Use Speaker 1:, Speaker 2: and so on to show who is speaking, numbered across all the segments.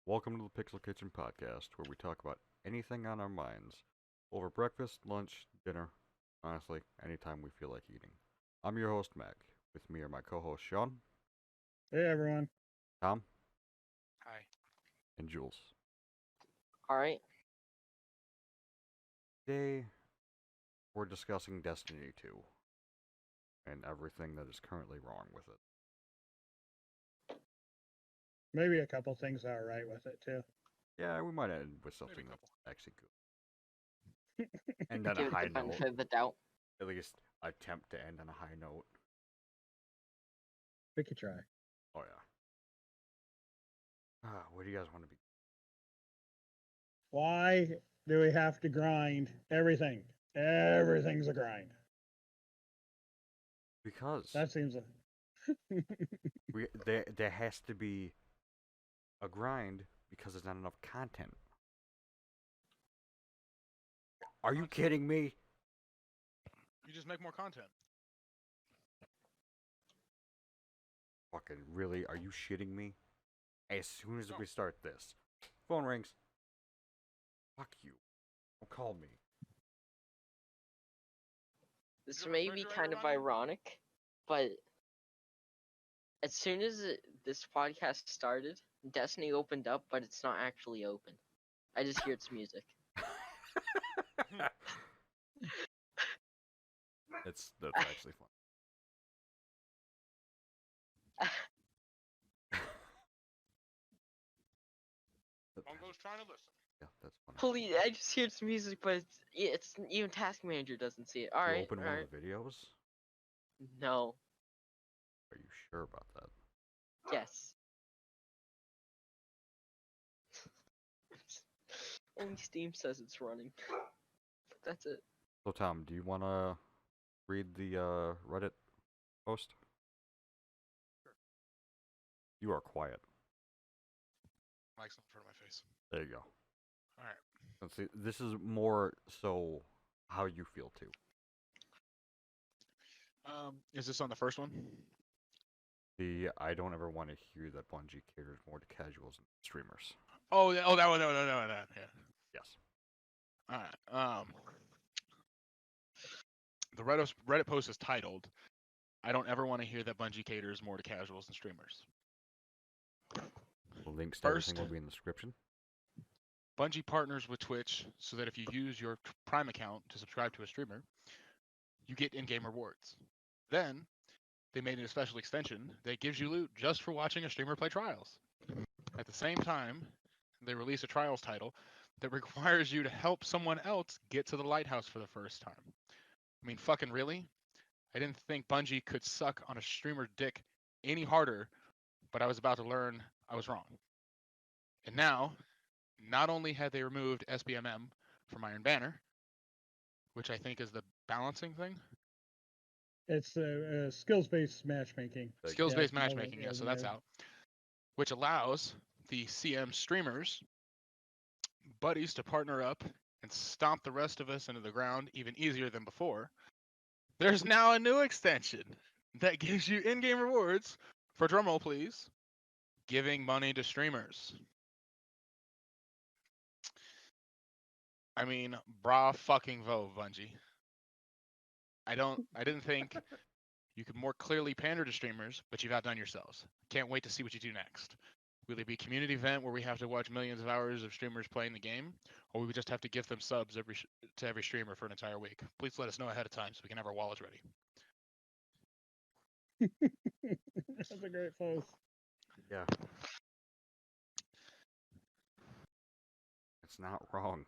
Speaker 1: Welcome to the Pixel Kitchen podcast, where we talk about anything on our minds over breakfast, lunch, dinner, honestly, anytime we feel like eating. I'm your host, Mac. With me are my co hosts, Sean,
Speaker 2: Hey everyone.
Speaker 1: Tom,
Speaker 3: Hi.
Speaker 1: and Jules.
Speaker 4: All right.
Speaker 1: Today, we're discussing Destiny 2 and everything that is currently wrong with it.
Speaker 2: Maybe a couple things are right with it too.
Speaker 1: Yeah, we might end with something
Speaker 3: Maybe a
Speaker 1: that's actually good. End on a
Speaker 4: Give it
Speaker 1: high
Speaker 4: the
Speaker 1: note.
Speaker 4: benefit of the doubt.
Speaker 1: At least attempt to end on a high note.
Speaker 2: We could try.
Speaker 1: Oh, yeah. Where do you guys want to be?
Speaker 2: Why do we have to grind everything? Everything's a grind.
Speaker 1: Because
Speaker 2: That seems a
Speaker 1: there has to be a grind because there's not enough content. Are you kidding me?
Speaker 3: You just make more content.
Speaker 1: Fucking really? Are you shitting me? As soon as
Speaker 3: No.
Speaker 1: we start this, phone rings. Fuck you. Don't call me.
Speaker 4: This
Speaker 3: You have a
Speaker 4: may be
Speaker 3: refrigerator
Speaker 4: kind of
Speaker 3: running?
Speaker 4: ironic, but as soon as this podcast started, Destiny opened up, but it's not actually open. I just hear its music.
Speaker 1: That's actually fun.
Speaker 3: Bongo's trying to listen.
Speaker 1: Yeah, that's funny.
Speaker 4: Holy, I just hear its music, but it's even Task Manager doesn't see it. All
Speaker 1: You
Speaker 4: right,
Speaker 1: open
Speaker 4: all
Speaker 1: one
Speaker 4: right.
Speaker 1: of the videos?
Speaker 4: No,
Speaker 1: Are you sure about that?
Speaker 4: yes. Only Steam says it's running. That's it.
Speaker 1: So Tom, do you want to read the Reddit post?
Speaker 3: Sure.
Speaker 1: You are quiet.
Speaker 3: Mike's in front of my face.
Speaker 1: There you go.
Speaker 3: All right.
Speaker 1: Let's see. This is more so how you feel too.
Speaker 3: Is this on the first one?
Speaker 1: I don't ever want to hear that Bungie caters more to casuals and streamers.
Speaker 3: Oh, yeah, that one. No, that. Yeah.
Speaker 1: Yes.
Speaker 3: All right. The Reddit post is titled, "I don't ever want to hear that Bungie caters more to casuals and streamers."
Speaker 1: The links to
Speaker 3: First-
Speaker 1: everything will be in the description.
Speaker 3: Bungie partners with Twitch so that if you use your Prime account to subscribe to a streamer, you get in-game rewards. Then they made a special extension that gives you loot just for watching a streamer play Trials. At the same time, they release a Trials title that requires you to help someone else get to the lighthouse for the first time. I mean, fucking really? I didn't think Bungie could suck on a streamer's dick any harder, but I was about to learn I was wrong. And now, not only had they removed SBMM from Iron Banner, which I think is the balancing thing,
Speaker 2: it's skills-based matchmaking.
Speaker 1: Like,
Speaker 3: skills-based
Speaker 2: Yeah, no,
Speaker 3: matchmaking, yeah, so
Speaker 2: yeah.
Speaker 3: that's out, which allows the CM streamers buddies to partner up and stomp the rest of us into the ground even easier than before. There's now a new extension that gives you in-game rewards for, drumroll please, giving money to streamers. I mean, bra fucking vo, Bungie. I didn't think you could more clearly pander to streamers, but you've outdone yourselves. Can't wait to see what you do next. Will it be a community event where we have to watch millions of hours of streamers playing the game, or we just have to gift them subs to every streamer for an entire week? Please let us know ahead of time so we can have our wallets ready.
Speaker 2: That's a great post.
Speaker 1: yeah. It's not wrong.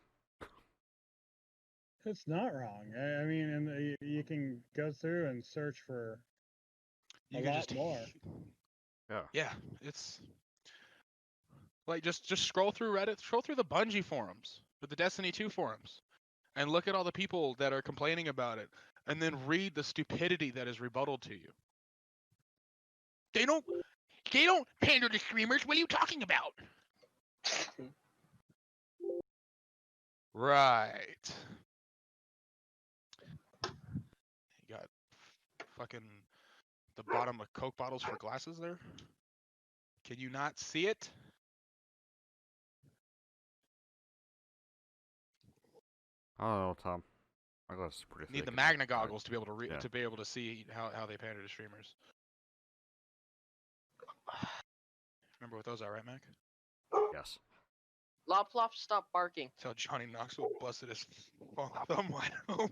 Speaker 2: It's not wrong. I mean, and you can go through and search for
Speaker 3: You
Speaker 2: a
Speaker 3: can
Speaker 2: lot
Speaker 3: just
Speaker 2: more.
Speaker 1: Yeah.
Speaker 3: It's like just scroll through Reddit, scroll through the Bungie forums, or the Destiny 2 forums, and look at all the people that are complaining about it, and then read the stupidity that is rebutted to you. They don't pander to streamers. What are you talking about? Right. You got fucking the bottom of Coke bottles for glasses there. Can you not see it?
Speaker 1: I don't know, Tom. My glasses is pretty
Speaker 3: Need
Speaker 1: thick
Speaker 3: the
Speaker 1: and
Speaker 3: Magna
Speaker 1: I-
Speaker 3: goggles to be able to
Speaker 1: yeah.
Speaker 3: to be able to see how they pander to streamers. Remember what those are, right, Mac?
Speaker 1: Yes.
Speaker 4: Lop Lop, stop barking.
Speaker 3: That's how Johnny Knoxville busted his thumb wide open.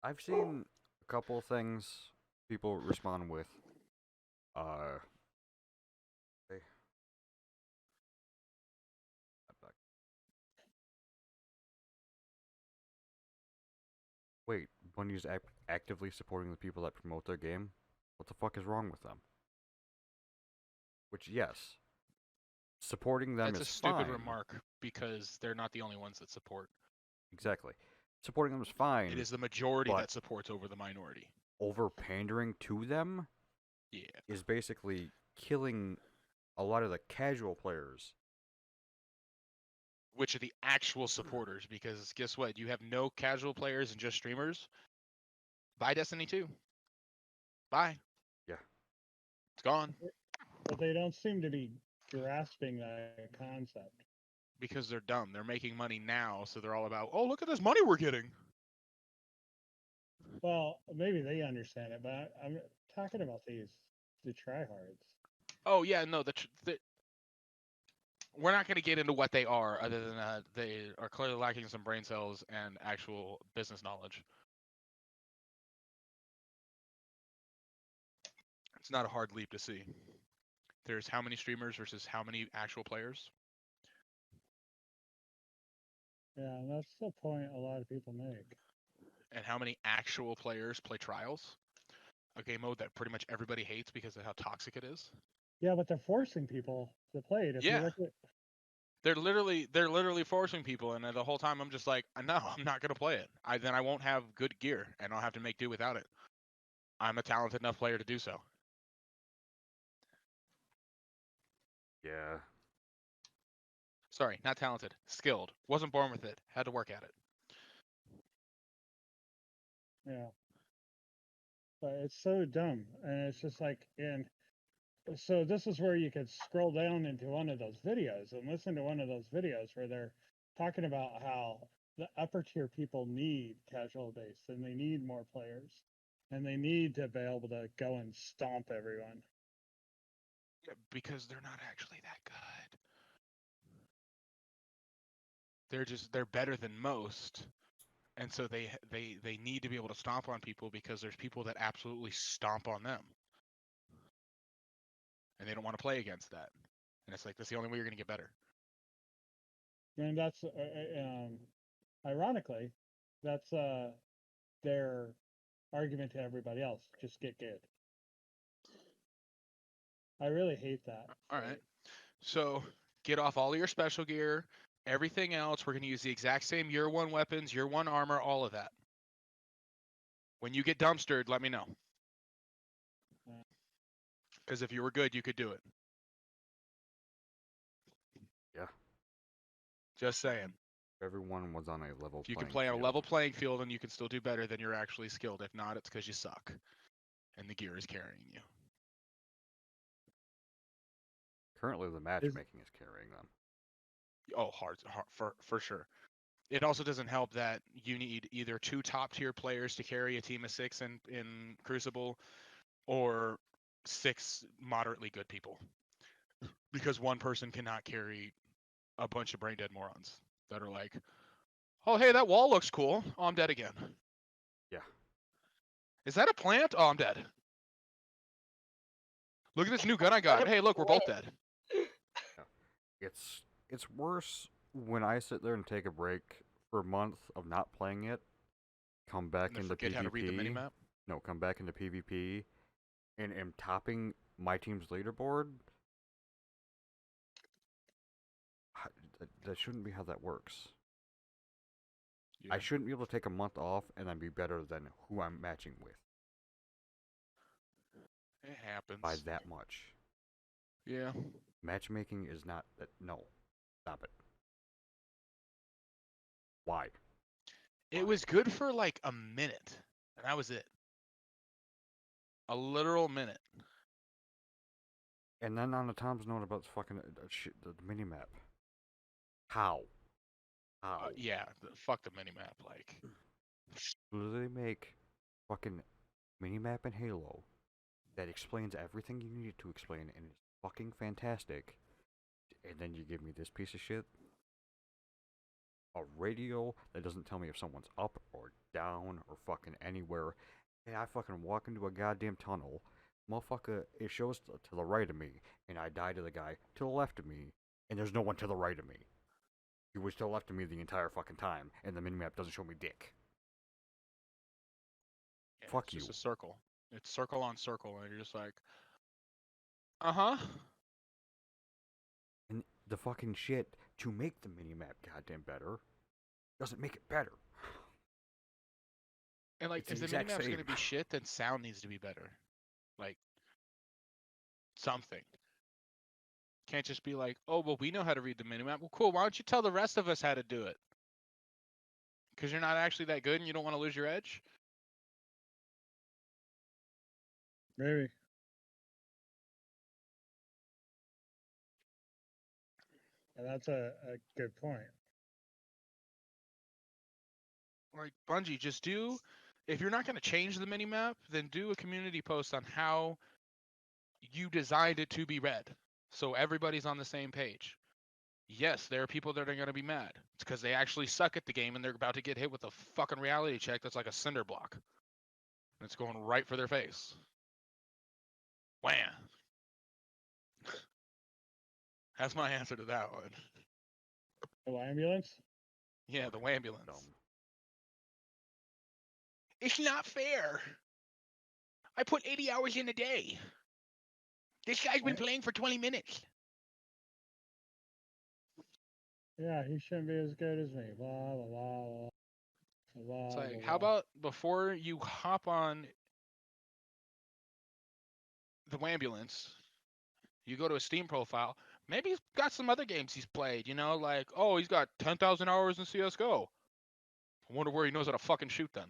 Speaker 1: I've seen a couple of things people respond with. Hey. Wait, Bunny's actively supporting the people that promote their game? What the fuck is wrong with them? Which, yes, supporting them
Speaker 3: That's a
Speaker 1: is
Speaker 3: stupid
Speaker 1: fine.
Speaker 3: remark because they're not the only ones that support.
Speaker 1: Exactly. Supporting them is fine.
Speaker 3: It is the majority
Speaker 1: but
Speaker 3: that supports over the minority.
Speaker 1: over pandering to them
Speaker 3: Yeah.
Speaker 1: is basically killing a lot of the casual players.
Speaker 3: Which are the actual supporters, because guess what? You have no casual players and just streamers. Buy Destiny 2. Bye.
Speaker 1: Yeah.
Speaker 3: It's gone.
Speaker 2: But they don't seem to be grasping that concept.
Speaker 3: Because they're dumb. They're making money now, so they're all about, oh, look at this money we're getting.
Speaker 2: Well, maybe they understand it, but I'm talking about the tryhards.
Speaker 3: Oh, yeah, no, we're not going to get into what they are, other than they are clearly lacking some brain cells and actual business knowledge. It's not a hard leap to see. There's how many streamers versus how many actual players.
Speaker 2: Yeah, and that's the point a lot of people make.
Speaker 3: And how many actual players play Trials, a game mode that pretty much everybody hates because of how toxic it is.
Speaker 2: Yeah, but they're forcing people to play it. If you
Speaker 3: Yeah.
Speaker 2: look at
Speaker 3: They're literally forcing people, and the whole time I'm just like, no, I'm not gonna play it. Then I won't have good gear, and I'll have to make do without it. I'm a talented enough player to do so.
Speaker 1: Yeah.
Speaker 3: Sorry, not talented, skilled. Wasn't born with it. Had to work at it.
Speaker 2: yeah, but it's so dumb, and it's just like, and so this is where you could scroll down into one of those videos and listen to one of those videos where they're talking about how the upper tier people need casual base and they need more players and they need to be able to go and stomp everyone.
Speaker 3: Yeah, because they're not actually that good. They're better than most, and so they need to be able to stomp on people because there's people that absolutely stomp on them, and they don't want to play against that. And it's like, that's the only way you're gonna get better.
Speaker 2: And that's ironically, that's their argument to everybody else: just get good. I really hate that.
Speaker 3: All right. So get off all of your special gear, everything else. We're going to use the exact same year one weapons, year one armor, all of that. When you get dumpstered, let me know. Because if you were good, you could do it.
Speaker 1: Yeah.
Speaker 3: Just saying.
Speaker 1: Everyone was on a level
Speaker 3: If you can
Speaker 1: playing
Speaker 3: play on a
Speaker 1: field.
Speaker 3: level playing field and you can still do better, then you're actually skilled. If not, it's because you suck. And the gear is carrying you.
Speaker 1: Currently, the matchmaking is carrying them.
Speaker 3: Oh, hard for sure. It also doesn't help that you need either 2 top tier players to carry a team of 6 in Crucible, or 6 moderately good people. Because one person cannot carry a bunch of brain dead morons that are like, oh, hey, that wall looks cool. Oh, I'm dead again.
Speaker 1: Yeah.
Speaker 3: Is that a plant? Oh, I'm dead. Look at this new gun I got. Hey, look, we're both dead.
Speaker 1: It's worse when I sit there and take a break for a month of not playing it, come back
Speaker 3: And then
Speaker 1: into
Speaker 3: forget
Speaker 1: PvP.
Speaker 3: how to read the minimap.
Speaker 1: No, come back into PvP, and am topping my team's leaderboard. That shouldn't be how that works.
Speaker 3: Yeah.
Speaker 1: I shouldn't be able to take a month off and then be better than who I'm matching with
Speaker 3: It happens.
Speaker 1: by that much.
Speaker 3: Yeah.
Speaker 1: Matchmaking is not that. No, stop it. Why?
Speaker 3: It was good for like a minute, and that was it. A literal minute.
Speaker 1: And then on the Tom's note about the fucking the minimap. How? How?
Speaker 3: Yeah, fuck the minimap. Like,
Speaker 1: Do they make fucking minimap in Halo that explains everything you need it to explain and is fucking fantastic, and then you give me this piece of shit? A radio that doesn't tell me if someone's up or down or fucking anywhere. And I fucking walk into a goddamn tunnel. Motherfucker, it shows to the right of me, and I die to the guy to the left of me, and there's no one to the right of me. He was to the left of me the entire fucking time, and the minimap doesn't show me dick.
Speaker 3: yeah,
Speaker 1: Fuck
Speaker 3: it's
Speaker 1: you.
Speaker 3: just a circle. It's circle on circle, and you're just like, uh-huh.
Speaker 1: And the fucking shit to make the minimap goddamn better doesn't make it better.
Speaker 3: And like,
Speaker 1: It's
Speaker 3: if
Speaker 1: the
Speaker 3: the
Speaker 1: exact
Speaker 3: minimap's
Speaker 1: same.
Speaker 3: gonna be shit, then sound needs to be better. Like, something. Can't just be like, oh, well, we know how to read the minimap. Well, cool. Why don't you tell the rest of us how to do it? Because you're not actually that good and you don't want to lose your edge?
Speaker 2: Maybe. And that's a good point.
Speaker 3: Like, Bungie, just do. If you're not going to change the minimap, then do a community post on how you designed it to be read. So everybody's on the same page. Yes, there are people that are going to be mad. It's because they actually suck at the game and they're about to get hit with a fucking reality check that's like a cinder block. And it's going right for their face. Wham! That's my answer to that one.
Speaker 2: The ambulance?
Speaker 3: Yeah, the
Speaker 1: Fucking
Speaker 3: ambulance.
Speaker 1: dumb.
Speaker 3: It's not fair. I put 80 hours in a day. This guy's been
Speaker 2: Right.
Speaker 3: playing for 20 minutes.
Speaker 2: Yeah, he shouldn't be as good as me. Blah blah blah blah. Blah,
Speaker 3: It's
Speaker 2: blah,
Speaker 3: like,
Speaker 2: blah.
Speaker 3: how about before you hop on the ambulance, you go to a Steam profile. Maybe he's got some other games he's played, you know, like, oh, he's got 10,000 hours in CSGO. I wonder where he knows how to fucking shoot then.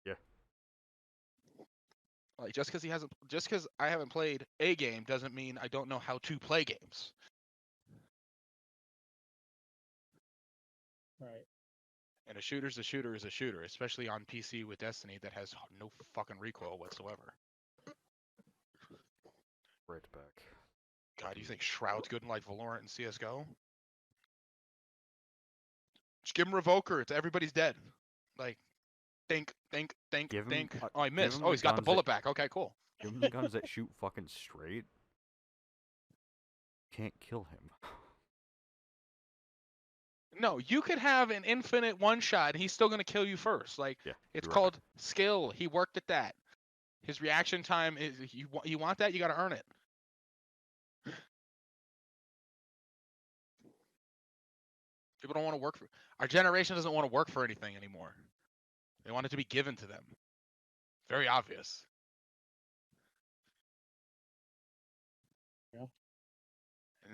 Speaker 1: Yeah.
Speaker 3: Like, just because I haven't played a game doesn't mean I don't know how to play games.
Speaker 2: Right.
Speaker 3: And a shooter's a shooter is a shooter, especially on PC with Destiny that has no fucking recoil whatsoever.
Speaker 1: Right back.
Speaker 3: God, you think Shroud's good in like Valorant and CSGO? Just give him Revoker. It's everybody's dead. Like, think.
Speaker 1: Give him,
Speaker 3: Oh, I
Speaker 1: give
Speaker 3: missed.
Speaker 1: him
Speaker 3: Oh,
Speaker 1: the
Speaker 3: he's got the
Speaker 1: guns
Speaker 3: bullet
Speaker 1: that-
Speaker 3: back. Okay, cool.
Speaker 1: Give him the guns that shoot fucking straight. Can't kill him.
Speaker 3: No, you could have an infinite one shot and he's still gonna kill you first. Like,
Speaker 1: Yeah.
Speaker 3: it's
Speaker 1: you're right.
Speaker 3: called skill. He worked at that. His reaction time is you want that, you gotta earn it. People don't want to work for our generation doesn't want to work for anything anymore. They want it to be given to them. Very obvious.
Speaker 2: Yeah.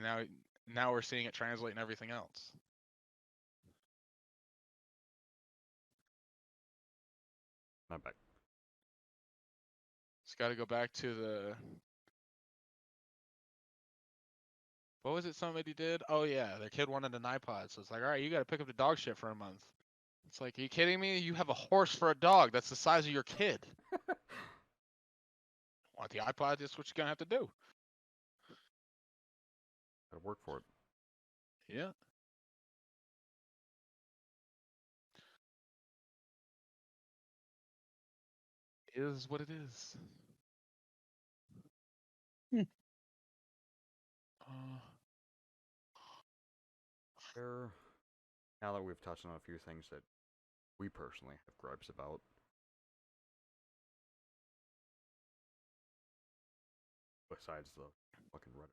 Speaker 3: And now we're seeing it translate in everything else.
Speaker 1: Not back.
Speaker 3: It's got to go back to the. What was it somebody did? Oh, yeah. Their kid wanted an iPod. So it's like, all right, you got to pick up the dog shit for a month. It's like, are you kidding me? You have a horse for a dog. That's the size of your kid. Want the iPod? That's what you're going to have to do.
Speaker 1: Gotta work for it.
Speaker 3: Yeah. Is what it is.
Speaker 2: Hmm.
Speaker 1: Now that we've touched on a few things that we personally have gripes about, besides the fucking Reddit,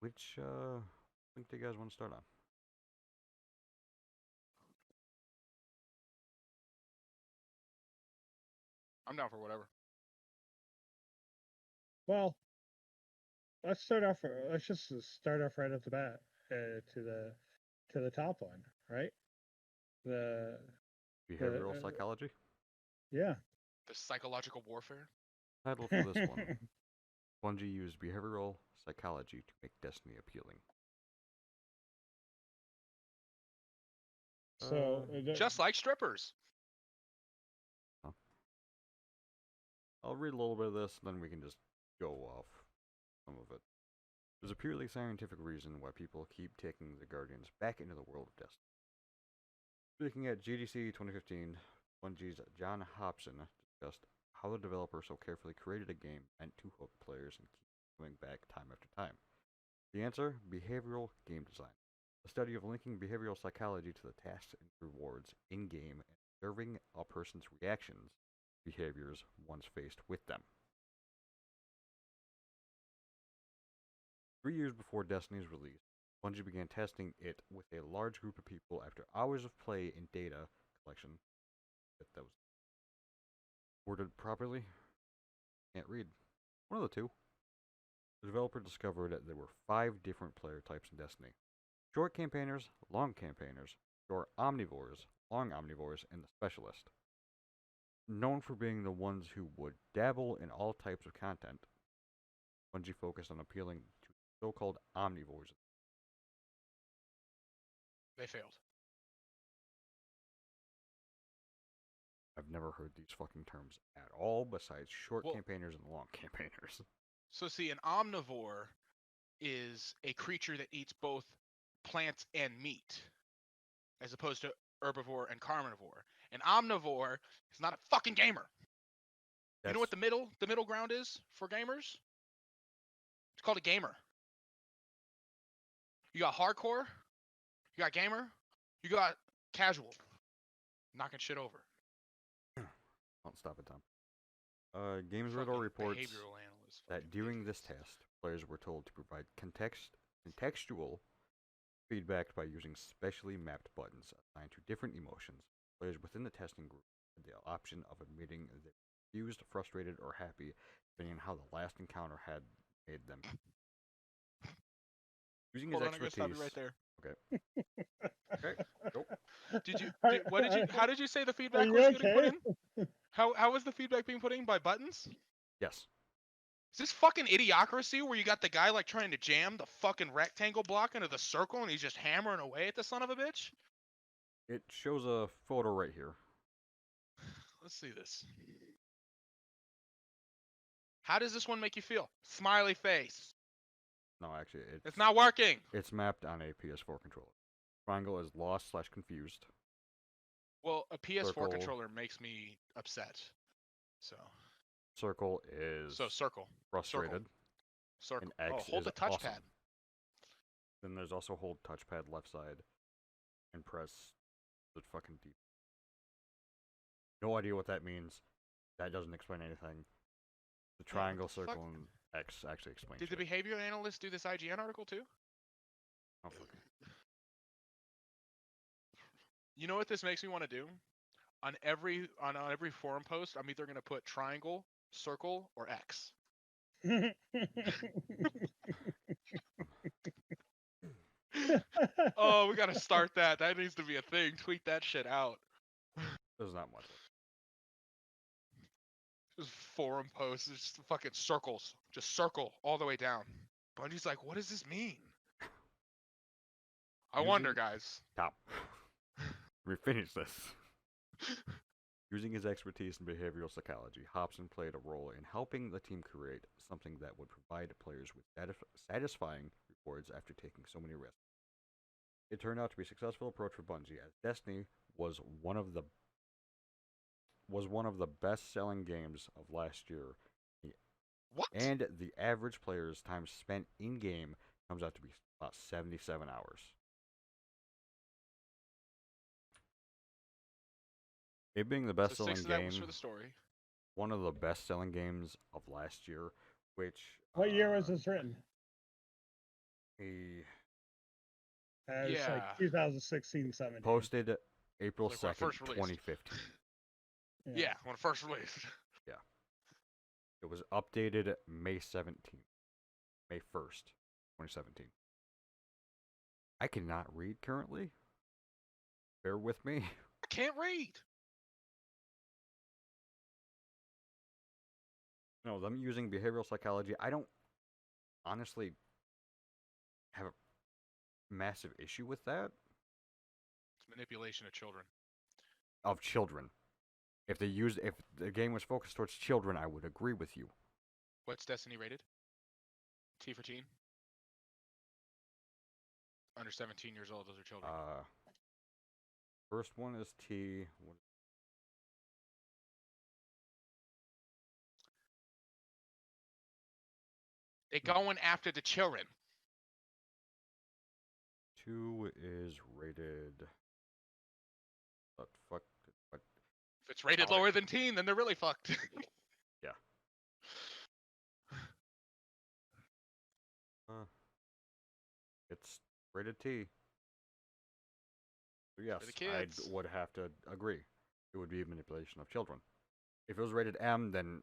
Speaker 1: which link do you guys want to start on?
Speaker 3: I'm down for whatever.
Speaker 2: Well, let's start off. Let's just start off right at the bat to the top one, right? The
Speaker 1: Behavioral
Speaker 2: uh,
Speaker 1: psychology?
Speaker 2: yeah.
Speaker 3: The psychological warfare.
Speaker 1: Title for this one. Bungie used behavioral psychology to make Destiny appealing.
Speaker 2: So
Speaker 3: Just like strippers.
Speaker 1: I'll read a little bit of this, then we can just go off some of it. There's a purely scientific reason why people keep taking the Guardians back into the world of Destiny. Speaking at GDC 2015, Bungie's John Hobson discussed how the developer so carefully created a game meant to hook players and keep coming back time after time. The answer? Behavioral game design. The study of linking behavioral psychology to the tasks and rewards in-game and observing a person's reactions, behaviors once faced with them. 3 years before Destiny's release, Bungie began testing it with a large group of people after hours of play and data collection. That was worded properly. Can't read. One of the two. The developer discovered that there were 5 different player types in Destiny. Short campaigners, long campaigners, short omnivores, long omnivores, and the specialist. Known for being the ones who would dabble in all types of content, Bungie focused on appealing to so-called omnivores.
Speaker 3: They failed.
Speaker 1: I've never heard these fucking terms at all, besides short
Speaker 3: Well-
Speaker 1: campaigners and long campaigners.
Speaker 3: So see, an omnivore is a creature that eats both plants and meat, as opposed to herbivore and carnivore. An omnivore is not a fucking gamer. You know what the middle ground is for gamers? It's called a gamer. You got hardcore, you got gamer, you got casual, knocking shit over.
Speaker 1: I'll stop it, Tom. Games
Speaker 3: Fucking
Speaker 1: Radar reports
Speaker 3: behavioral analyst,
Speaker 1: that
Speaker 3: fucking
Speaker 1: during this
Speaker 3: ridiculous.
Speaker 1: test, players were told to provide contextual feedback by using specially mapped buttons assigned to different emotions. Players within the testing group had the option of admitting they were confused, frustrated, or happy, depending on how the last encounter had made them. Using his
Speaker 3: Hold on, I gotta
Speaker 1: expertise.
Speaker 3: stop you right there.
Speaker 1: Okay, go.
Speaker 3: How did you say the
Speaker 2: Are
Speaker 3: feedback
Speaker 2: you
Speaker 3: was getting put
Speaker 2: okay?
Speaker 3: in? How was the feedback being put in by buttons?
Speaker 1: Yes.
Speaker 3: Is this fucking idiocracy where you got the guy like trying to jam the fucking rectangle block into the circle and he's just hammering away at the son of a bitch?
Speaker 1: It shows a photo right here.
Speaker 3: Let's see this. How does this one make you feel? Smiley face.
Speaker 1: No, actually,
Speaker 3: It's not working.
Speaker 1: It's mapped on a PS4 controller. Triangle is lost/confused.
Speaker 3: Well, a PS4
Speaker 1: Circle.
Speaker 3: controller makes me upset. So
Speaker 1: Circle is
Speaker 3: circle.
Speaker 1: frustrated.
Speaker 3: Circle.
Speaker 1: And X
Speaker 3: hold
Speaker 1: is
Speaker 3: the touchpad.
Speaker 1: awesome. Then there's also hold touchpad left side and press the fucking deep. No idea what that means. That doesn't explain anything. The triangle,
Speaker 3: the fuck?
Speaker 1: circle, and X actually explain
Speaker 3: Did the
Speaker 1: shit.
Speaker 3: behavior analyst do this IGN article too?
Speaker 1: Oh, fuck.
Speaker 3: You know what this makes me want to do? On every forum post, I'm either gonna put triangle, circle, or X. Oh, we gotta start that. That needs to be a thing. Tweet that shit out.
Speaker 1: There's not much.
Speaker 3: Just forum posts, just fucking circles. Just circle all the way down. Bungie's like, what does this mean? I wonder,
Speaker 1: Using-
Speaker 3: guys.
Speaker 1: Stop. Let me finish this. Using his expertise in behavioral psychology, Hobson played a role in helping the team create something that would provide players with satisfying rewards after taking so many risks. It turned out to be a successful approach for Bungie, as Destiny was one of the best-selling games of last year.
Speaker 3: What?
Speaker 1: And the average player's time spent in-game comes out to be about 77 hours. It being the
Speaker 3: So
Speaker 1: best-selling
Speaker 3: 6 of that
Speaker 1: game,
Speaker 3: was for the story.
Speaker 1: one of the best-selling games of last year, which...
Speaker 2: What year was this written?
Speaker 1: He
Speaker 2: It's like
Speaker 3: Yeah.
Speaker 2: 2016, 17.
Speaker 1: posted April
Speaker 3: Like when it
Speaker 1: 2nd,
Speaker 3: first released.
Speaker 1: 2015.
Speaker 3: Yeah, when it first released.
Speaker 1: It was updated May 17th. May 1st, 2017. I cannot read currently. Bear with me.
Speaker 3: I can't read.
Speaker 1: No, them using behavioral psychology, I don't honestly have a massive issue with that
Speaker 3: It's manipulation of children.
Speaker 1: of children. If the game was focused towards children, I would agree with you.
Speaker 3: What's Destiny rated? T for teen? Under 17 years old, those are children.
Speaker 1: First one is T.
Speaker 3: They're going after the children.
Speaker 1: 2 is rated. What fuck? What?
Speaker 3: If it's rated
Speaker 1: Oh,
Speaker 3: lower than teen, then they're really fucked.
Speaker 1: Yeah. It's rated T. So yes,
Speaker 3: For the kids.
Speaker 1: I would have to agree. It would be manipulation of children. If it was rated M, then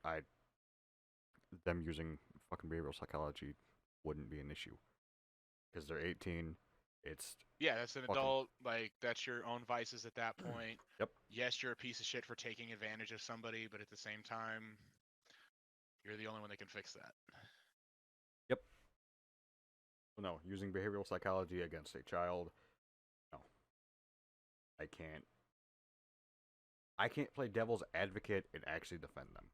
Speaker 1: them using fucking behavioral psychology wouldn't be an issue because they're 18. It's
Speaker 3: Yeah, that's an
Speaker 1: fucking-
Speaker 3: adult. Like, that's your own vices at that point.
Speaker 1: Yep.
Speaker 3: Yes, you're a piece of shit for taking advantage of somebody, but at the same time, you're the only one that can fix that.
Speaker 1: no, using behavioral psychology against a child. No, I can't. I can't play devil's advocate and actually defend them.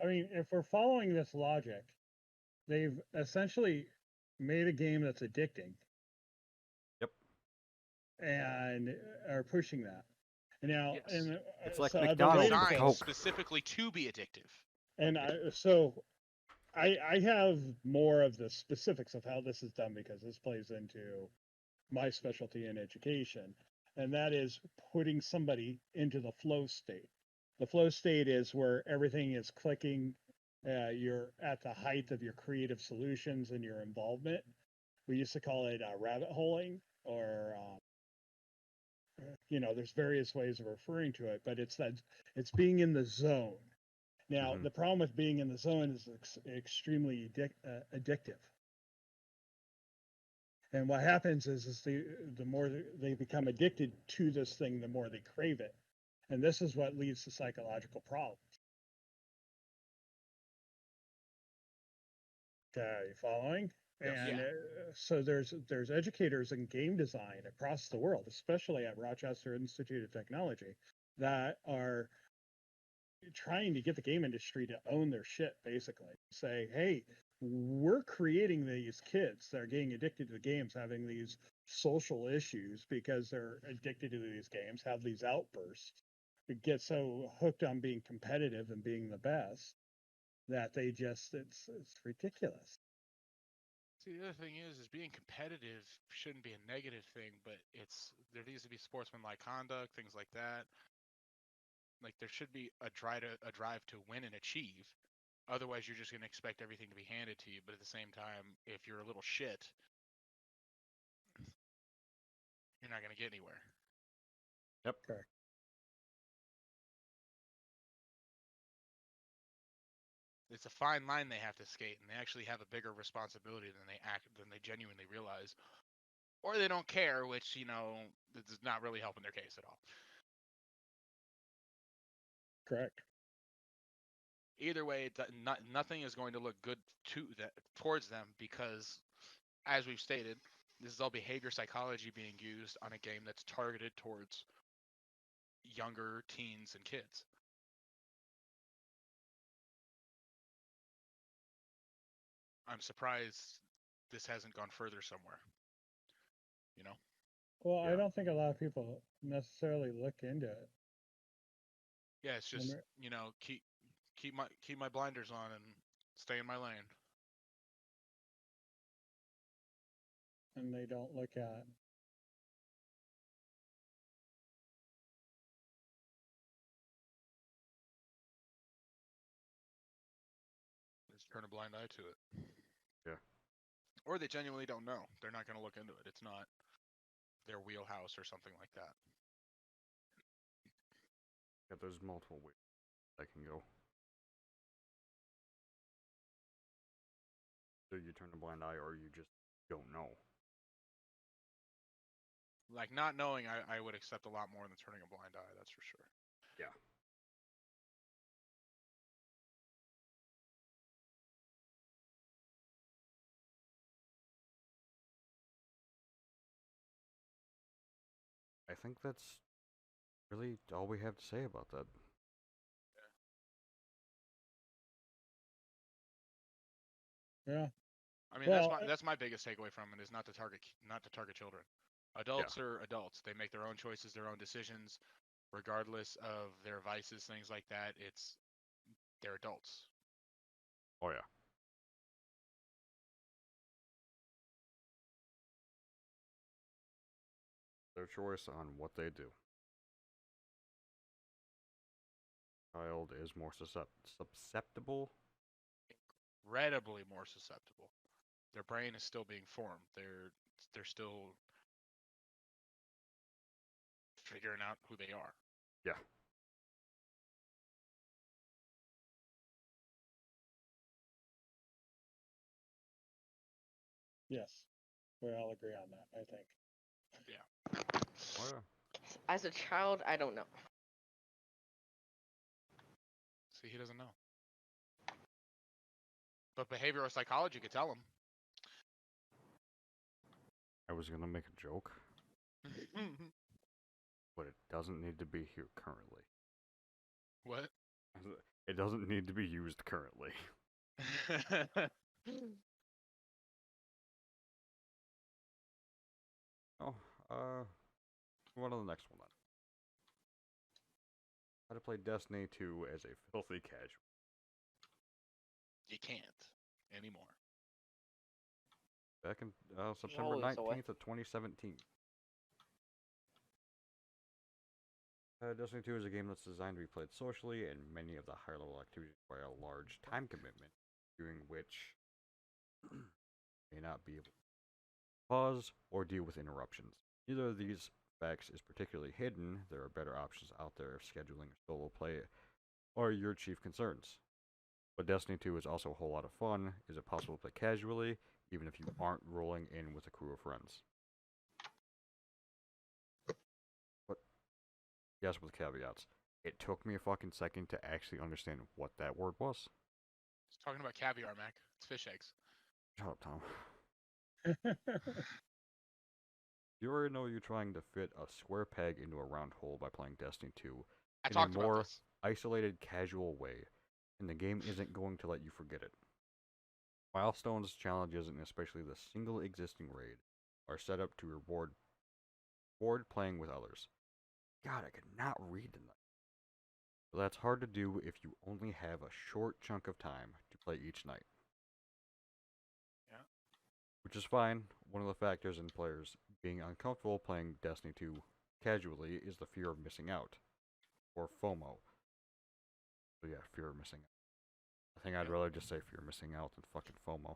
Speaker 2: I mean, if we're following this logic, they've essentially made a game that's addicting.
Speaker 1: Yep.
Speaker 2: And are pushing that. And now,
Speaker 3: Yes.
Speaker 2: and
Speaker 1: It's like
Speaker 2: I've been
Speaker 1: McDonald's
Speaker 2: waiting
Speaker 1: with
Speaker 2: for
Speaker 3: Designed
Speaker 2: this.
Speaker 1: Coke.
Speaker 3: specifically to be addictive.
Speaker 2: And I have more of the specifics of how this is done because this plays into my specialty in education, and that is putting somebody into the flow state. The flow state is where everything is clicking. You're at the height of your creative solutions and your involvement. We used to call it rabbit holing, or there's various ways of referring to it, but it's being in the zone. Now,
Speaker 1: Mhm.
Speaker 2: the problem with being in the zone is extremely addictive. And what happens is the more they become addicted to this thing, the more they crave it. And this is what leads to psychological problems. Okay, you following?
Speaker 1: Yes.
Speaker 2: And
Speaker 3: Yeah.
Speaker 2: so there's educators in game design across the world, especially at Rochester Institute of Technology, that are trying to get the game industry to own their shit, basically. Say, hey, we're creating these kids that are getting addicted to the games, having these social issues because they're addicted to these games, have these outbursts, get so hooked on being competitive and being the best that they just it's ridiculous.
Speaker 3: See, the other thing is being competitive shouldn't be a negative thing, but there needs to be sportsmanlike conduct, things like that. Like, there should be a drive to win and achieve. Otherwise, you're just going to expect everything to be handed to you. But at the same time, if you're a little shit, you're not going to get anywhere.
Speaker 1: Yep.
Speaker 2: Correct.
Speaker 3: It's a fine line they have to skate, and they actually have a bigger responsibility than they genuinely realize, or they don't care, which is not really helping their case at all.
Speaker 2: Correct.
Speaker 3: Either way, nothing is going to look good towards them because, as we've stated, this is all behavior psychology being used on a game that's targeted towards younger teens and kids. I'm surprised this hasn't gone further somewhere.
Speaker 2: Well,
Speaker 1: Yeah.
Speaker 2: I don't think a lot of people necessarily look into it.
Speaker 3: Yeah, it's just keep my blinders on and stay in my lane.
Speaker 2: And they don't look at
Speaker 3: Just turn a blind eye to it.
Speaker 1: Yeah.
Speaker 3: Or they genuinely don't know. They're not going to look into it. It's not their wheelhouse or something like that.
Speaker 1: Yeah, there's multiple ways that can go. So you turn a blind eye, or you just don't know.
Speaker 3: Like, not knowing, I would accept a lot more than turning a blind eye, that's for sure.
Speaker 1: Yeah. think that's really all we have to say about that.
Speaker 2: Yeah.
Speaker 3: I mean,
Speaker 2: Well,
Speaker 3: that's my biggest takeaway from it is not to target children. Adults are adults. They make their own choices, their own decisions, regardless of their vices, things like that. They're adults.
Speaker 1: Oh yeah. Their choice on what they do. Child is more susceptible.
Speaker 3: Incredibly more susceptible. Their brain is still being formed. They're still figuring out who they are.
Speaker 1: Yeah.
Speaker 2: yes, we all agree on that, I think.
Speaker 1: Oh yeah.
Speaker 4: As a child, I don't know.
Speaker 3: See, he doesn't know. But behavioral psychology could tell him.
Speaker 1: I was gonna make a joke, but it doesn't need to be here currently.
Speaker 3: What?
Speaker 1: It doesn't need to be used currently. Oh, move on to the next one then. How to play Destiny 2 as a filthy casual.
Speaker 3: You can't anymore.
Speaker 1: Back in September
Speaker 4: always away.
Speaker 1: 19th of 2017. Destiny 2 is a game that's designed to be played socially, and many of the higher level activities require a large time commitment, during which may not be able to pause or deal with interruptions. Neither of these facts is particularly hidden. There are better options out there if scheduling solo play are your chief concerns. But Destiny 2 is also a whole lot of fun. Is it possible to play casually, even if you aren't rolling in with a crew of friends? But yes, with caveats. It took me a fucking second to actually understand what that word was.
Speaker 3: It's talking about caviar, Mac. It's fish eggs.
Speaker 1: Shut up, Tom. You already know you're trying to fit a square peg into a round hole by playing Destiny 2
Speaker 3: I
Speaker 1: in a
Speaker 3: talked about
Speaker 1: more
Speaker 3: this.
Speaker 1: isolated, casual way, and the game isn't going to let you forget it. Milestones, challenges, and especially the single existing raid are set up to reward playing with others. God, I could not read tonight. But that's hard to do if you only have a short chunk of time to play each night.
Speaker 3: Yeah.
Speaker 1: Which is fine. One of the factors in players being uncomfortable playing Destiny 2 casually is the fear of missing out, or FOMO. So yeah, fear of missing out. I think I'd
Speaker 3: Yep.
Speaker 1: rather just say fear of missing out than fucking FOMO.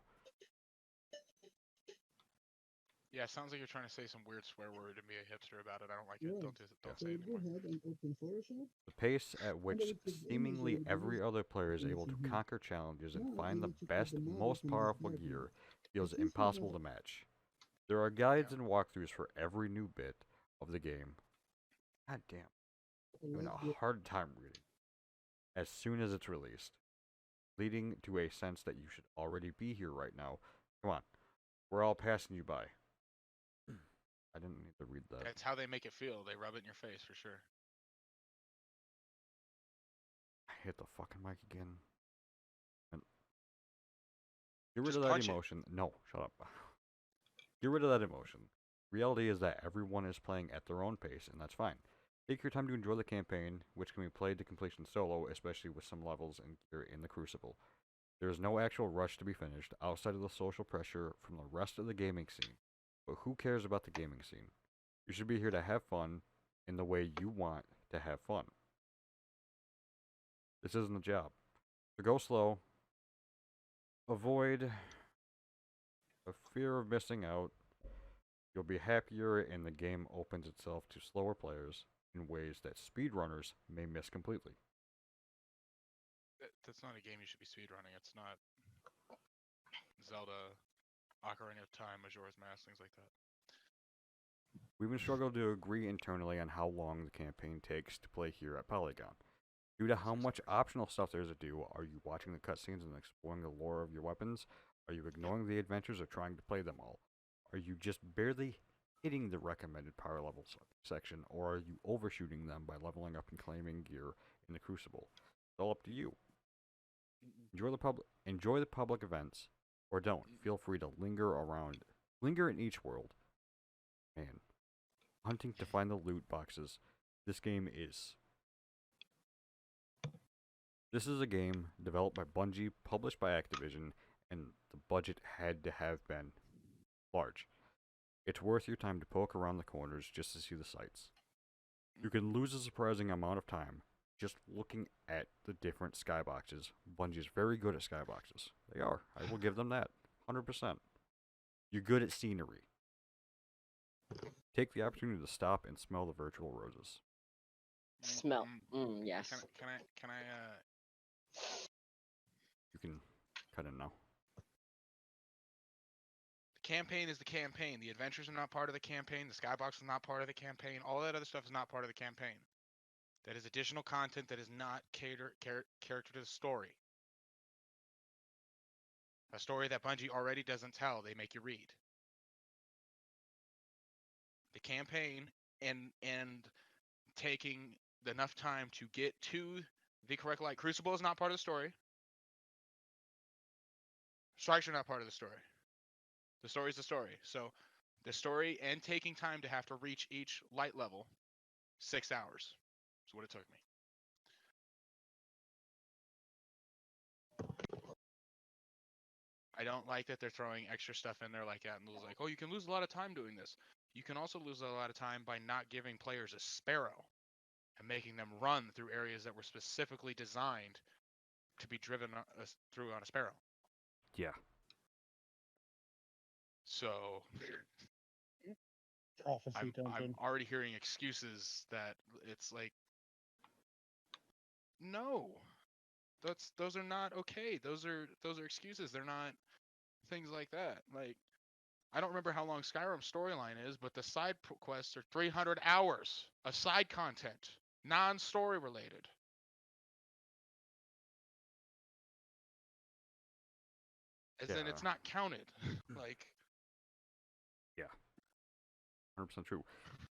Speaker 3: Yeah, it sounds like you're trying to say some weird swear word and be a hipster about it. I don't like
Speaker 5: Yeah.
Speaker 3: it. Don't
Speaker 1: Yeah.
Speaker 3: say it
Speaker 5: So go
Speaker 3: anymore.
Speaker 5: ahead and open Photoshop.
Speaker 1: The pace at which
Speaker 5: with the
Speaker 1: seemingly
Speaker 5: images
Speaker 1: every other player is
Speaker 5: and
Speaker 1: able to
Speaker 5: see here.
Speaker 1: conquer challenges and
Speaker 5: Now I
Speaker 1: find the
Speaker 5: want you to put
Speaker 1: best,
Speaker 5: the model
Speaker 1: most
Speaker 5: from this
Speaker 1: powerful
Speaker 5: background.
Speaker 1: gear feels
Speaker 5: If you see
Speaker 1: impossible
Speaker 5: that-
Speaker 1: to match. There are guides and walkthroughs for every new bit of the game. God damn, I'm having a hard time reading. As soon as it's released, leading to a sense that you should already be here right now. Come on, we're all passing you by. I didn't need to read that.
Speaker 3: That's how they make it feel. They rub it in your face for sure.
Speaker 1: I hit the fucking mic again. And get rid
Speaker 3: Just
Speaker 1: of that
Speaker 3: punch it.
Speaker 1: emotion. No, shut up. Get rid of that emotion. Reality is that everyone is playing at their own pace, and that's fine. Take your time to enjoy the campaign, which can be played to completion solo, especially with some levels and gear in the Crucible. There is no actual rush to be finished, outside of the social pressure from the rest of the gaming scene. But who cares about the gaming scene? You should be here to have fun in the way you want to have fun. This isn't a job. So go slow. Avoid the fear of missing out. You'll be happier, and the game opens itself to slower players in ways that speedrunners may miss completely.
Speaker 3: That's not a game you should be speedrunning. It's not Zelda, Ocarina of Time, Majora's Mask, things like that.
Speaker 1: We even struggle to agree internally on how long the campaign takes to play here at Polygon. Due to how much optional stuff there is to do, are you watching the cutscenes and exploring the lore of your weapons? Are you ignoring the adventures or trying to play them all? Are you just barely hitting the recommended power level section, or are you overshooting them by leveling up and claiming gear in the Crucible? It's all up to you. Enjoy the public events, or don't. Feel free to linger in each world. Man, hunting to find the loot boxes. This is a game developed by Bungie, published by Activision, and the budget had to have been large. It's worth your time to poke around the corners just to see the sights. You can lose a surprising amount of time just looking at the different skyboxes. Bungie is very good at skyboxes. They are. I will give them that. 100%. You're good at scenery. Take the opportunity to stop and smell the virtual roses.
Speaker 4: Smell. Yes.
Speaker 3: Can I
Speaker 1: You can cut in now.
Speaker 3: The campaign is the campaign. The adventures are not part of the campaign. The skybox is not part of the campaign. All that other stuff is not part of the campaign. That is additional content that is not character to the story. A story that Bungie already doesn't tell, they make you read. The campaign and taking enough time to get to the correct light. Crucible is not part of the story. Strikes are not part of the story. The story is the story. So the story and taking time to have to reach each light level, 6 hours is what it took me. I don't like that they're throwing extra stuff in there like that, and it's like, oh, you can lose a lot of time doing this. You can also lose a lot of time by not giving players a sparrow and making them run through areas that were specifically designed to be driven through on a sparrow.
Speaker 1: Yeah.
Speaker 3: So
Speaker 2: Prophecy
Speaker 3: I'm
Speaker 2: dungeon.
Speaker 3: already hearing excuses that it's like, no, those are not okay. Those are excuses. They're not things like that. Like, I don't remember how long Skyrim's storyline is, but the side quests are 300 hours of side content, non-story related. As in, it's not counted. Like,
Speaker 1: yeah, 100% true.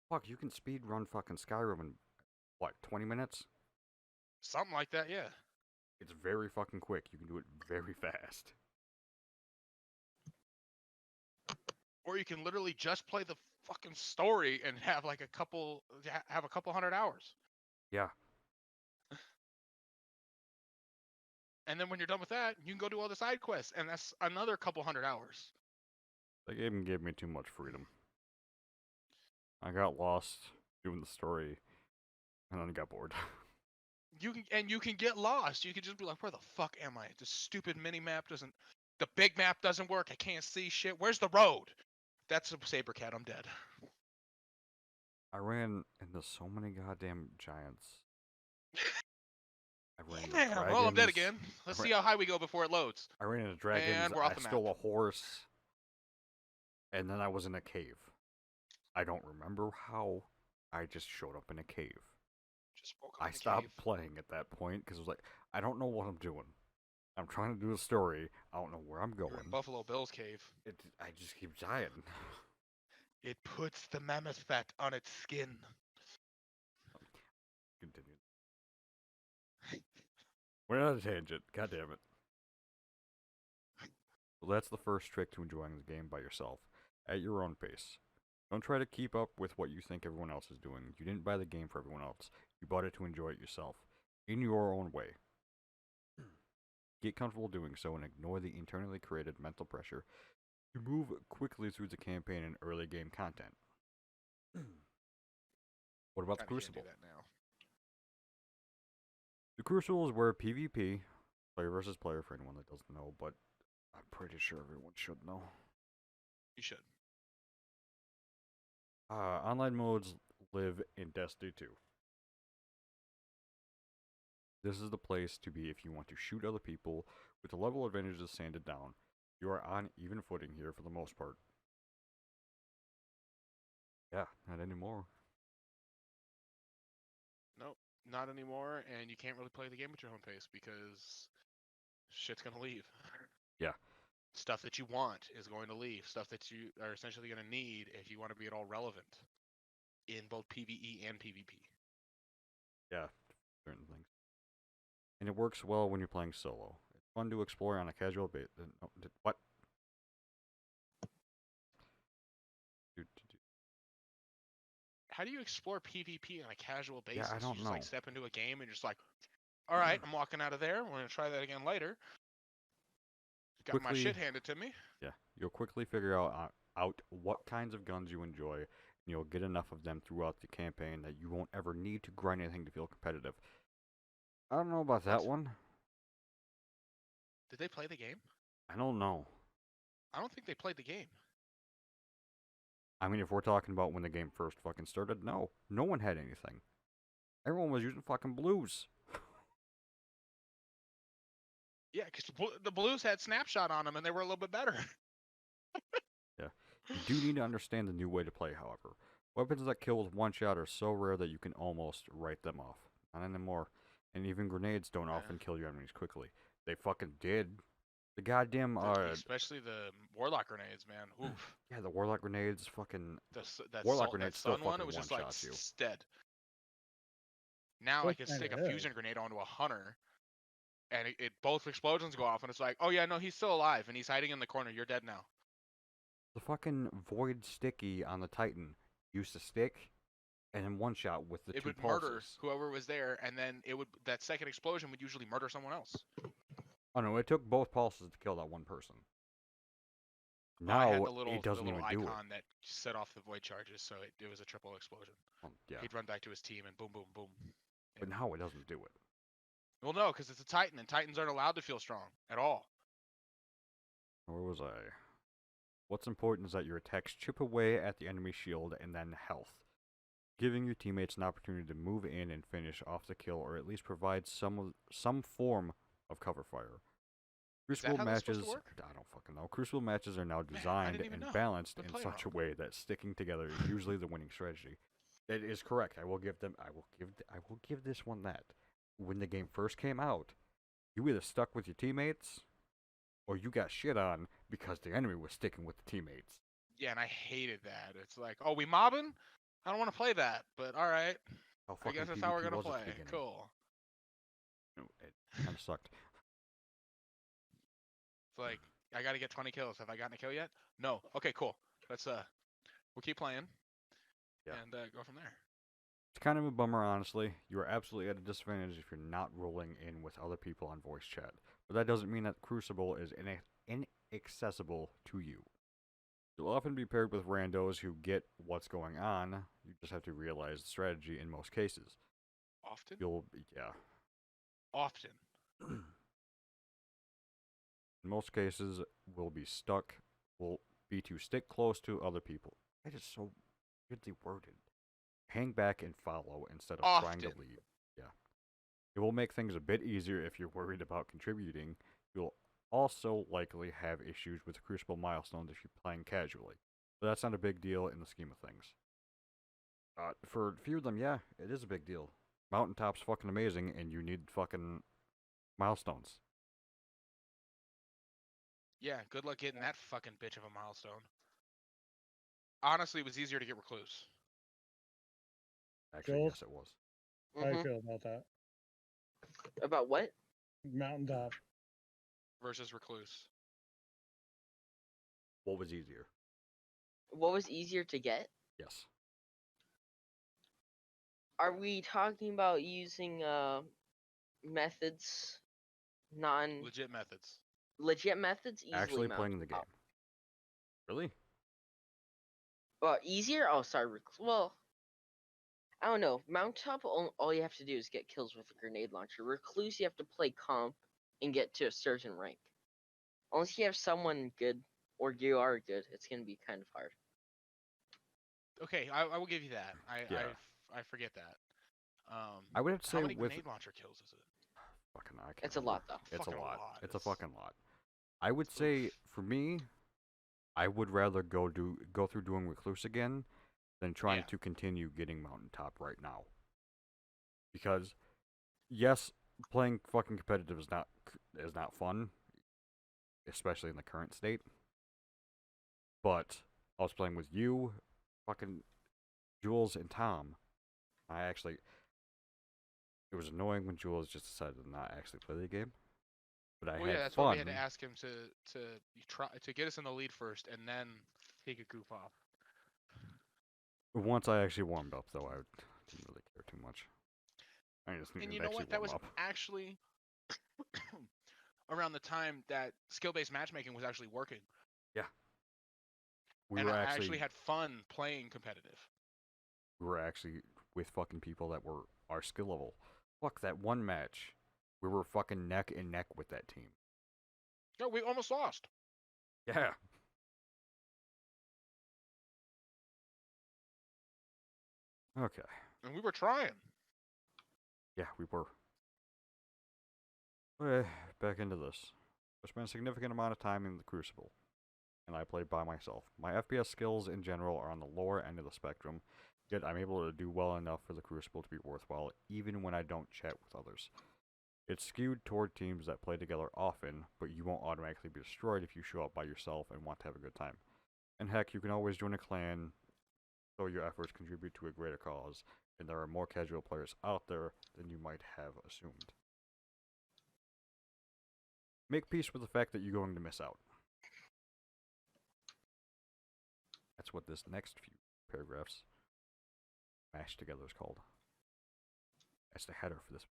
Speaker 1: Fuck, you can speed run fucking Skyrim in what, 20 minutes?
Speaker 3: Something like that, yeah.
Speaker 1: It's very fucking quick. You can do it very fast.
Speaker 3: Or you can literally just play the fucking story and have like a couple hundred hours.
Speaker 1: Yeah.
Speaker 3: And then when you're done with that, you can go do all the side quests, and that's another couple hundred hours.
Speaker 1: The game gave me too much freedom. I got lost doing the story, and then got bored.
Speaker 3: You can get lost. You can just be like, where the fuck am I? This stupid mini map doesn't. The big map doesn't work. I can't see shit. Where's the road? That's a saber cat. I'm dead.
Speaker 1: I ran into so many goddamn giants. I ran into dragons.
Speaker 3: Well, I'm dead again. Let's see how high we go before it loads.
Speaker 1: I ran into dragons.
Speaker 3: And we're off the
Speaker 1: I stole
Speaker 3: map.
Speaker 1: a horse. And then I was in a cave. I don't remember how. I just showed up in a cave.
Speaker 3: Just woke up
Speaker 1: I
Speaker 3: in the
Speaker 1: stopped
Speaker 3: cave.
Speaker 1: playing at that point because I was like, I don't know what I'm doing. I'm trying to do a story. I don't know where I'm
Speaker 3: You're
Speaker 1: going.
Speaker 3: in Buffalo Bill's cave.
Speaker 1: I just keep dying.
Speaker 3: It puts the mammoth fat on its skin.
Speaker 1: Continue. We're on a tangent. God damn it. Well, that's the first trick to enjoying the game by yourself, at your own pace. Don't try to keep up with what you think everyone else is doing. You didn't buy the game for everyone else. You bought it to enjoy it yourself, in your own way. Get comfortable doing so and ignore the internally created mental pressure to move quickly through the campaign and early game content. What about the
Speaker 3: Kinda can't do
Speaker 1: Crucible?
Speaker 3: that now.
Speaker 1: The Crucible is where PvP, player versus player for anyone that doesn't know, but I'm pretty sure everyone should know.
Speaker 3: You should.
Speaker 1: Online modes live in Destiny 2. This is the place to be if you want to shoot other people with the level advantages sanded down. You are on even footing here for the most part. Yeah, not anymore.
Speaker 3: Nope, not anymore, and you can't really play the game at your own pace because shit's gonna leave.
Speaker 1: Yeah.
Speaker 3: Stuff that you want is going to leave. Stuff that you are essentially going to need if you want to be at all relevant in both PvE and PvP.
Speaker 1: Yeah, certain things. And it works well when you're playing solo. It's fun to explore on a casual basis. No, what?
Speaker 3: How do you explore PvP on a casual basis?
Speaker 1: Yeah, I don't
Speaker 3: you just
Speaker 1: know.
Speaker 3: like step into a game and you're just like, all right, I'm walking out of there. We're gonna try that again later. Got my shit handed to me.
Speaker 1: Yeah, you'll quickly figure out what kinds of guns you enjoy, and you'll get enough of them throughout the campaign that you won't ever need to grind anything to feel competitive. I don't know about that one.
Speaker 3: Did they play the game?
Speaker 1: I don't know.
Speaker 3: I don't think they played the game.
Speaker 1: I mean, if we're talking about when the game first fucking started, no one had anything. Everyone was using fucking blues.
Speaker 3: Yeah, because the Blues had Snapshot on them and they were a little bit better.
Speaker 1: Yeah, you do need to understand the new way to play, however. Weapons that kill with one shot are so rare that you can almost write them off. Not anymore. And even grenades don't often kill your enemies quickly. They fucking did. The goddamn
Speaker 3: especially the Warlock grenades, man. Oof.
Speaker 1: Yeah, the Warlock grenades fucking
Speaker 3: That
Speaker 1: Warlock grenades
Speaker 3: that
Speaker 1: still
Speaker 3: sun one,
Speaker 1: fucking
Speaker 3: it was just like
Speaker 1: one-shots you.
Speaker 3: dead. Now I
Speaker 2: It
Speaker 3: can
Speaker 2: kinda
Speaker 3: stick a
Speaker 2: is.
Speaker 3: fusion grenade onto a hunter, and it both explosions go off, and it's like, oh yeah, no, he's still alive, and he's hiding in the corner. You're dead now.
Speaker 1: The fucking void sticky on the Titan used to stick and in one shot with the
Speaker 3: It
Speaker 1: two
Speaker 3: would
Speaker 1: pulses.
Speaker 3: murder whoever was there, and then that second explosion would usually murder someone else.
Speaker 1: Oh no, it took both pulses to kill that one person.
Speaker 3: Well, I had
Speaker 1: Now
Speaker 3: the little
Speaker 1: it doesn't even do it.
Speaker 3: icon that set off the void charges, so it was a triple explosion.
Speaker 1: Yeah,
Speaker 3: He'd run back to his team and boom, boom, boom.
Speaker 1: but now it doesn't do it.
Speaker 3: Well, no, because it's a Titan, and Titans aren't allowed to feel strong at all.
Speaker 1: Where was I? What's important is that your attacks chip away at the enemy shield and then health, giving your teammates an opportunity to move in and finish off the kill, or at least provide some form of cover fire. Crucible
Speaker 3: how that's supposed
Speaker 1: matches,
Speaker 3: to work?
Speaker 1: I don't fucking know. Crucible matches are now
Speaker 3: Man, I
Speaker 1: designed
Speaker 3: didn't even
Speaker 1: and
Speaker 3: know.
Speaker 1: balanced
Speaker 3: Been
Speaker 1: in
Speaker 3: playing
Speaker 1: such a
Speaker 3: wrong.
Speaker 1: way that sticking together is usually the winning strategy. That is correct. I will give this one that. When the game first came out, you either stuck with your teammates or you got shit on because the enemy was sticking with the teammates.
Speaker 3: Yeah, and I hated that. It's like, oh, we mobbing? I don't want to play that, but all right.
Speaker 1: How
Speaker 3: I guess
Speaker 1: fucking
Speaker 3: that's how we're
Speaker 1: PvP
Speaker 3: gonna
Speaker 1: was at the
Speaker 3: play.
Speaker 1: beginning.
Speaker 3: Cool.
Speaker 1: It kind of sucked.
Speaker 3: It's like, I gotta get 20 kills. Have I gotten a kill yet? No. Okay, cool. Let's we'll keep playing.
Speaker 1: Yeah.
Speaker 3: And go from there.
Speaker 1: It's kind of a bummer, honestly. You are absolutely at a disadvantage if you're not rolling in with other people on voice chat. But that doesn't mean that Crucible is inaccessible to you. You'll often be paired with randos who get what's going on. You just have to realize the strategy in most cases.
Speaker 3: Often?
Speaker 1: Yeah.
Speaker 3: Often.
Speaker 1: In most cases, will be to stick close to other people. It is so weirdly worded. Hang back and follow instead of trying to
Speaker 3: Often.
Speaker 1: lead. Yeah. It will make things a bit easier if you're worried about contributing. You'll also likely have issues with Crucible milestones if you're playing casually. But that's not a big deal in the scheme of things. For a few of them, yeah, it is a big deal. Mountaintop's fucking amazing, and you need fucking milestones.
Speaker 3: Yeah, good luck getting that fucking bitch of a milestone. Honestly, it was easier to get Recluse.
Speaker 1: Actually,
Speaker 2: Jules?
Speaker 1: yes, it was.
Speaker 2: How do you
Speaker 4: Mhm.
Speaker 2: feel about that?
Speaker 4: About what?
Speaker 2: Mountaintop.
Speaker 3: Versus Recluse.
Speaker 1: What was easier?
Speaker 4: What was easier to get?
Speaker 1: Yes.
Speaker 4: Are we talking about using methods,
Speaker 3: Legit methods.
Speaker 4: legit methods? Easily
Speaker 1: Actually playing the game.
Speaker 4: mountaintop.
Speaker 1: Really?
Speaker 4: Easier? Oh, sorry. Well, I don't know. Mountaintop, all you have to do is get kills with a grenade launcher. Recluse, you have to play comp and get to a certain rank. Unless you have someone good or you are good, it's gonna be kind of hard.
Speaker 3: Okay, I will give you that.
Speaker 1: Yeah.
Speaker 3: I forget that.
Speaker 1: I would have to say
Speaker 3: how many
Speaker 1: with
Speaker 3: grenade launcher kills is it?
Speaker 1: fucking I can't
Speaker 4: It's a
Speaker 1: remember.
Speaker 4: lot though.
Speaker 1: It's a
Speaker 3: Fucking
Speaker 1: lot.
Speaker 3: lot.
Speaker 1: It's a
Speaker 3: It's-
Speaker 1: fucking lot. I would say
Speaker 3: Oof.
Speaker 1: for me, I would rather go through doing Recluse again than trying
Speaker 3: Yeah.
Speaker 1: to continue getting Mountaintop right now. Because yes, playing fucking competitive is not fun. especially in the current state. But I was playing with you, fucking Jules, and Tom. It was annoying when Jules just decided to not actually play the game. But I
Speaker 3: Well,
Speaker 1: had
Speaker 3: yeah, that's
Speaker 1: fun.
Speaker 3: why we had to ask him to try to get us in the lead first, and then he could goof off.
Speaker 1: Once I actually warmed up, though, I didn't really care too much. I just
Speaker 3: And
Speaker 1: needed
Speaker 3: you
Speaker 1: to
Speaker 3: know
Speaker 1: actually
Speaker 3: what? That
Speaker 1: warm
Speaker 3: was
Speaker 1: up.
Speaker 3: actually around the time that skill-based matchmaking was actually working,
Speaker 1: We
Speaker 3: and
Speaker 1: were
Speaker 3: I
Speaker 1: actually
Speaker 3: actually had fun playing competitive.
Speaker 1: with fucking people that were our skill level. Fuck, that one match, we were fucking neck and neck with that team.
Speaker 3: Yeah, we almost lost.
Speaker 1: Yeah. Okay.
Speaker 3: And we were trying.
Speaker 1: Yeah, we were. Okay, back into this. I spent a significant amount of time in the Crucible, and I played by myself. My FPS skills in general are on the lower end of the spectrum, yet I'm able to do well enough for the Crucible to be worthwhile even when I don't chat with others. It's skewed toward teams that play together often, but you won't automatically be destroyed if you show up by yourself and want to have a good time. And heck, you can always join a clan, so your efforts contribute to a greater cause, and there are more casual players out there than you might have assumed. Make peace with the fact that you're going to miss out. That's what this next few paragraphs mashed together is called. That's the header for this.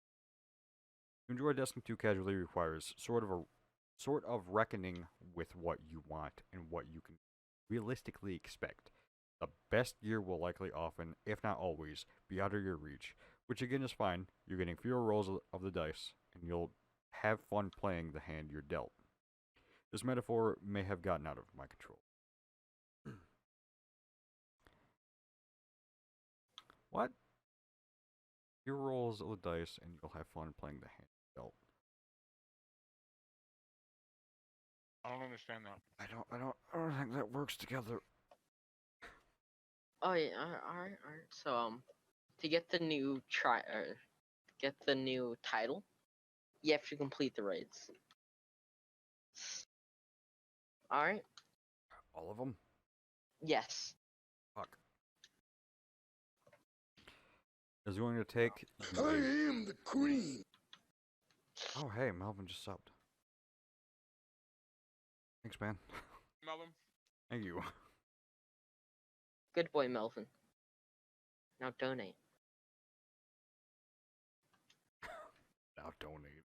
Speaker 1: To enjoy Destiny 2 casually requires sort of reckoning with what you want and what you can realistically expect. The best gear will likely often, if not always, be out of your reach, which again is fine. You're getting fewer rolls of the dice, and you'll have fun playing the hand you're dealt. This metaphor may have gotten out of my control. What? Your rolls of the dice, and you'll have fun playing the hand you're dealt.
Speaker 3: I don't understand that.
Speaker 1: I don't think that works together.
Speaker 4: Oh yeah, alright. So to get the new get the new title, you have to complete the raids. Alright.
Speaker 1: All of them?
Speaker 4: Yes.
Speaker 1: Fuck. Is going to take.
Speaker 5: I am the queen.
Speaker 1: Oh, hey, Melvin just subbed. Thanks, man.
Speaker 3: Melvin?
Speaker 1: Thank you.
Speaker 4: Good boy, Melvin. Now donate.
Speaker 1: Now donate.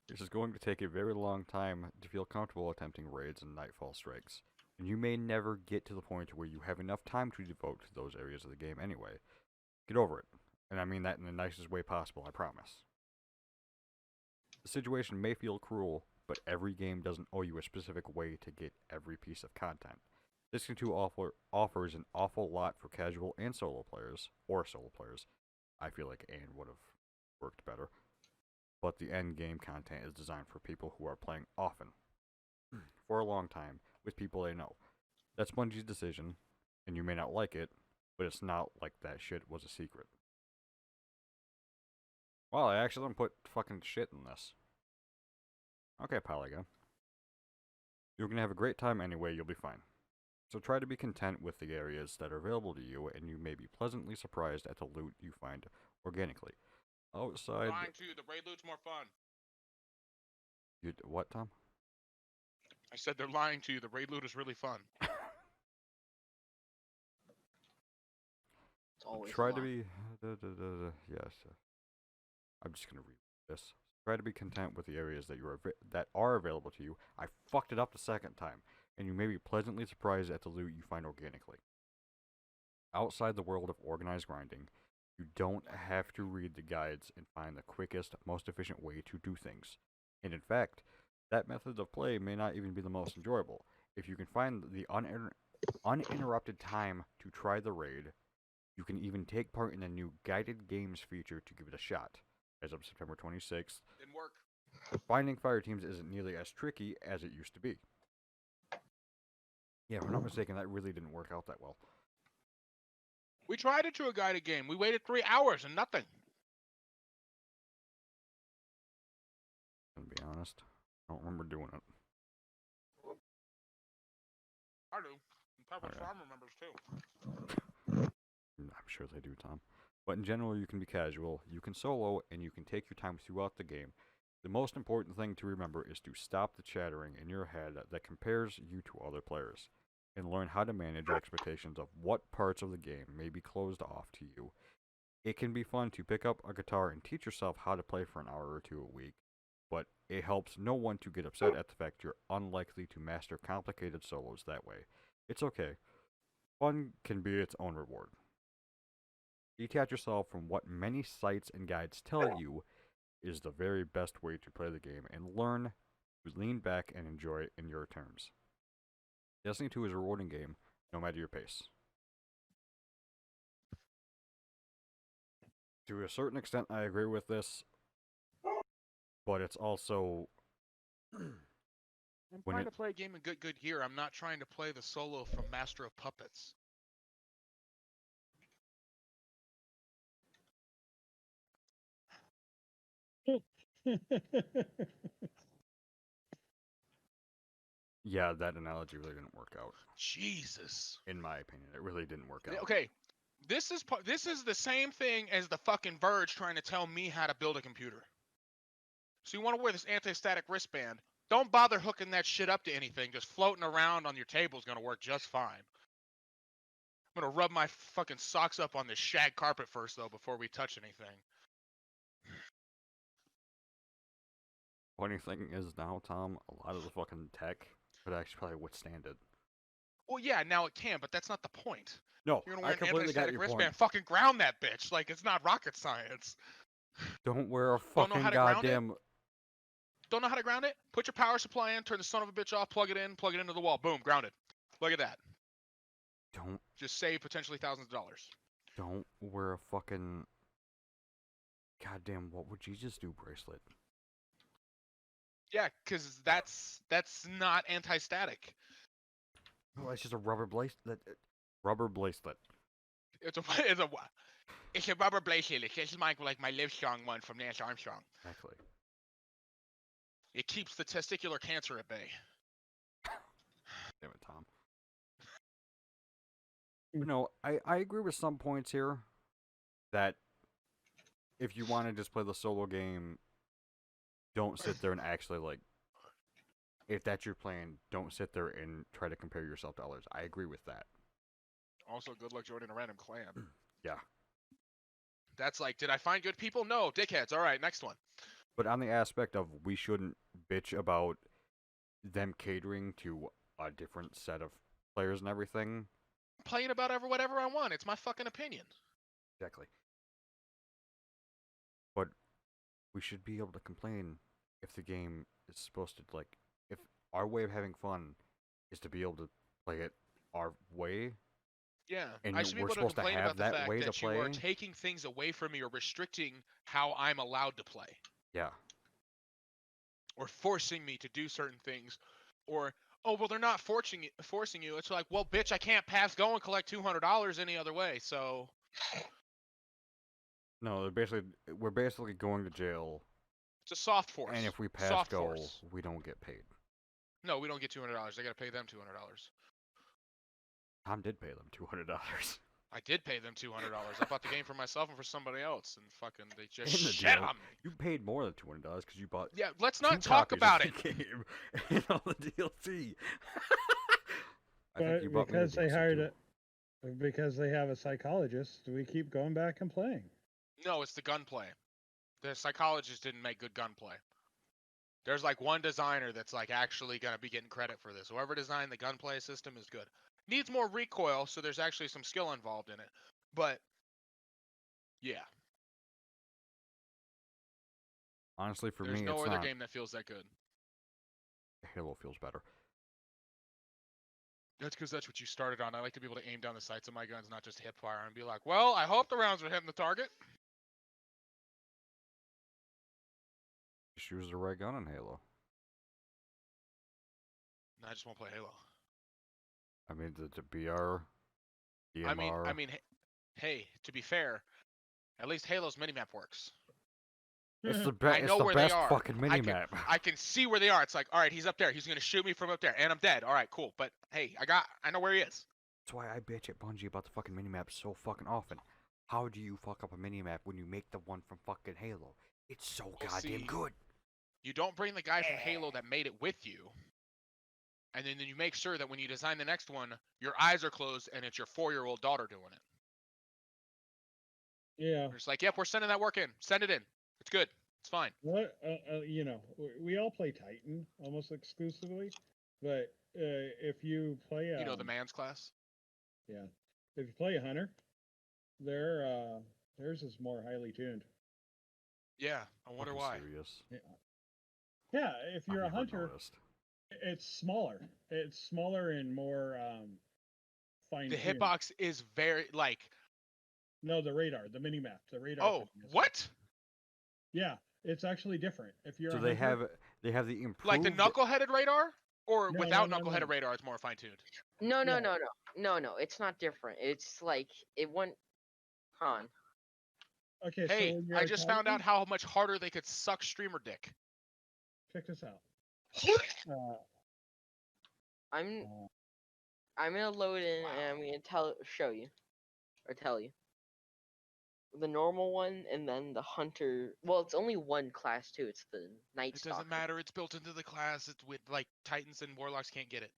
Speaker 1: This is going to take a very long time to feel comfortable attempting raids and nightfall strikes, and you may never get to the point where you have enough time to devote to those areas of the game anyway. Get over it, and I mean that in the nicest way possible, I promise. The situation may feel cruel, but every game doesn't owe you a specific way to get every piece of content. Destiny 2 offers an awful lot for casual and solo players, or solo players. I feel like Anne would have worked better. But the end game content is designed for people who are playing often, for a long time, with people they know. That's Bungie's decision, and you may not like it, but it's not like that shit was a secret. Well, I actually didn't put fucking shit in this. Okay, Polygon. You're gonna have a great time anyway, you'll be fine. So try to be content with the areas that are available to you, and you may be pleasantly surprised at the loot you find organically. Outside.
Speaker 3: Lying to you, the raid loot's more fun.
Speaker 1: What, Tom?
Speaker 3: I said they're lying to you, the raid loot is really fun.
Speaker 4: It's always
Speaker 1: Try
Speaker 4: a
Speaker 1: to
Speaker 4: lie.
Speaker 1: be. Yes. I'm just gonna read this. Try to be content with the areas that are available to you. I fucked it up the second time, and you may be pleasantly surprised at the loot you find organically. Outside the world of organized grinding, you don't have to read the guides and find the quickest, most efficient way to do things. And in fact, that method of play may not even be the most enjoyable. If you can find the uninterrupted time to try the raid, you can even take part in the new guided games feature to give it a shot. As of September 26th,
Speaker 3: Didn't work.
Speaker 1: finding fire teams isn't nearly as tricky as it used to be. Yeah, if I'm not mistaken, that really didn't work out that well.
Speaker 3: We tried it to a guided game. We waited 3 hours and nothing.
Speaker 1: honest. I don't remember doing it.
Speaker 3: I do. Probably
Speaker 1: Okay.
Speaker 3: Farm remembers too.
Speaker 1: I'm sure they do, Tom. But in general, you can be casual, you can solo, and you can take your time throughout the game. The most important thing to remember is to stop the chattering in your head that compares you to other players, and learn how to manage your expectations of what parts of the game may be closed off to you. It can be fun to pick up a guitar and teach yourself how to play for an hour or two a week, but it helps no one to get upset at the fact you're unlikely to master complicated solos that way. It's okay. Fun can be its own reward. Detach yourself from what many sites and guides tell you is the very best way to play the game and learn to lean back and enjoy it in your terms. Destiny 2 is a rewarding game, no matter your pace. To a certain extent, I agree with this, but it's also
Speaker 3: I'm
Speaker 1: when
Speaker 3: trying
Speaker 1: it,
Speaker 3: to play a game in good gear. I'm not trying to play the solo from Master of Puppets.
Speaker 1: yeah, that analogy really didn't work out.
Speaker 3: Jesus.
Speaker 1: In my opinion, it really didn't work out.
Speaker 3: Okay, this is the same thing as the fucking Verge trying to tell me how to build a computer. So you want to wear this anti-static wristband? Don't bother hooking that shit up to anything. Just floating around on your table is gonna work just fine. I'm gonna rub my fucking socks up on this shag carpet first, though, before we touch anything.
Speaker 1: Funny thing is now, Tom, a lot of the fucking tech would actually probably withstand it.
Speaker 3: Well, yeah, now it can, but that's not the point.
Speaker 1: No,
Speaker 3: You're gonna
Speaker 1: I
Speaker 3: wear an
Speaker 1: completely got
Speaker 3: anti-static
Speaker 1: your
Speaker 3: wristband.
Speaker 1: point.
Speaker 3: Fucking ground that bitch. Like, it's not rocket science.
Speaker 1: Don't wear a
Speaker 3: Don't know
Speaker 1: fucking
Speaker 3: how to ground it?
Speaker 1: goddamn.
Speaker 3: Don't know how to ground it? Put your power supply in, turn the son of a bitch off, plug it in, plug it into the wall. Boom, grounded. Look at that.
Speaker 1: Don't
Speaker 3: Just save potentially thousands of dollars.
Speaker 1: don't wear a fucking goddamn. What would Jesus do bracelet?
Speaker 3: Yeah, because that's not anti-static.
Speaker 1: Oh, it's just a rubber bracelet. Rubber bracelet.
Speaker 3: It's a it's a rubber bracelet. It's just like my Livestrong one from Lance Armstrong.
Speaker 1: Exactly.
Speaker 3: It keeps the testicular cancer at bay.
Speaker 1: Damn it, Tom. But no, I agree with some points here. That if you want to just play the solo game, don't sit there and actually like. If that's your plan, don't sit there and try to compare yourself to others. I agree with that.
Speaker 3: Also, good luck joining a random clan.
Speaker 1: Yeah.
Speaker 3: That's like, did I find good people? No, dickheads. All right, next one.
Speaker 1: But on the aspect of we shouldn't bitch about them catering to a different set of players and everything.
Speaker 3: Playing about whatever I want. It's my fucking opinion.
Speaker 1: Exactly. But we should be able to complain if the game is supposed to, like, if our way of having fun is to be able to play it our way.
Speaker 3: Yeah,
Speaker 1: And
Speaker 3: I should be
Speaker 1: we're
Speaker 3: able to
Speaker 1: supposed to
Speaker 3: complain
Speaker 1: have
Speaker 3: about the
Speaker 1: that
Speaker 3: fact
Speaker 1: way to
Speaker 3: that you are
Speaker 1: play.
Speaker 3: taking things away from me or restricting how I'm allowed to play.
Speaker 1: Yeah.
Speaker 3: Or forcing me to do certain things. Or, oh, well, they're not forcing you. It's like, well, bitch, I can't pass go and collect $200 any other way, so...
Speaker 1: No, we're basically going to jail.
Speaker 3: It's a soft force.
Speaker 1: And if we pass
Speaker 3: soft
Speaker 1: go,
Speaker 3: force.
Speaker 1: we don't get paid.
Speaker 3: No, we don't get $200. I gotta pay them $200.
Speaker 1: Tom did pay them $200.
Speaker 3: I did pay them $200. I bought the game for myself and for somebody else, and fucking they just
Speaker 1: In the
Speaker 3: shit
Speaker 1: deal.
Speaker 3: on me.
Speaker 1: You paid more than $200 because you bought.
Speaker 3: Yeah, let's
Speaker 1: 2
Speaker 3: not talk
Speaker 1: copies
Speaker 3: about
Speaker 1: of
Speaker 3: it.
Speaker 1: the game and all the DLC. I think
Speaker 2: But
Speaker 1: you bought me
Speaker 2: because
Speaker 1: the
Speaker 2: they
Speaker 1: DLC
Speaker 2: hired
Speaker 1: too.
Speaker 2: because they have a psychologist, we keep going back and playing.
Speaker 3: No, it's the gunplay. The psychologist didn't make good gunplay. There's like one designer that's like actually gonna be getting credit for this. Whoever designed the gunplay system is good. Needs more recoil, so there's actually some skill involved in it. But yeah,
Speaker 1: Honestly, for
Speaker 3: there's
Speaker 1: me,
Speaker 3: no
Speaker 1: it's
Speaker 3: other
Speaker 1: not.
Speaker 3: game that feels that good.
Speaker 1: Halo feels better.
Speaker 3: That's because that's what you started on. I like to be able to aim down the sights of my guns, not just hip fire, and be like, well, I hope the rounds are hitting the target.
Speaker 1: Just use the right gun in Halo.
Speaker 3: No, I just won't play Halo.
Speaker 1: I mean, the BR, DMR.
Speaker 3: I mean, hey, to be fair, at least Halo's minimap works.
Speaker 1: It's the
Speaker 3: I
Speaker 1: best.
Speaker 3: know
Speaker 1: It's the
Speaker 3: where they
Speaker 1: best
Speaker 3: are.
Speaker 1: fucking mini map.
Speaker 3: I can see where they are. It's like, all right, he's up there. He's gonna shoot me from up there, and I'm dead. All right, cool. But hey, I know where he is.
Speaker 1: That's why I bitch at Bungie about the fucking mini map so fucking often. How do you fuck up a mini map when you make the one from fucking Halo? It's so
Speaker 3: Well,
Speaker 1: goddamn
Speaker 3: see,
Speaker 1: good.
Speaker 3: You don't bring the guy from Halo that made it with you, and then you make sure that when you design the next one, your eyes are closed and it's your 4-year-old daughter doing it.
Speaker 2: Yeah.
Speaker 3: You're just like, yep, we're sending that work in. Send it in. It's good. It's fine.
Speaker 2: What we all play Titan almost exclusively, but if you play
Speaker 3: You know, the man's class.
Speaker 2: yeah, if you play a hunter, theirs is more highly tuned.
Speaker 3: Yeah, I wonder
Speaker 1: Fucking
Speaker 3: why.
Speaker 1: Serious.
Speaker 2: Yeah, if
Speaker 1: I've
Speaker 2: you're a
Speaker 1: never
Speaker 2: hunter,
Speaker 1: noticed.
Speaker 2: it's smaller. It's smaller and more fine.
Speaker 3: The hitbox is very like.
Speaker 2: No, the radar, the mini map, the radar.
Speaker 3: Oh,
Speaker 2: thing is-
Speaker 3: what?
Speaker 2: Yeah, it's actually different. If you're
Speaker 1: So
Speaker 2: a
Speaker 1: they
Speaker 2: hunter,
Speaker 1: have the improved.
Speaker 3: Like the knuckle-headed radar, or
Speaker 2: No,
Speaker 3: without
Speaker 2: no, no,
Speaker 3: knuckle-headed
Speaker 2: no.
Speaker 3: radar, it's more fine-tuned.
Speaker 4: No, no,
Speaker 2: Yeah.
Speaker 4: no, no, no. It's not different. It's like it went on.
Speaker 2: Okay,
Speaker 3: Hey,
Speaker 2: so when you're
Speaker 3: I
Speaker 2: a
Speaker 3: just found
Speaker 2: Titan-
Speaker 3: out how much harder they could suck streamer dick.
Speaker 2: Check this out.
Speaker 4: I'm
Speaker 2: Uh,
Speaker 4: I'm gonna load in and I'm
Speaker 3: Wow.
Speaker 4: gonna tell you the normal one and then the hunter. Well, it's only one class too. It's the Night
Speaker 3: It
Speaker 4: Stalker.
Speaker 3: doesn't matter. It's built into the class. It's with like Titans and Warlocks can't get it.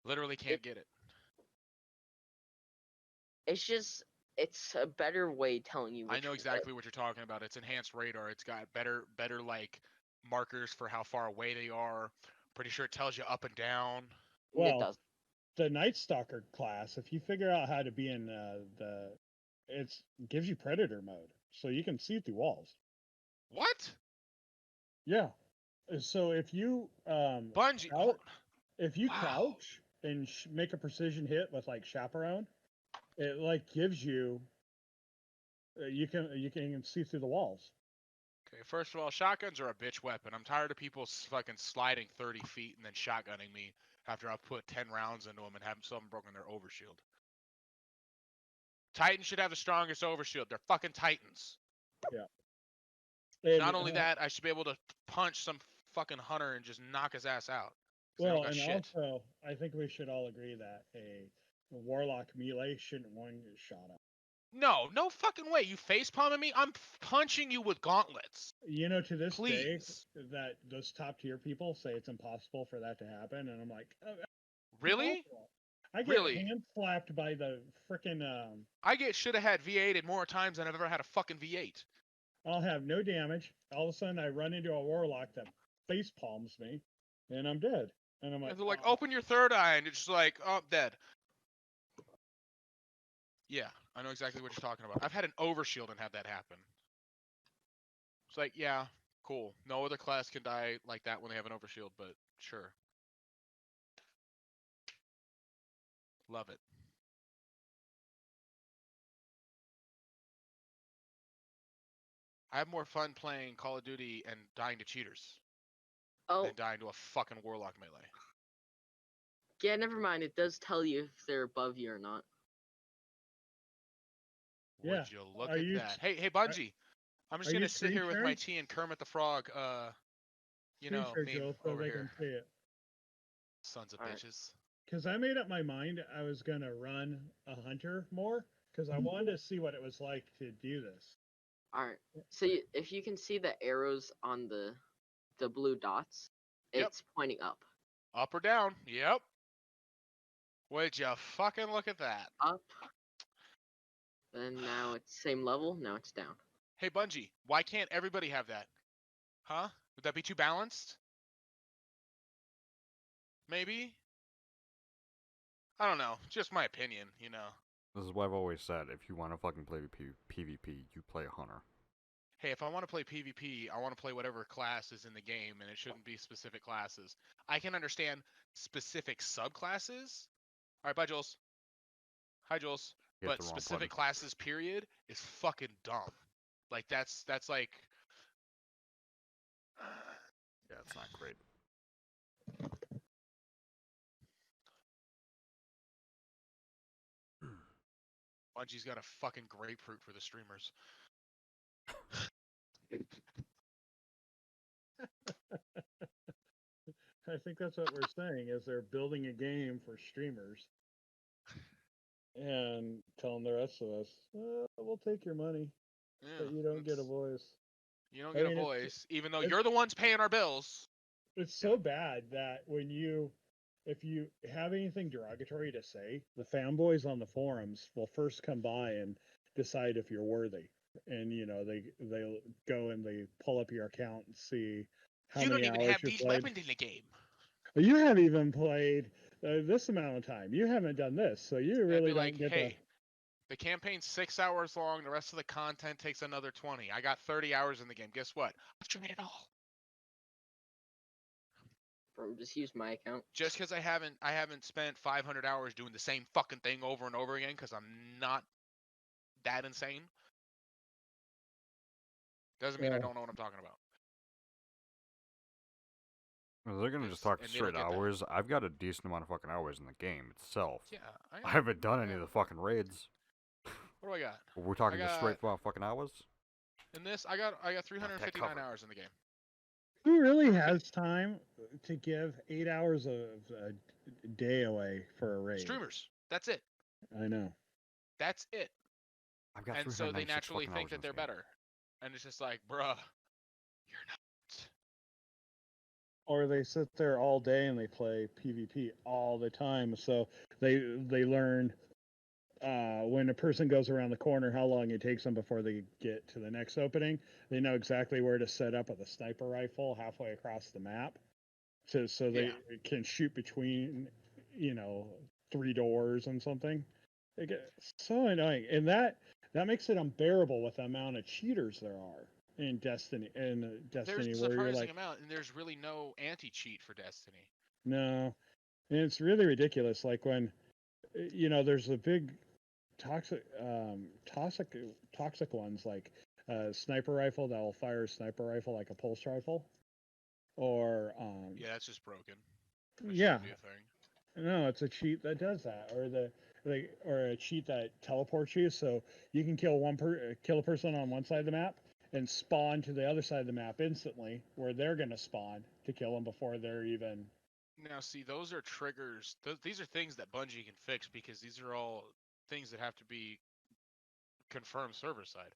Speaker 3: Literally can't get it.
Speaker 4: It's a better way telling you.
Speaker 3: I
Speaker 4: Which
Speaker 3: know exactly what you're talking about. It's enhanced radar. It's got better like markers for how far away they are. Pretty sure it tells you up and down.
Speaker 4: It
Speaker 2: well,
Speaker 4: does.
Speaker 2: the Night Stalker class, if you figure out how to be in it gives you predator mode, so you can see through walls.
Speaker 3: What?
Speaker 2: Yeah. So if you
Speaker 3: Bungie.
Speaker 2: crouch, if you
Speaker 3: Wow.
Speaker 2: crouch and make a precision hit with like chaperone, it like gives you you can see through the walls.
Speaker 3: Okay, first of all, shotguns are a bitch weapon. I'm tired of people fucking sliding 30 feet and then shotgunning me after I've put 10 rounds into them and haven't some broken their overshield. Titans should have the strongest overshield. They're fucking Titans.
Speaker 2: And,
Speaker 3: Not only that, I should be able to punch some fucking hunter and just knock his ass out. 'Cause they don't
Speaker 2: well,
Speaker 3: got
Speaker 2: and
Speaker 3: shit.
Speaker 2: also I think we should all agree that a warlock melee shouldn't one get shot up.
Speaker 3: No fucking way. You face palming me? I'm punching you with gauntlets.
Speaker 2: You know, to this day,
Speaker 3: Please.
Speaker 2: that those top tier people say it's impossible for that to happen, and I'm like,
Speaker 3: Really?
Speaker 2: impossible. I get
Speaker 3: Really?
Speaker 2: hand slapped by the freaking.
Speaker 3: I should have had V8 more times than I've ever had a fucking V8.
Speaker 2: I'll have no damage. All of a sudden, I run into a warlock that face palms me, and I'm dead. And I'm like,
Speaker 3: And they're like,
Speaker 2: "Oh."
Speaker 3: open your third eye, and it's just like, oh, I'm dead. Yeah, I know exactly what you're talking about. I've had an overshield and had that happen. It's like, yeah, cool. No other class can die like that when they have an overshield, but sure. Love it. I have more fun playing Call of Duty and dying to cheaters
Speaker 4: Oh,
Speaker 3: than dying to a fucking warlock melee.
Speaker 4: yeah. Never mind. It does tell you if they're above you or not.
Speaker 2: Yeah.
Speaker 3: Would you look
Speaker 2: Are
Speaker 3: at
Speaker 2: you
Speaker 3: that? Hey, Bungie. I'm just
Speaker 2: are
Speaker 3: gonna
Speaker 2: you
Speaker 3: sit here with my
Speaker 2: screen
Speaker 3: tea and Kermit the Frog.
Speaker 2: Screen share,
Speaker 3: meme
Speaker 2: Joe, so
Speaker 3: over
Speaker 2: they
Speaker 3: here.
Speaker 2: can see it.
Speaker 3: Sons of
Speaker 4: Alright.
Speaker 3: bitches.
Speaker 2: Because I made up my mind I was gonna run a hunter more because I wanted to see what it was like to do this.
Speaker 4: All right. So if you can see the arrows on the blue dots,
Speaker 3: Yep.
Speaker 4: it's pointing up.
Speaker 3: Up or down? Yep. Would you fucking look at that?
Speaker 4: Up. Then now it's same level. Now it's down.
Speaker 3: Hey, Bungie, why can't everybody have that? Huh? Would that be too balanced? Maybe? I don't know. Just my opinion, you know.
Speaker 1: This is what I've always said. If you want to fucking play PvP, you play a hunter.
Speaker 3: Hey, if I want to play PvP, I want to play whatever class is in the game, and it shouldn't be specific classes. I can understand specific subclasses. All right, bye, Jules. Hi, Jules.
Speaker 1: Hit
Speaker 3: But
Speaker 1: the wrong
Speaker 3: specific
Speaker 1: button.
Speaker 3: classes, period, is fucking dumb. Like that's like.
Speaker 1: Yeah, it's not great.
Speaker 3: Bungie's got a fucking grapefruit for the streamers.
Speaker 2: I think that's what we're saying is they're building a game for streamers and telling the rest of us, we'll take your money,
Speaker 3: Yeah,
Speaker 2: but you don't get a
Speaker 3: it's-
Speaker 2: voice.
Speaker 3: You don't
Speaker 2: I
Speaker 3: get a
Speaker 2: mean,
Speaker 3: voice, even though
Speaker 2: it's-
Speaker 3: you're the ones paying our bills.
Speaker 2: It's so bad that if you have anything derogatory to say, the fanboys on the forums will first come by and decide if you're worthy. And they go and they pull up your account and see how
Speaker 3: You
Speaker 2: many
Speaker 3: don't even
Speaker 2: hours
Speaker 3: have
Speaker 2: you
Speaker 3: these
Speaker 2: played.
Speaker 3: weapons in the game.
Speaker 2: You haven't even played this amount of time. You haven't done this, so you
Speaker 3: I'd
Speaker 2: really
Speaker 3: be like,
Speaker 2: don't get
Speaker 3: hey, the campaign's 6 hours long. The rest of the content takes another 20. I got 30 hours in the game. Guess what? I've tried it all.
Speaker 4: Bro, just use my account.
Speaker 3: Just because I haven't spent 500 hours doing the same fucking thing over and over again, because I'm not that insane, doesn't mean I
Speaker 2: Yeah.
Speaker 3: don't know what I'm talking about.
Speaker 1: Well, they're gonna just
Speaker 3: It's-
Speaker 1: talk
Speaker 3: and they don't
Speaker 1: straight
Speaker 3: get that.
Speaker 1: hours. I've got a decent amount of fucking hours in the game itself.
Speaker 3: Yeah,
Speaker 1: I haven't done any
Speaker 3: yeah.
Speaker 1: of the fucking raids.
Speaker 3: What do I got?
Speaker 1: We're talking just straight
Speaker 3: got-
Speaker 1: fucking hours.
Speaker 3: In this, I got 359
Speaker 1: covered.
Speaker 3: hours in the game.
Speaker 2: Who really has time to give 8 hours of a day away for a raid?
Speaker 3: Streamers. That's it.
Speaker 2: I know.
Speaker 3: That's it.
Speaker 1: I've got
Speaker 3: And so they
Speaker 1: 396
Speaker 3: naturally
Speaker 1: fucking
Speaker 3: think
Speaker 1: hours
Speaker 3: that
Speaker 1: in
Speaker 3: they're
Speaker 1: this game.
Speaker 3: better. And it's just like, bruh, you're not.
Speaker 2: Or they sit there all day and they play PvP all the time. So they learn when a person goes around the corner how long it takes them before they get to the next opening. They know exactly where to set up with a sniper rifle halfway across the map, so they can shoot between 3 doors and something. It gets so annoying, and that makes it unbearable with the amount of cheaters there are in Destiny.
Speaker 3: There's a
Speaker 2: Where you're
Speaker 3: surprising
Speaker 2: like,
Speaker 3: amount, and there's really no anti-cheat for Destiny.
Speaker 2: no, and it's really ridiculous. Like when there's a big toxic ones like a sniper rifle that will fire a sniper rifle like a pulse rifle, or
Speaker 3: Yeah, that's just broken. That
Speaker 2: yeah,
Speaker 3: shouldn't be a thing.
Speaker 2: no, it's a cheat that does that, or a cheat that teleports you, so you can kill a person on one side of the map and spawn to the other side of the map instantly, where they're gonna spawn to kill them before they're even.
Speaker 3: Now, see, those are triggers. These are things that Bungie can fix because these are all things that have to be confirmed server side.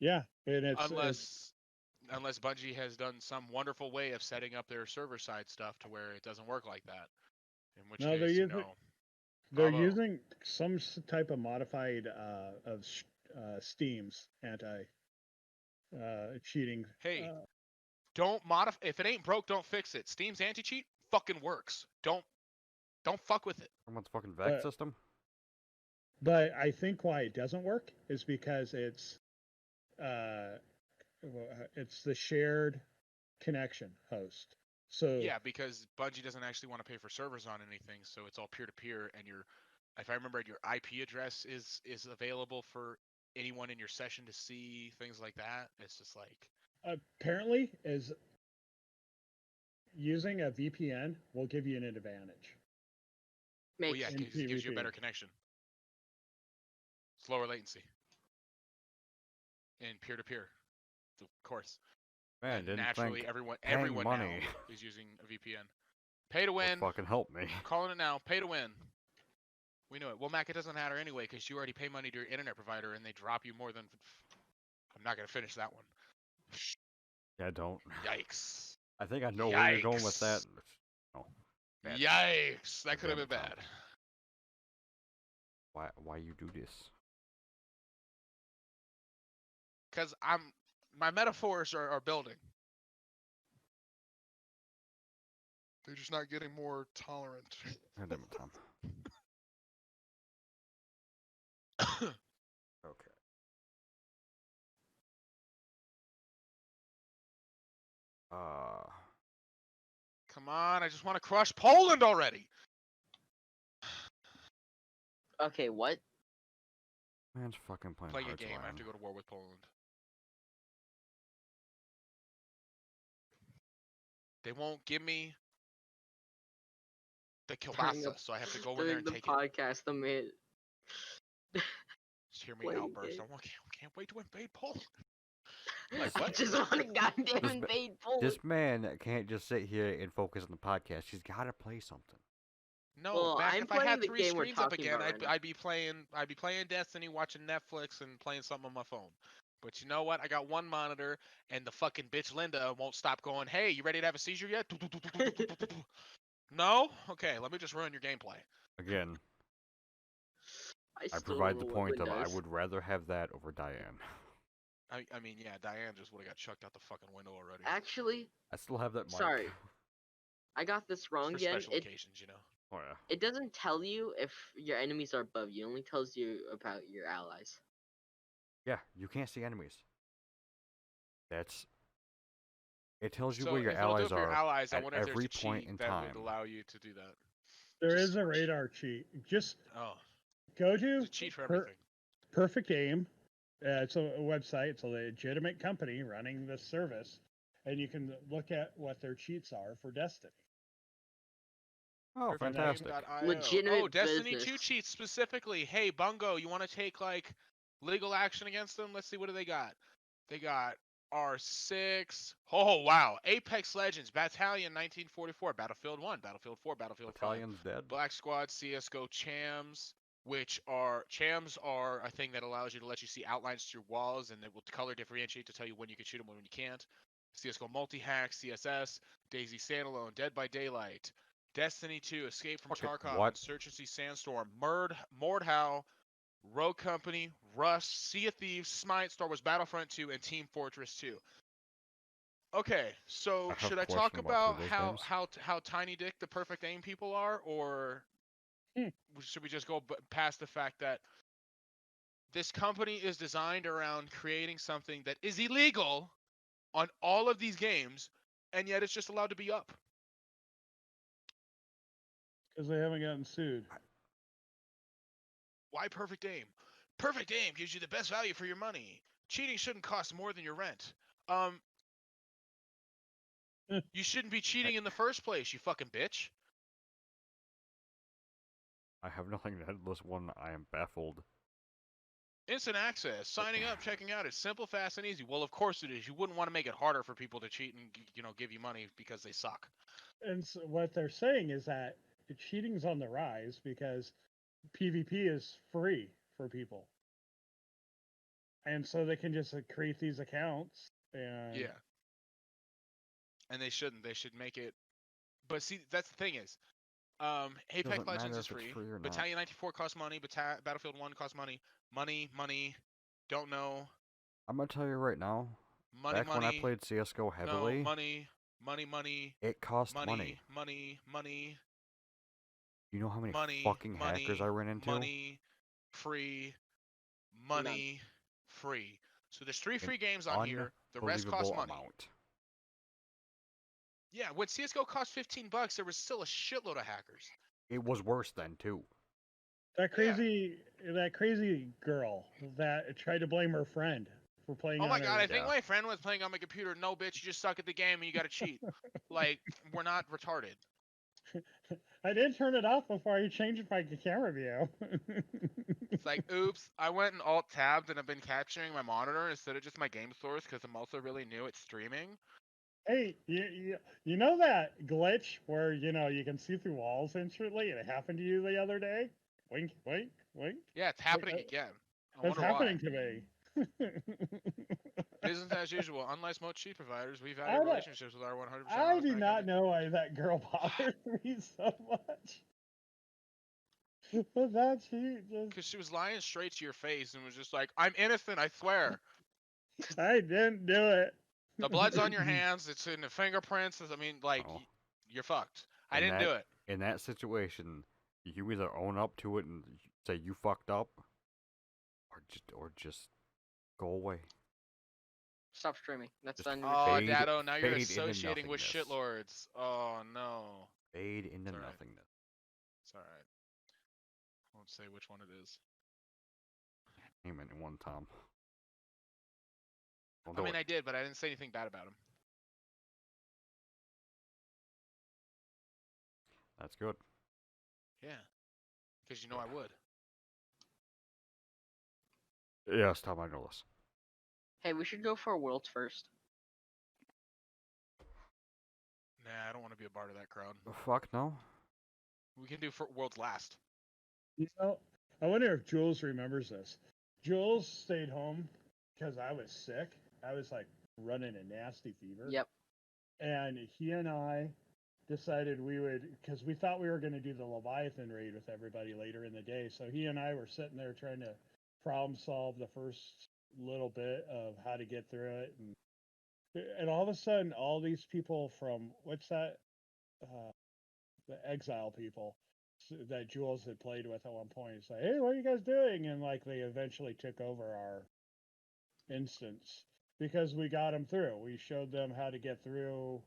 Speaker 2: Yeah, and
Speaker 3: Unless Bungie has done some wonderful way of setting up their server side stuff to where it doesn't work like that. In which
Speaker 2: No,
Speaker 3: case,
Speaker 2: they're
Speaker 3: bravo.
Speaker 2: using some type of modified of Steam's anti cheating.
Speaker 3: Hey, don't modify. If it ain't broke, don't fix it. Steam's anti-cheat fucking works. Don't fuck with it.
Speaker 1: Someone's fucking VAC system.
Speaker 2: But I think why it doesn't work is because it's the shared connection host. So
Speaker 3: Yeah, because Bungie doesn't actually want to pay for servers on anything, so it's all peer-to-peer, and if I remember, your IP address is available for anyone in your session to see, things like that. It's just like,
Speaker 2: apparently is using a VPN will give you an advantage.
Speaker 3: well,
Speaker 4: Makes
Speaker 3: yeah,
Speaker 2: in
Speaker 3: it gives you a
Speaker 2: PvP.
Speaker 3: better connection, slower latency, and peer-to-peer, of course.
Speaker 1: Man,
Speaker 3: And
Speaker 1: didn't
Speaker 3: naturally,
Speaker 1: think
Speaker 3: everyone
Speaker 1: paying
Speaker 3: now
Speaker 1: money
Speaker 3: is using a VPN. Pay to
Speaker 1: would
Speaker 3: win.
Speaker 1: fucking help me.
Speaker 3: I'm calling it now. Pay to win. We know it. Well, Mac, it doesn't matter anyway because you already pay money to your internet provider and they drop you more than. I'm not gonna finish that one.
Speaker 1: Yeah, don't.
Speaker 3: Yikes.
Speaker 1: I think I know where you're going with that. Oh, bad.
Speaker 3: Yikes. That could have been
Speaker 1: Damn it,
Speaker 3: bad.
Speaker 1: Tom. Why you do this?
Speaker 3: Because my metaphors are building. They're just not getting more tolerant.
Speaker 1: God damn it, Tom. Okay.
Speaker 3: Come on, I just want to crush Poland already.
Speaker 4: Okay, what?
Speaker 1: Man's fucking playing
Speaker 3: Playing a
Speaker 1: Hearts
Speaker 3: game. I have
Speaker 1: Line.
Speaker 3: to go to war with Poland. They won't give me the
Speaker 4: During
Speaker 3: kielbasa,
Speaker 4: the-
Speaker 3: so I have to go in there
Speaker 4: During
Speaker 3: and
Speaker 4: the
Speaker 3: take it.
Speaker 4: podcast, the man.
Speaker 3: hear me
Speaker 4: Playing
Speaker 3: outburst.
Speaker 4: game.
Speaker 3: I can't wait to invade Poland. Like,
Speaker 4: I
Speaker 3: what?
Speaker 4: just want to goddamn
Speaker 1: This
Speaker 4: invade Poland.
Speaker 1: This man can't just sit here and focus on the podcast. He's got to play something.
Speaker 3: No,
Speaker 4: Well,
Speaker 3: Mac.
Speaker 4: I'm
Speaker 3: If I had
Speaker 4: playing the
Speaker 3: 3
Speaker 4: game we're
Speaker 3: screens up
Speaker 4: talking
Speaker 3: again,
Speaker 4: about right now.
Speaker 3: I'd be playing Destiny, watching Netflix, and playing something on my phone. But you know what? I got one monitor, and the fucking bitch Linda won't stop going, "Hey, you ready to have a seizure yet?" No? Okay, let me just ruin your gameplay.
Speaker 1: Again,
Speaker 4: I
Speaker 1: I
Speaker 4: still
Speaker 1: provide
Speaker 4: don't
Speaker 1: the
Speaker 4: know what
Speaker 1: point of I
Speaker 4: Windows.
Speaker 1: would rather have that over Diane.
Speaker 3: I mean, yeah, Diane just would have got chucked out the fucking window already.
Speaker 4: Actually,
Speaker 1: I still have that mic.
Speaker 4: sorry, I got this
Speaker 3: It's
Speaker 4: wrong
Speaker 3: for
Speaker 4: again.
Speaker 3: special occasions, you know.
Speaker 1: Oh yeah.
Speaker 4: It doesn't tell you if your enemies are above you. It only tells you about your allies.
Speaker 1: Yeah, you can't see enemies. It tells you
Speaker 3: So
Speaker 1: where your
Speaker 3: if it'll do it
Speaker 1: allies
Speaker 3: for your
Speaker 1: are
Speaker 3: allies, I
Speaker 1: at
Speaker 3: wonder if there's
Speaker 1: every
Speaker 3: a
Speaker 1: point
Speaker 3: cheat
Speaker 1: in
Speaker 3: that
Speaker 1: time.
Speaker 3: would allow you to do that.
Speaker 2: There
Speaker 3: Just-
Speaker 2: is a radar cheat. Just
Speaker 3: Oh,
Speaker 2: go
Speaker 3: there's
Speaker 2: to
Speaker 3: a cheat for everything.
Speaker 2: Perfect Game. It's a website. It's a legitimate company running this service, and you can look at what their cheats are for Destiny.
Speaker 1: Oh, fantastic.
Speaker 3: Perfectgame.io.
Speaker 4: Legitimate
Speaker 3: Oh, Destiny 2
Speaker 4: business.
Speaker 3: cheats specifically. Hey, Bungo, you want to take like legal action against them? Let's see, what do they got? They got R6. Oh wow, Apex Legends, Battalion 1944, Battlefield 1, Battlefield 4, Battlefield 5,
Speaker 1: Battalion's dead.
Speaker 3: Black Squad, CS:GO, Chams, Chams are a thing that allows you to let you see outlines through walls, and it will color differentiate to tell you when you can shoot them and when you can't. CS:GO multi-hack, CSS, Daisy Standalone, Dead by Daylight, Destiny 2, Escape from
Speaker 1: Fucking
Speaker 3: Tarkov,
Speaker 1: what?
Speaker 3: Insurgency Sandstorm, Mordhau, Rogue Company, Rust, Sea of Thieves, Smite, Star Wars Battlefront 2, and Team Fortress 2. Okay, so
Speaker 1: I have
Speaker 3: should
Speaker 1: a
Speaker 3: I talk
Speaker 1: question about two
Speaker 3: about
Speaker 1: of those games.
Speaker 3: how tiny dick the perfect aim people are, or should we just go past the fact that this company is designed around creating something that is illegal on all of these games, and yet it's just allowed to be up?
Speaker 2: Because they haven't gotten sued.
Speaker 3: Why perfect aim? Perfect aim gives you the best value for your money. Cheating shouldn't cost more than your rent. You shouldn't be cheating in the first place, you fucking bitch.
Speaker 1: I have nothing to add to this one. I am baffled.
Speaker 3: Instant access, signing up, checking out. It's simple, fast, and easy. Well, of course it is. You wouldn't want to make it harder for people to cheat and give you money because they suck.
Speaker 2: And so what they're saying is that cheating's on the rise because PvP is free for people. And so they can just create these accounts and
Speaker 3: Yeah. And they shouldn't. They should make it. But see, that's the thing is, Apex
Speaker 1: Doesn't
Speaker 3: Legends
Speaker 1: matter
Speaker 3: is
Speaker 1: if it's
Speaker 3: free.
Speaker 1: free or not.
Speaker 3: Battalion 94 costs money. Battlefield 1 costs money. Money. Don't know.
Speaker 1: I'm gonna tell you right now.
Speaker 3: Money.
Speaker 1: Back when I played CS:GO heavily,
Speaker 3: No, money.
Speaker 1: it cost money.
Speaker 3: Money.
Speaker 1: You know how many
Speaker 3: Money.
Speaker 1: fucking hackers I ran into?
Speaker 3: Money. Free. Money. Free. So there's 3 free games on here. The rest cost money.
Speaker 1: Amount.
Speaker 3: Yeah, when CS:GO cost $15, there was still a shitload of hackers.
Speaker 1: It was worse then too.
Speaker 2: that crazy girl that tried to blame her friend for playing
Speaker 3: Oh my
Speaker 2: on
Speaker 3: god,
Speaker 2: her.
Speaker 3: I think my friend was playing on my computer. No, bitch, you just suck at the game and you gotta cheat. Like, we're not retarded.
Speaker 2: I did turn it off before I changed my camera view.
Speaker 3: It's like, oops, I went and alt-tabbed and I've been capturing my monitor instead of just my game source because I'm also really new at streaming.
Speaker 2: Hey, you know that glitch where you can see through walls instantly? It happened to you the other day. Wink.
Speaker 3: Yeah, it's happening again. I
Speaker 2: That's
Speaker 3: wonder
Speaker 2: happening
Speaker 3: why.
Speaker 2: to me.
Speaker 3: Business as usual. Unlike most cheat providers, we
Speaker 2: I
Speaker 3: value
Speaker 2: don't-
Speaker 3: relationships with our 100%
Speaker 2: I
Speaker 3: honest
Speaker 2: do
Speaker 3: back
Speaker 2: not
Speaker 3: end.
Speaker 2: know why that girl bothered me so much. But that cheat just
Speaker 3: Because she was lying straight to your face and was just like, I'm innocent, I swear.
Speaker 2: I didn't do it.
Speaker 3: The blood's on your hands. It's in the fingerprints. I mean, like,
Speaker 1: Oh.
Speaker 3: you're fucked. I
Speaker 1: And
Speaker 3: didn't do it.
Speaker 1: In that situation, you either own up to it and say you fucked up, or just go away.
Speaker 4: Stop streaming. That's
Speaker 1: Just
Speaker 4: done.
Speaker 3: Oh,
Speaker 1: fade-
Speaker 3: Dado, now you're
Speaker 1: fade into
Speaker 3: associating with
Speaker 1: nothingness.
Speaker 3: shitlords. Oh, no.
Speaker 1: Fade into
Speaker 3: It's alright.
Speaker 1: nothingness.
Speaker 3: It's alright. I won't say which one it is.
Speaker 1: Name it in one, Tom. Don't
Speaker 3: I
Speaker 1: do
Speaker 3: mean,
Speaker 1: it.
Speaker 3: I did, but I didn't say anything bad about him.
Speaker 1: That's good.
Speaker 3: Yeah. Because you know I would.
Speaker 1: Yes, Tom, I know this.
Speaker 4: Hey, we should go for Worlds first.
Speaker 3: Nah, I don't want to be a part of that crowd.
Speaker 1: Fuck no.
Speaker 3: We can do for Worlds last.
Speaker 2: You know, I wonder if Jules remembers this. Jules stayed home because I was sick. I was like running a nasty fever.
Speaker 4: Yep.
Speaker 2: And he and I decided we would, because we thought we were going to do the Leviathan raid with everybody later in the day. So he and I were sitting there trying to problem solve the first little bit of how to get through it. And all of a sudden, all these people from, what's that? The exile people that Jules had played with at one point. It's like, hey, what are you guys doing? And like they eventually took over our instance because we got them through. We showed them how to get through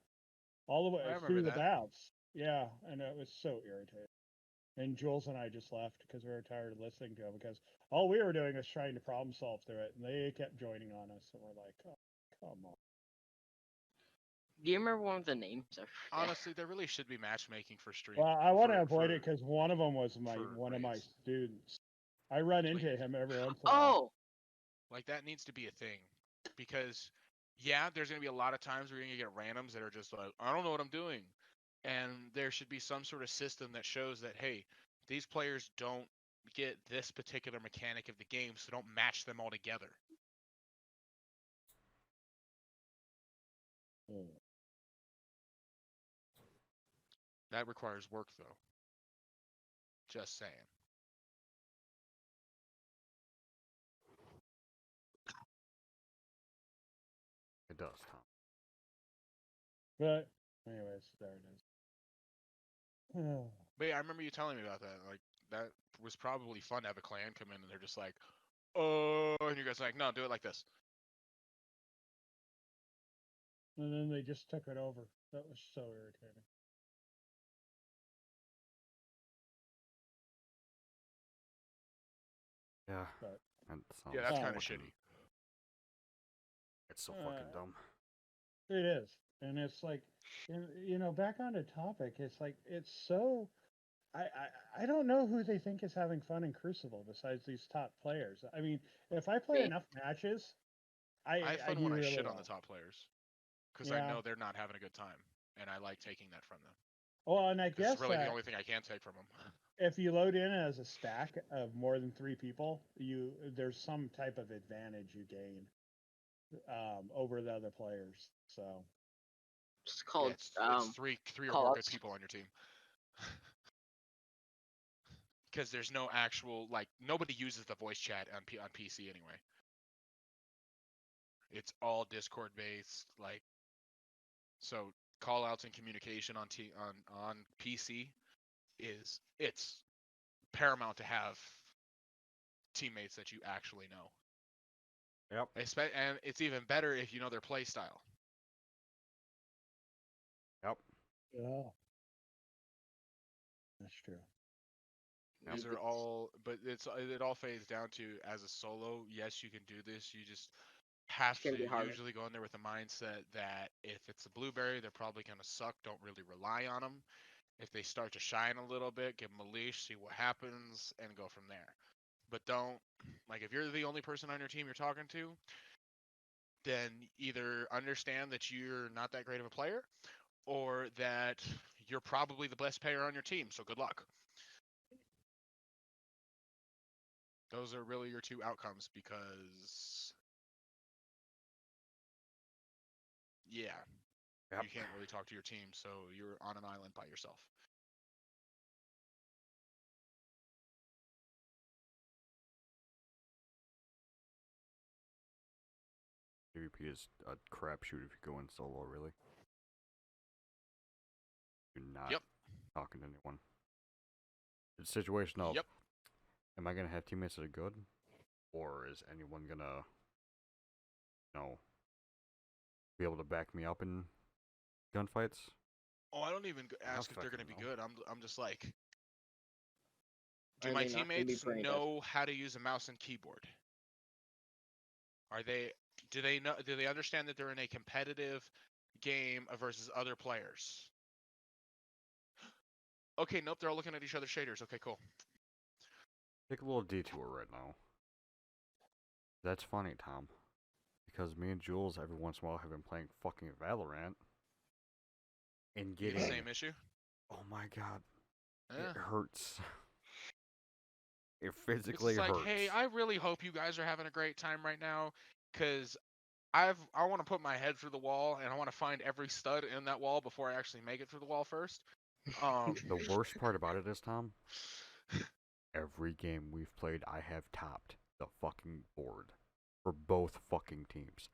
Speaker 2: all the way
Speaker 3: I remember
Speaker 2: through the
Speaker 3: that.
Speaker 2: bouts. Yeah, and it was so irritating. And Jules and I just left because we were tired of listening to them because all we were doing was trying to problem solve through it, and they kept joining on us, and we're like, oh, come on.
Speaker 4: Do you remember one of the names? I forget.
Speaker 3: Honestly, there really should be matchmaking for stream.
Speaker 2: Well, I want to
Speaker 3: for-
Speaker 2: avoid it
Speaker 3: for-
Speaker 2: because one of them was
Speaker 3: for
Speaker 2: one of my
Speaker 3: raids.
Speaker 2: students. I run into
Speaker 3: Like-
Speaker 2: him every once in a while.
Speaker 4: Oh,
Speaker 3: Like that needs to be a thing, because yeah, there's gonna be a lot of times where you're gonna get randoms that are just like, I don't know what I'm doing, and there should be some sort of system that shows that, hey, these players don't get this particular mechanic of the game, so don't match them all together.
Speaker 2: Oh.
Speaker 3: That requires work, though. Just saying.
Speaker 1: It does, Tom.
Speaker 2: But anyways, there it is. Oh.
Speaker 3: But yeah, I remember you telling me about that. Like, that was probably fun to have a clan come in and they're just like, oh, and you guys are like, no, do it like this.
Speaker 2: And then they just took it over. That was so irritating.
Speaker 1: Yeah.
Speaker 2: But
Speaker 1: That sounds
Speaker 3: Yeah, that's
Speaker 2: Oh.
Speaker 3: kind of
Speaker 1: fucking-
Speaker 3: shitty.
Speaker 1: It's so fucking
Speaker 2: Uh,
Speaker 1: dumb.
Speaker 2: it is, and it's like, you know, back on the topic, it's like it's so. I don't know who they think is having fun in Crucible besides these top players. I mean, if I play
Speaker 4: Me.
Speaker 2: enough matches,
Speaker 3: I have fun
Speaker 2: do
Speaker 3: when I
Speaker 2: really
Speaker 3: shit on
Speaker 2: well.
Speaker 3: the top players, because
Speaker 2: Yeah.
Speaker 3: I know they're not having a good time, and I like taking that from them.
Speaker 2: Well, and I
Speaker 3: 'Cause
Speaker 2: guess
Speaker 3: it's really
Speaker 2: that
Speaker 3: the only thing I can take from them.
Speaker 2: if you load in as a stack of more than 3 people, there's some type of advantage you gain over the other players. So
Speaker 4: it's
Speaker 3: Yeah,
Speaker 4: called
Speaker 3: it's three or
Speaker 4: call
Speaker 3: more good
Speaker 4: outs.
Speaker 3: people on your team. Because there's no actual, like, nobody uses the voice chat on PC anyway. It's all Discord based, like, so call outs and communication on PC it's paramount to have teammates that you actually know.
Speaker 1: Yep.
Speaker 3: And it's even better if you know their play style.
Speaker 1: Yep.
Speaker 2: yeah, that's true.
Speaker 3: These are all, but it all fades down to, as a solo, yes, you can do this. You just have
Speaker 4: gonna
Speaker 3: to
Speaker 4: be harder.
Speaker 3: usually go in there with the mindset that if it's a blueberry, they're probably going to suck. Don't really rely on them. If they start to shine a little bit, give them a leash, see what happens, and go from there. But don't, like, if you're the only person on your team you're talking to, then either understand that you're not that great of a player, or that you're probably the best player on your team, so good luck. Those are really your two outcomes, because yeah,
Speaker 1: Yep.
Speaker 3: you can't really talk to your team, so you're on an island by yourself.
Speaker 1: PvP is a crapshoot if you go in solo, really. You're not
Speaker 3: Yep.
Speaker 1: talking to anyone. It's a situation of,
Speaker 3: Yep.
Speaker 1: am I going to have teammates that are good? Or is anyone going to, be able to back me up in gunfights?
Speaker 3: Oh, I don't even ask if they're
Speaker 1: fucking
Speaker 3: going to be
Speaker 1: know.
Speaker 3: good. I'm just like, do
Speaker 4: Are
Speaker 3: my
Speaker 4: they not gonna be
Speaker 3: teammates
Speaker 4: brain dead?
Speaker 3: know how to use a mouse and keyboard? Do they understand that they're in a competitive game versus other players? Okay, nope, they're all looking at each other's shaders. Okay, cool.
Speaker 1: Take a little detour right now. That's funny, Tom. Because me and Jules every once in a while have been playing fucking Valorant and
Speaker 3: You get
Speaker 1: getting.
Speaker 3: the same issue.
Speaker 1: Oh my god,
Speaker 3: Yeah.
Speaker 1: it hurts. It
Speaker 3: It's
Speaker 1: physically
Speaker 3: just like,
Speaker 1: hurts.
Speaker 3: hey, I really hope you guys are having a great time right now, cause I want to put my head through the wall and I want to find every stud in that wall before I actually make it through the wall first.
Speaker 1: The worst part about it is, Tom, every game we've played, I have topped the fucking board for both fucking teams.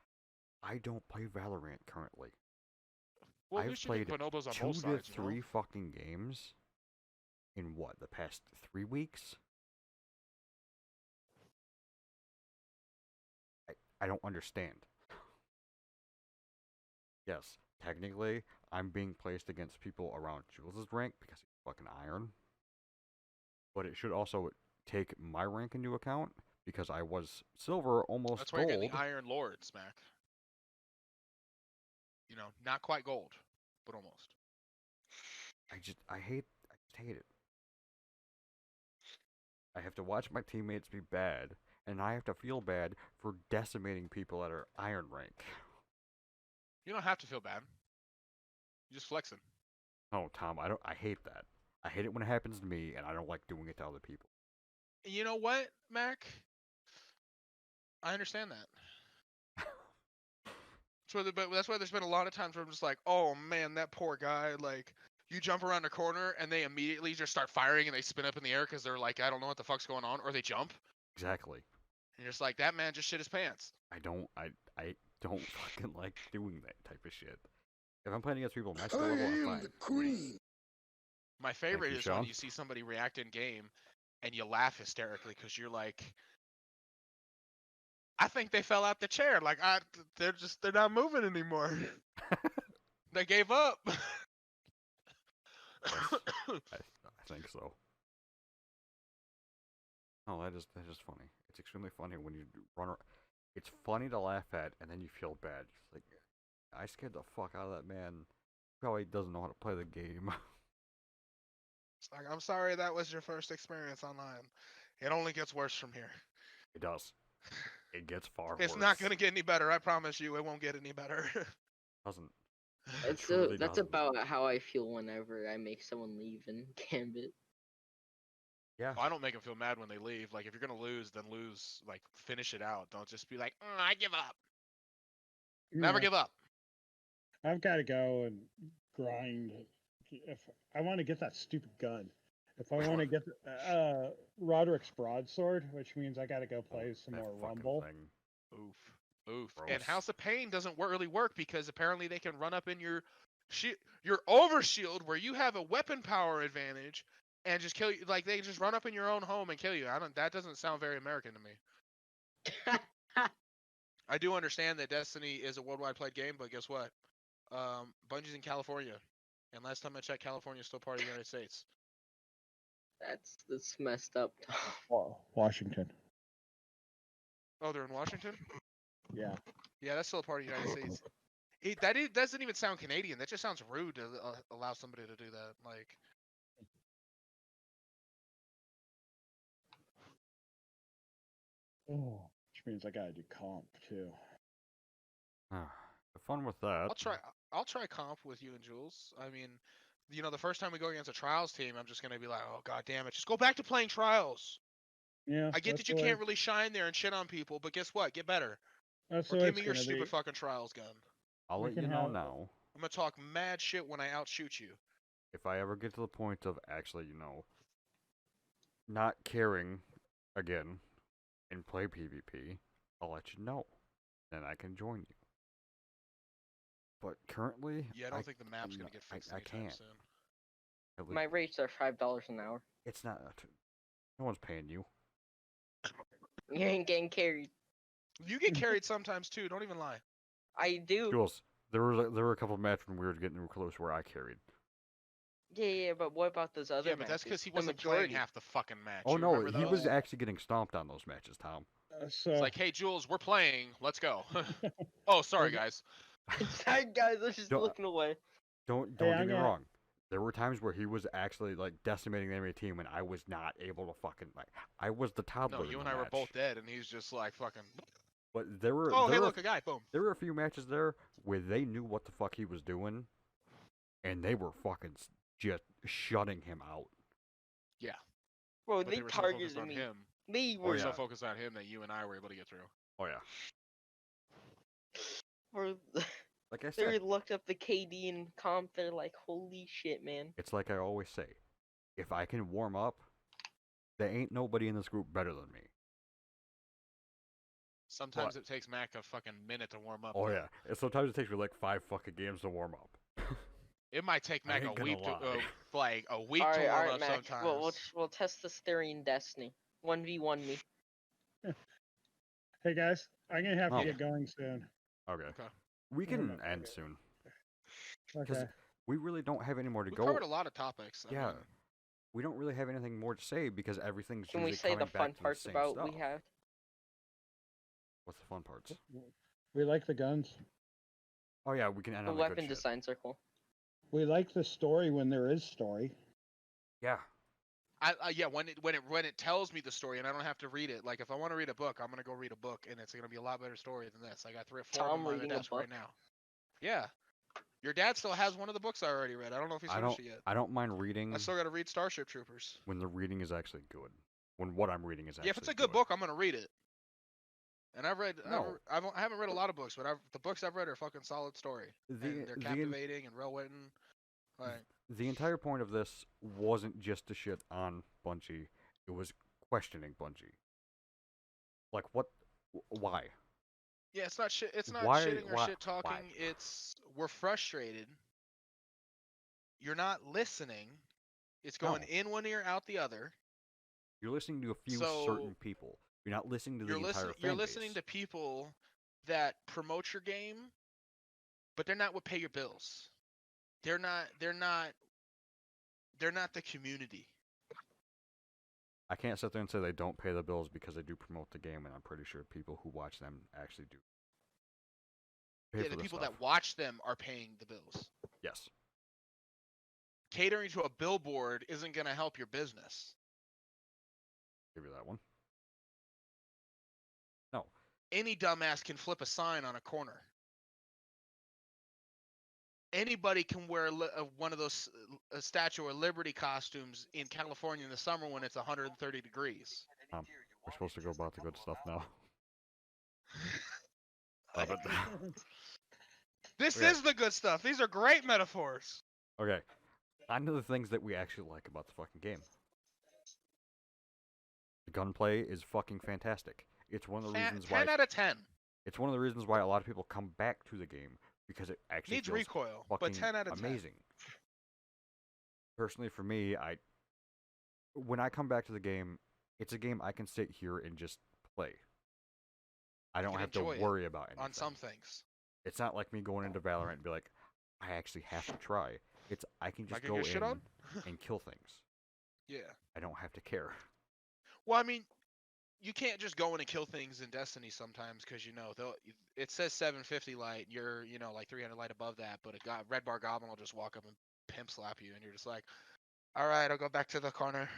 Speaker 1: I don't play Valorant currently.
Speaker 3: Well, at
Speaker 1: I've
Speaker 3: least you get
Speaker 1: played
Speaker 3: bonobos on
Speaker 1: 2
Speaker 3: both
Speaker 1: to
Speaker 3: sides,
Speaker 1: 3 fucking games in what, the past 3 weeks? I don't understand. Yes, technically, I'm being placed against people around Jules' rank because he's fucking iron. But it should also take my rank into account because I was silver, almost
Speaker 3: That's why you're
Speaker 1: gold.
Speaker 3: getting the Iron Lord, Smack. You know, not quite gold, but almost.
Speaker 1: I just hate it. I have to watch my teammates be bad, and I have to feel bad for decimating people that are iron rank.
Speaker 3: You don't have to feel bad. You're just flexing.
Speaker 1: Oh, Tom, I hate that. I hate it when it happens to me, and I don't like doing it to other people.
Speaker 3: You know what, Mac? I understand that. But that's why there's been a lot of times where I'm just like, oh man, that poor guy. Like, you jump around a corner and they immediately just start firing and they spin up in the air because they're like, I don't know what the fuck's going on, or they jump.
Speaker 1: Exactly.
Speaker 3: And you're just like, that man just shit his pants.
Speaker 1: I don't fucking like doing that type of shit. If I'm playing against people my
Speaker 5: I
Speaker 1: skill level, I'm
Speaker 5: am
Speaker 1: fine.
Speaker 5: the cream.
Speaker 3: My favorite
Speaker 1: you,
Speaker 3: is
Speaker 1: Sean.
Speaker 3: when you see somebody react in game and you laugh hysterically because you're like, I think they fell out the chair. Like, they're not moving anymore. They gave up.
Speaker 1: I think so. Oh, that is funny. It's extremely funny when you run. It's funny to laugh at, and then you feel bad. It's like, I scared the fuck out of that man. Probably doesn't know how to play the game.
Speaker 3: It's like, I'm sorry that was your first experience online. It only gets worse from here.
Speaker 1: It does. It gets far worse.
Speaker 3: It's not gonna get any better. I promise you, it won't get any better.
Speaker 1: Doesn't.
Speaker 4: That's about how I feel whenever I make someone leave in Gambit.
Speaker 1: Yeah.
Speaker 3: I don't make them feel mad when they leave. Like, if you're gonna lose, then lose. Like, finish it out. Don't just be like, I give up. Never
Speaker 2: Yeah,
Speaker 3: give up.
Speaker 2: I've got to go and grind. If I want to get that stupid gun, if I want to get Roderick's broadsword, which means I got to go play some
Speaker 1: That
Speaker 2: more
Speaker 1: fucking
Speaker 2: Rumble.
Speaker 1: thing.
Speaker 3: Oof.
Speaker 1: Gross.
Speaker 3: And House of Pain doesn't really work because apparently they can run up in your overshield where you have a weapon power advantage and just kill you. Like, they just run up in your own home and kill you. That doesn't sound very American to me. I do understand that Destiny is a worldwide played game, but guess what? Bungie's in California, and last time I checked, California is still part of the United States.
Speaker 4: That's messed up, Tom.
Speaker 2: Washington.
Speaker 3: Oh, they're in Washington?
Speaker 2: Yeah.
Speaker 3: Yeah, that's still a part of the United States. Doesn't even sound Canadian. That just sounds rude to allow somebody to do that. Like,
Speaker 2: Oh, which means I got to do comp too.
Speaker 1: Have fun with that.
Speaker 3: I'll try comp with you and Jules. I mean, you know, the first time we go against a trials team, I'm just gonna be like, oh god damn it, just go back to playing trials.
Speaker 2: Yeah.
Speaker 3: I get that you can't really shine there and shit on people, but guess what? Get better.
Speaker 2: That's
Speaker 3: Or
Speaker 2: what
Speaker 3: give
Speaker 2: it's
Speaker 3: me your
Speaker 2: gonna
Speaker 3: stupid
Speaker 2: be.
Speaker 3: fucking trials gun.
Speaker 1: I'll
Speaker 2: we
Speaker 1: let you
Speaker 2: can
Speaker 1: know
Speaker 2: have-
Speaker 1: now.
Speaker 3: I'm gonna talk mad shit when I outshoot you.
Speaker 1: If I ever get to the point of actually, not caring again and play PvP, I'll let you know. Then I can join you. But currently,
Speaker 3: Yeah, I don't think the map's gonna get fixed
Speaker 1: I
Speaker 3: anytime
Speaker 1: can't.
Speaker 3: soon.
Speaker 1: At
Speaker 4: My
Speaker 1: least,
Speaker 4: rates are $5 an hour.
Speaker 1: it's not. No one's paying you.
Speaker 4: You ain't getting carried.
Speaker 3: You get carried sometimes too. Don't even lie.
Speaker 4: I do.
Speaker 1: Jules, there were a couple of matches when we were getting close where I carried.
Speaker 4: Yeah, but what about those other
Speaker 3: Yeah, but that's because
Speaker 4: matches?
Speaker 3: he
Speaker 4: The
Speaker 3: wasn't playing
Speaker 4: majority.
Speaker 3: half the fucking match.
Speaker 1: Oh
Speaker 3: You
Speaker 1: no,
Speaker 3: remember
Speaker 1: he was
Speaker 3: those?
Speaker 1: actually getting stomped on those matches, Tom.
Speaker 2: So
Speaker 3: It's like, hey Jules, we're playing. Let's go. Oh, sorry guys.
Speaker 4: Sorry, guys, I was just
Speaker 1: Don't-
Speaker 4: looking away.
Speaker 1: Don't
Speaker 2: Hey,
Speaker 1: get
Speaker 2: I'm
Speaker 1: me
Speaker 2: gonna-
Speaker 1: wrong. There were times where he was actually like decimating the enemy team, and I was not able to fucking I was the toddler.
Speaker 3: No,
Speaker 1: in
Speaker 3: you
Speaker 1: the
Speaker 3: and I were
Speaker 1: match.
Speaker 3: both dead, and he's just like fucking.
Speaker 1: But there were
Speaker 3: Oh, hey,
Speaker 1: there were
Speaker 3: look, a guy. Boom.
Speaker 1: there were a few matches there where they knew what the fuck he was doing, and they were fucking just shutting him out.
Speaker 3: Yeah.
Speaker 4: Bro,
Speaker 3: But
Speaker 4: they
Speaker 3: they were so focused
Speaker 4: targeted
Speaker 3: on
Speaker 4: me.
Speaker 3: him.
Speaker 4: They
Speaker 3: We
Speaker 4: were
Speaker 3: were so
Speaker 1: yeah.
Speaker 3: focused on him that you and I were able to get through.
Speaker 1: Oh yeah.
Speaker 4: bro,
Speaker 1: Like I
Speaker 4: they
Speaker 1: said,
Speaker 4: looked up the KD and comp. They're like, holy shit, man.
Speaker 1: it's like I always say, if I can warm up, there ain't nobody in this group better than me.
Speaker 3: Sometimes it takes Mac a fucking minute to warm up.
Speaker 1: Oh
Speaker 3: though.
Speaker 1: yeah. And sometimes it takes me like 5 fucking games to warm up.
Speaker 3: It might take
Speaker 1: I
Speaker 3: Mac
Speaker 1: ain't
Speaker 3: a
Speaker 1: gonna
Speaker 3: week to
Speaker 1: lie.
Speaker 3: like a week
Speaker 4: All
Speaker 3: to
Speaker 4: right,
Speaker 3: warm
Speaker 4: all right,
Speaker 3: up
Speaker 4: Mac.
Speaker 3: sometimes.
Speaker 4: We'll test this theory in Destiny. 1v1 me.
Speaker 2: Hey guys, I'm gonna have
Speaker 1: Oh.
Speaker 2: to get going soon.
Speaker 1: Okay.
Speaker 3: Okay.
Speaker 1: We can
Speaker 2: Okay.
Speaker 1: end soon. Because
Speaker 2: Okay.
Speaker 1: we really don't have any more to
Speaker 3: We
Speaker 1: go.
Speaker 3: covered a lot of topics. I
Speaker 1: Yeah.
Speaker 3: mean,
Speaker 1: We don't really have anything more to say because everything's
Speaker 4: Can we
Speaker 1: usually
Speaker 4: say
Speaker 1: coming
Speaker 4: the fun
Speaker 1: back to
Speaker 4: parts
Speaker 1: the same
Speaker 4: about
Speaker 1: stuff.
Speaker 4: we have?
Speaker 1: What's the fun parts?
Speaker 2: We like the guns.
Speaker 1: Oh yeah, we can end
Speaker 4: The
Speaker 1: on the good
Speaker 4: weapon
Speaker 1: shit.
Speaker 4: designs are cool.
Speaker 2: We like the story when there is story.
Speaker 1: Yeah.
Speaker 3: yeah, when it tells me the story and I don't have to read it. Like if I want to read a book, I'm gonna go read a book, and it's gonna be a lot better story than this. I got 3 or 4 of
Speaker 4: Tom
Speaker 3: them on my
Speaker 4: reading a
Speaker 3: desk right
Speaker 4: book?
Speaker 3: now. Yeah. Your dad still has one of the books I already read. I don't know if he's
Speaker 1: I
Speaker 3: finished
Speaker 1: don't
Speaker 3: it yet.
Speaker 1: I don't mind reading
Speaker 3: I still got to read Starship Troopers.
Speaker 1: when the reading is actually good. When what I'm reading is actually
Speaker 3: Yeah, if it's a good book, I'm gonna read it. And I've read,
Speaker 1: No.
Speaker 3: I haven't read a lot of books, but the books I've read are fucking solid story, and they're captivating and well written. Like,
Speaker 1: the entire point of this wasn't just to shit on Bungie. It was questioning Bungie. Like what? Why?
Speaker 3: yeah, it's not shit. It's not
Speaker 1: Why-
Speaker 3: shitting or
Speaker 1: why-
Speaker 3: shit talking.
Speaker 1: why?
Speaker 3: It's we're frustrated. You're not listening. It's going
Speaker 1: No.
Speaker 3: in one ear, out the other.
Speaker 1: You're listening to a few
Speaker 3: So,
Speaker 1: certain people. You're not listening to the entire fan
Speaker 3: You're
Speaker 1: base.
Speaker 3: listening to people that promote your game, but they're not what pay your bills. They're not the community.
Speaker 1: I can't sit there and say they don't pay the bills because they do promote the game, and I'm pretty sure people who watch them actually do. Pay
Speaker 3: Yeah,
Speaker 1: for
Speaker 3: the people
Speaker 1: stuff.
Speaker 3: that watch them are paying the bills.
Speaker 1: Yes.
Speaker 3: Catering to a billboard isn't going to help your business.
Speaker 1: Give you that one.
Speaker 3: Any dumbass can flip a sign on a corner. Anybody can wear one of those Statue of Liberty costumes in California in the summer when it's 130 degrees.
Speaker 1: We're supposed to go about the good stuff now. Stop it.
Speaker 3: This
Speaker 1: Okay.
Speaker 3: is the good stuff. These are great metaphors.
Speaker 1: Okay. On to the things that we actually like about the fucking game. The gunplay is fucking fantastic. It's one of the reasons
Speaker 3: 10
Speaker 1: why
Speaker 3: out of 10.
Speaker 1: it's one of the reasons why a lot of people come back to the game because it actually
Speaker 3: Needs
Speaker 1: feels
Speaker 3: recoil,
Speaker 1: fucking
Speaker 3: but 10 out of 10.
Speaker 1: amazing. Personally, for me, when I come back to the game, it's a game I can sit here and just play. I don't
Speaker 3: can
Speaker 1: have to
Speaker 3: enjoy it
Speaker 1: worry about anything.
Speaker 3: On some things.
Speaker 1: It's not like me going into Valorant and be like, I actually have to try. It's I can just
Speaker 3: can
Speaker 1: go
Speaker 3: get shit
Speaker 1: in
Speaker 3: on?
Speaker 1: and kill things.
Speaker 3: Yeah.
Speaker 1: I don't have to care.
Speaker 3: Well, I mean, you can't just go in and kill things in Destiny sometimes because it says 750 light. You're like 300 light above that, but a red bar goblin will just walk up and pimp slap you, and you're just like, all right, I'll go back to the corner.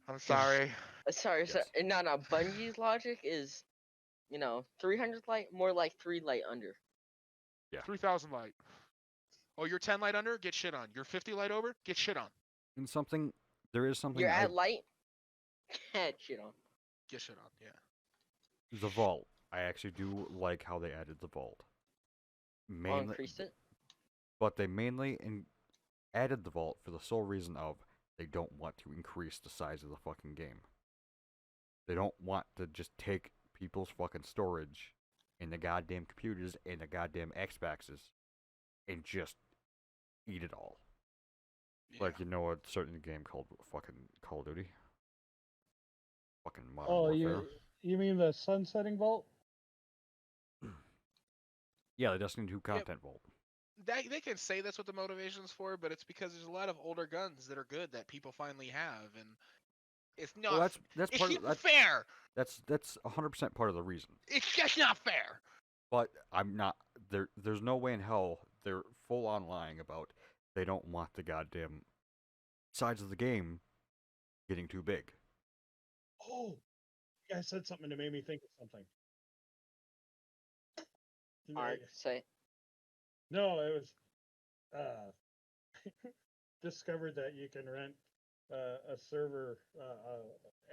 Speaker 3: I'm sorry.
Speaker 4: Sorry,
Speaker 1: Yes.
Speaker 4: no. Bungie's logic is, 300 light, more like 3 light under.
Speaker 1: Yeah.
Speaker 3: 3,000 light. Oh, you're 10 light under? Get shit on. You're 50 light over? Get shit on.
Speaker 1: And there is something
Speaker 4: You're at light, get shit on.
Speaker 3: Get shit on, yeah.
Speaker 1: the vault. I actually do like how they added the vault.
Speaker 4: I'll increase it.
Speaker 1: But they mainly added the vault for the sole reason of they don't want to increase the size of the fucking game. They don't want to just take people's fucking storage in the goddamn computers and the goddamn Xboxes and just eat it all.
Speaker 3: Yeah.
Speaker 1: Like, a certain game called fucking Call of Duty? Fucking Modern
Speaker 2: Oh,
Speaker 1: Warfare.
Speaker 2: you mean the sunsetting vault?
Speaker 1: Yeah, the Destiny 2 content vault.
Speaker 3: They can say that's what the motivation's for, but it's because there's a lot of older guns that are good that people finally have, and it's not.
Speaker 1: Well, that's
Speaker 3: it's
Speaker 1: part of
Speaker 3: not fair.
Speaker 1: That's 100% part of the reason.
Speaker 3: It's just not fair.
Speaker 1: But I'm not there's no way in hell they're full on lying about they don't want the goddamn sides of the game getting too big.
Speaker 2: Oh, you guys said something that made me think of something.
Speaker 4: Alright, say.
Speaker 2: No, it was uh, discovered that you can rent a server,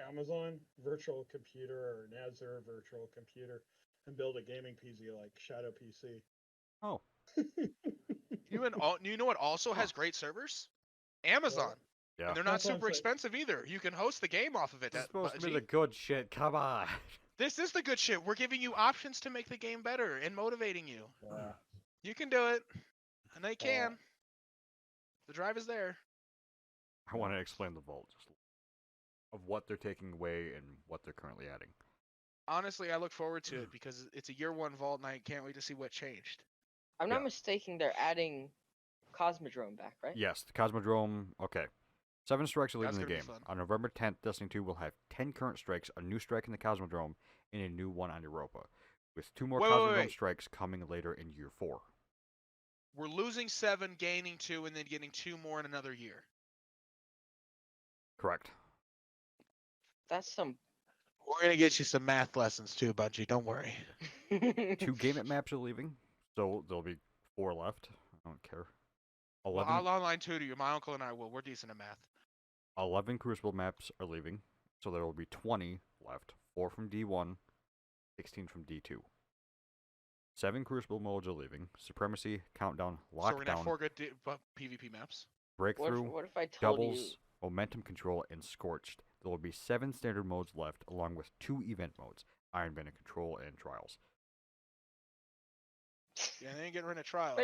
Speaker 2: Amazon virtual computer or an Azure virtual computer, and build a gaming PC like Shadow PC.
Speaker 1: Oh,
Speaker 3: You know what also has great servers? Amazon.
Speaker 1: yeah.
Speaker 3: And they're not
Speaker 2: That's what I'm
Speaker 3: super
Speaker 2: saying.
Speaker 3: expensive either. You can host the game off of it.
Speaker 1: This is
Speaker 3: At
Speaker 1: supposed to be
Speaker 3: Bungie.
Speaker 1: the good shit. Come on.
Speaker 3: This is the good shit. We're giving you options to make the game better and motivating you.
Speaker 2: Yeah.
Speaker 3: You can do it. And they can. The drive is there.
Speaker 1: I want to explain the vault just of what they're taking away and what they're currently adding.
Speaker 3: Honestly, I look forward to it because it's a year one vault and I can't wait to see what changed.
Speaker 4: I'm not
Speaker 1: Yeah.
Speaker 4: mistaken, they're adding Cosmodrome back, right?
Speaker 1: Yes, the Cosmodrome. Okay. 7 strikes are leaving
Speaker 3: That's
Speaker 1: the
Speaker 3: gonna be
Speaker 1: game.
Speaker 3: fun.
Speaker 1: On November 10th, Destiny 2 will have 10 current strikes, a new strike in the Cosmodrome, and a new one on Europa, with 2 more
Speaker 3: Wait,
Speaker 1: Cosmodrome
Speaker 3: wait.
Speaker 1: strikes coming later in year 4.
Speaker 3: We're losing 7, gaining 2, and then getting 2 more in another year.
Speaker 1: Correct.
Speaker 4: That's some.
Speaker 3: We're gonna get you some math lessons too, Bungie. Don't worry.
Speaker 1: 2 game maps are leaving, so there'll be 4 left. I don't care.
Speaker 3: Well,
Speaker 1: 11,
Speaker 3: I'll online tutor you. My uncle and I will. We're decent at math.
Speaker 1: 11 Crucible maps are leaving, so there will be 20 left. 4 from D1, 16 from D2. 7 Crucible modes are leaving. Supremacy, Countdown,
Speaker 3: So we're gonna have
Speaker 1: Lockdown,
Speaker 3: 4 good PvP maps.
Speaker 1: Breakthrough,
Speaker 4: What if I told you?
Speaker 1: Doubles, Momentum Control, and Scorched. There will be 7 standard modes left, along with 2 event modes, Iron Banner Control and Trials.
Speaker 3: Yeah, they ain't getting rid of Trials.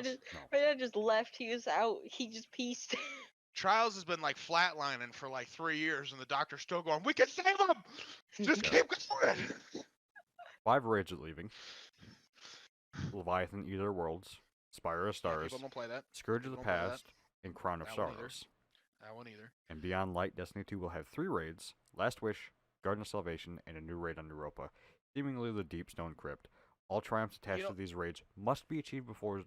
Speaker 4: My dad just left. He was out. He just pieced.
Speaker 3: Trials has been like flatlining for like 3 years, and the doctor's still going, "We can save him! Just
Speaker 1: Yeah.
Speaker 3: keep going!"
Speaker 1: 5 raids are leaving. Leviathan Either Worlds, Spire of
Speaker 3: Yeah,
Speaker 1: Stars,
Speaker 3: people don't play that.
Speaker 1: Scourge of the
Speaker 3: people don't play that.
Speaker 1: Past, and Crown of
Speaker 3: That one either.
Speaker 1: Sorrows.
Speaker 3: That one either.
Speaker 1: And Beyond Light, Destiny 2 will have 3 raids, Last Wish, Garden of Salvation, and a new raid on Europa, seemingly the Deep Stone Crypt. All triumphs attached to these raids must be achieved before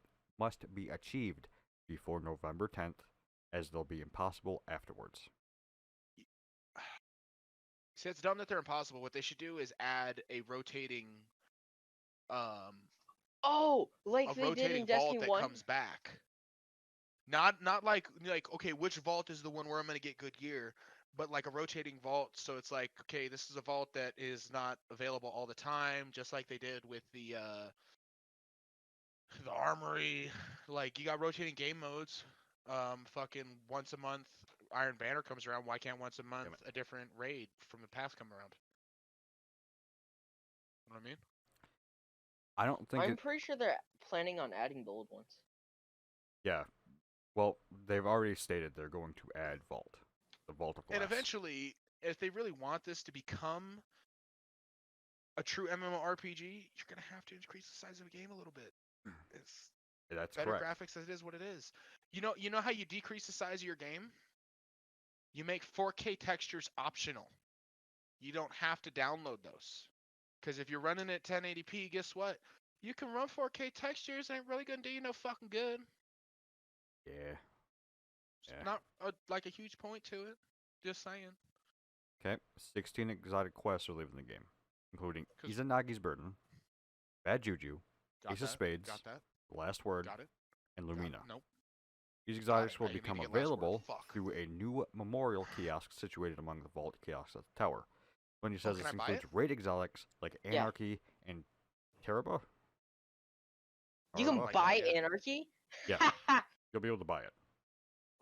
Speaker 1: November 10th, as they'll be impossible afterwards.
Speaker 3: See, it's dumb that they're impossible. What they should do is add a rotating,
Speaker 4: Oh, like
Speaker 3: a
Speaker 4: they did
Speaker 3: rotating
Speaker 4: in
Speaker 3: vault
Speaker 4: Destiny
Speaker 3: that
Speaker 4: 1.
Speaker 3: comes back. Not like okay, which vault is the one where I'm gonna get good gear, but like a rotating vault. So it's like, okay, this is a vault that is not available all the time, just like they did with the armory. Like you got rotating game modes. Fucking once a month, Iron Banner comes around. Why can't once a month a different raid from the past come around? You know what I mean?
Speaker 1: I don't think
Speaker 4: I'm pretty sure they're planning on adding the old ones.
Speaker 1: Yeah. Well, they've already stated they're going to add Vault. The Vault of Glass.
Speaker 3: And eventually, if they really want this to become a true MMORPG, you're gonna have to increase the size of the game a little bit. It's
Speaker 1: That's
Speaker 3: better
Speaker 1: correct.
Speaker 3: graphics as it is what it is. You know how you decrease the size of your game? You make 4K textures optional. You don't have to download those. Because if you're running at 1080p, guess what? You can run 4K textures, ain't really gonna do you no fucking good.
Speaker 1: Yeah.
Speaker 3: It's not like a huge point to it. Just saying.
Speaker 1: Okay. 16 exotic quests are leaving the game, including
Speaker 3: 'Cause-
Speaker 1: Izanagi's Burden, Bad Juju,
Speaker 3: Got
Speaker 1: Ace
Speaker 3: that.
Speaker 1: of Spades,
Speaker 3: Got that.
Speaker 1: The Last Word,
Speaker 3: Got it.
Speaker 1: and
Speaker 3: Got it.
Speaker 1: Lumina.
Speaker 3: Nope.
Speaker 1: These exotics
Speaker 3: it.
Speaker 1: will
Speaker 3: Now you need to
Speaker 1: become
Speaker 3: get Last Word.
Speaker 1: available
Speaker 3: Fuck.
Speaker 1: through a new memorial kiosk situated among the vault kiosks at the tower. Bungie says
Speaker 3: can
Speaker 1: this
Speaker 3: I buy
Speaker 1: includes
Speaker 3: it?
Speaker 1: raid exotics like
Speaker 4: Yeah.
Speaker 1: Anarchy and Teraba.
Speaker 4: You can
Speaker 3: like
Speaker 4: buy
Speaker 3: that, yeah.
Speaker 4: Anarchy?
Speaker 1: Yeah. You'll be able to buy it.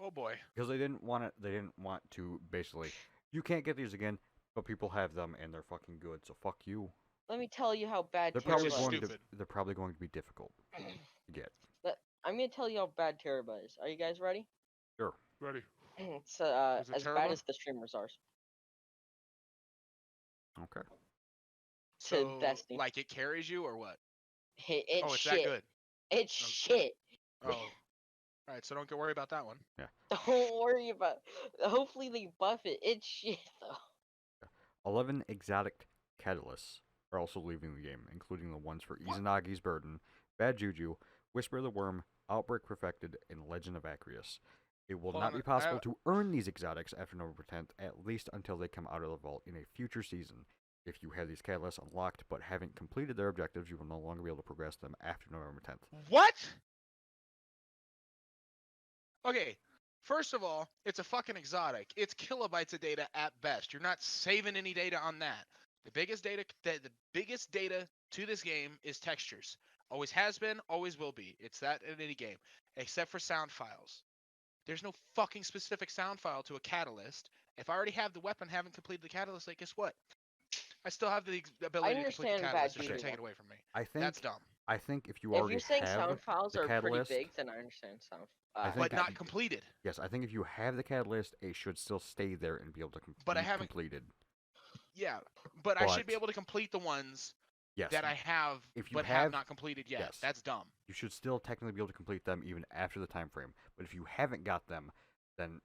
Speaker 3: Oh boy.
Speaker 1: Because they didn't want it. They didn't want to basically. You can't get these again, but people have them and they're fucking good. So fuck you.
Speaker 4: Let me tell you how bad
Speaker 1: They're
Speaker 4: Terra
Speaker 1: probably
Speaker 3: just
Speaker 1: going
Speaker 4: is.
Speaker 1: to.
Speaker 3: stupid.
Speaker 1: They're probably going to be difficult to get.
Speaker 4: I'm gonna tell you how bad Terra is. Are you guys ready?
Speaker 1: Sure.
Speaker 3: Ready.
Speaker 4: It's
Speaker 3: Is it
Speaker 4: as bad
Speaker 3: Terra?
Speaker 4: as the streamers are.
Speaker 1: Okay.
Speaker 3: So,
Speaker 4: Destiny.
Speaker 3: like, it carries you or what?
Speaker 4: It's
Speaker 3: Oh, it's
Speaker 4: shit.
Speaker 3: that good.
Speaker 4: It's shit.
Speaker 3: Oh. Alright, so don't worry about that one.
Speaker 4: Don't worry about. Hopefully they buff it. It's shit though.
Speaker 1: 11 exotic catalysts are also leaving the game, including the ones for Izanagi's Burden, Bad Juju, Whisper of the Worm, Outbreak Perfected, and Legend of Acreus. It will
Speaker 3: Hold
Speaker 1: not
Speaker 3: on,
Speaker 1: be possible to earn these exotics after November 10th, at least until they come out of the vault in a future season. If you have these catalysts unlocked but haven't completed their objectives, you will no longer be able to progress them after November 10th.
Speaker 3: What? Okay, first of all, it's a fucking exotic. It's kilobytes of data at best. You're not saving any data on that. The biggest data to this game is textures. Always has been, always will be. It's that in any game, except for sound files. There's no fucking specific sound file to a catalyst. If I already have the weapon, haven't completed the catalyst, like guess what? I still have the ability to complete the
Speaker 4: understand
Speaker 3: catalyst.
Speaker 4: bad
Speaker 3: You should
Speaker 4: beating
Speaker 3: take it
Speaker 4: one.
Speaker 3: away from me.
Speaker 1: I think
Speaker 3: That's dumb.
Speaker 1: I think if you
Speaker 4: If
Speaker 1: already
Speaker 4: you're saying
Speaker 1: have
Speaker 4: sound files
Speaker 1: the
Speaker 4: are
Speaker 1: catalyst,
Speaker 4: pretty big, then I understand sound.
Speaker 1: I think
Speaker 3: But
Speaker 1: I-
Speaker 3: not completed.
Speaker 1: yes, I think if you have the catalyst, it should still stay there and be able to
Speaker 3: But I
Speaker 1: be
Speaker 3: haven't-
Speaker 1: completed.
Speaker 3: Yeah, but I should be
Speaker 1: But-
Speaker 3: able to complete the ones
Speaker 1: Yes,
Speaker 3: that I have,
Speaker 1: if you
Speaker 3: but
Speaker 1: have-
Speaker 3: have not completed yet.
Speaker 1: yes.
Speaker 3: That's dumb.
Speaker 1: you should still technically be able to complete them even after the time frame. But if you haven't got them, then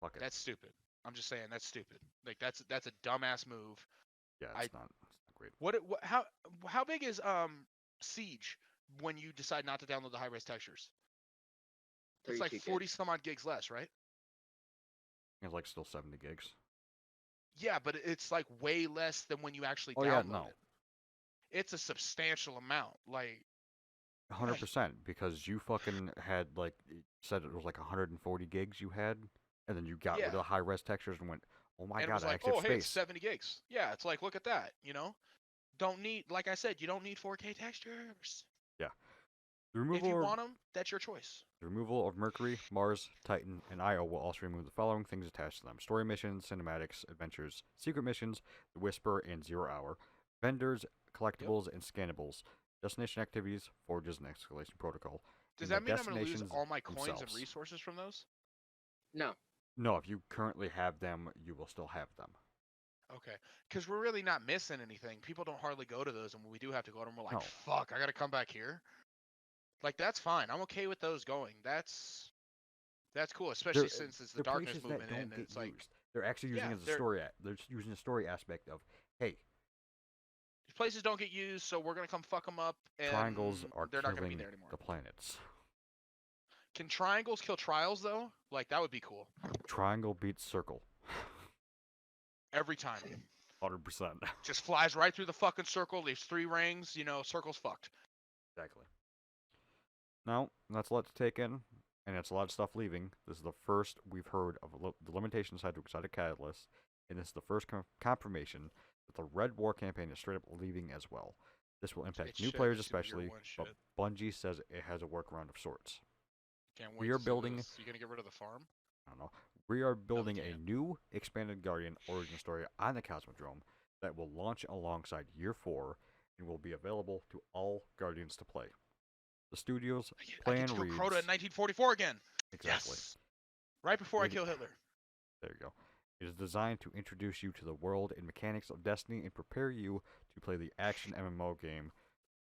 Speaker 1: fuck it.
Speaker 3: That's stupid. I'm just saying that's stupid. Like that's a dumbass move.
Speaker 1: yeah,
Speaker 3: I-
Speaker 1: it's not great.
Speaker 3: What how big is Siege when you decide not to download the high-res textures? It's like
Speaker 4: 32
Speaker 3: 40
Speaker 4: gigs.
Speaker 3: some odd gigs less, right?
Speaker 1: It's like still 70 gigs.
Speaker 3: Yeah, but it's like way less than when you actually
Speaker 1: Oh
Speaker 3: download
Speaker 1: yeah, no,
Speaker 3: it. It's a substantial amount. Like
Speaker 1: 100% because you fucking had like it said it was like 140 gigs you had, and then you got rid of
Speaker 3: Yeah.
Speaker 1: the high res textures and went, oh my
Speaker 3: and it
Speaker 1: god,
Speaker 3: was
Speaker 1: I
Speaker 3: like,
Speaker 1: actually
Speaker 3: oh
Speaker 1: have
Speaker 3: hey, it's
Speaker 1: space.
Speaker 3: 70 gigs. Yeah, it's like look at that, you know? Don't need, like I said, you don't need 4K textures.
Speaker 1: The
Speaker 3: If
Speaker 1: removal
Speaker 3: you
Speaker 1: of-
Speaker 3: want them, that's your choice.
Speaker 1: The removal of Mercury, Mars, Titan, and Io will also remove the following things attached to them: story missions, cinematics, adventures, secret missions, the Whisper, and 0 Hour, vendors, collectibles, and scannables, destination activities, forges, and escalation protocol.
Speaker 3: Does
Speaker 1: and the
Speaker 3: that mean I'm going to lose
Speaker 1: destinations
Speaker 3: all my coins and
Speaker 1: themselves.
Speaker 3: resources from those?
Speaker 4: No.
Speaker 1: No, if you currently have them, you will still have them.
Speaker 3: Okay, because we're really not missing anything. People don't hardly go to those, and when we do have to go to them, we're like,
Speaker 1: No.
Speaker 3: fuck, I got to come back here. Like that's fine. I'm okay with those going. That's cool, especially
Speaker 1: They're-
Speaker 3: since it's the
Speaker 1: They're
Speaker 3: darkness
Speaker 1: places that
Speaker 3: moving in.
Speaker 1: don't
Speaker 3: And
Speaker 1: get
Speaker 3: it's like
Speaker 1: used. They're actually using
Speaker 3: Yeah,
Speaker 1: it as a
Speaker 3: they're-
Speaker 1: story. They're just using the story aspect of, hey,
Speaker 3: these places don't get used, so we're gonna come fuck them up. And
Speaker 1: triangles are
Speaker 3: they're not gonna be
Speaker 1: killing
Speaker 3: there anymore.
Speaker 1: the planets.
Speaker 3: Can triangles kill trials though? Like that would be cool.
Speaker 1: Triangle beats circle.
Speaker 3: Every time,
Speaker 1: 100%.
Speaker 3: just flies right through the fucking circle. Leaves 3 rings. You know, circle's fucked.
Speaker 1: Exactly. Now, that's a lot to take in, and it's a lot of stuff leaving. This is the first we've heard of the limitations tied to exotic catalysts, and this is the first confirmation that the Red War campaign is straight up leaving as well. This will impact
Speaker 3: It
Speaker 1: new
Speaker 3: should,
Speaker 1: players
Speaker 3: it's gonna be
Speaker 1: especially,
Speaker 3: year one
Speaker 1: but
Speaker 3: shit.
Speaker 1: Bungie says it has a workaround of sorts.
Speaker 3: Can't wait
Speaker 1: we
Speaker 3: to
Speaker 1: are
Speaker 3: see
Speaker 1: building-
Speaker 3: this. You gonna get rid of the farm?
Speaker 1: I don't know. We are building a
Speaker 3: can't.
Speaker 1: new expanded Guardian origin story on the Cosmodrome that will launch alongside Year 4 and will be available to all Guardians to play. The studio's
Speaker 3: I get
Speaker 1: plan
Speaker 3: to kill
Speaker 1: reads...
Speaker 3: Crota in 1944 again.
Speaker 1: Exactly.
Speaker 3: Yes. Right before I
Speaker 1: It-
Speaker 3: kill Hitler.
Speaker 1: There you go. It is designed to introduce you to the world and mechanics of Destiny and prepare you to play the action MMO game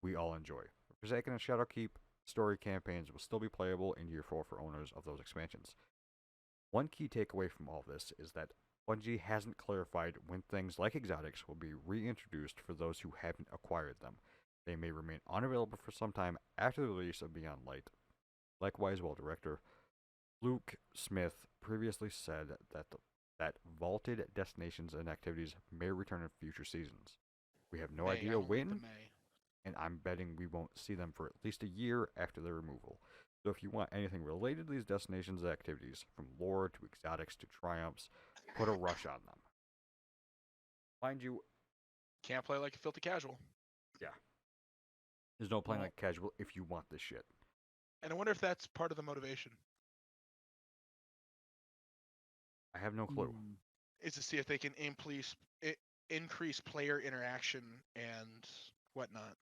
Speaker 1: we all enjoy. Forsaken and Shadowkeep story campaigns will still be playable in Year 4 for owners of those expansions. One key takeaway from all this is that Bungie hasn't clarified when things like exotics will be reintroduced for those who haven't acquired them. They may remain unavailable for some time after the release of Beyond Light. Likewise, while director Luke Smith previously said that vaulted destinations and activities may return in future seasons. We have no
Speaker 3: May, I
Speaker 1: idea
Speaker 3: don't like the
Speaker 1: when,
Speaker 3: May.
Speaker 1: and I'm betting we won't see them for at least a year after their removal. So if you want anything related to these destinations and activities, from lore to exotics to triumphs, put a rush on them. Mind you,
Speaker 3: Can't play like a filthy casual.
Speaker 1: there's no playing
Speaker 3: Well-
Speaker 1: like casual if you want this shit.
Speaker 3: And I wonder if that's part of the motivation
Speaker 1: I have no clue.
Speaker 2: Mm.
Speaker 3: is to see if they can increase player interaction and whatnot.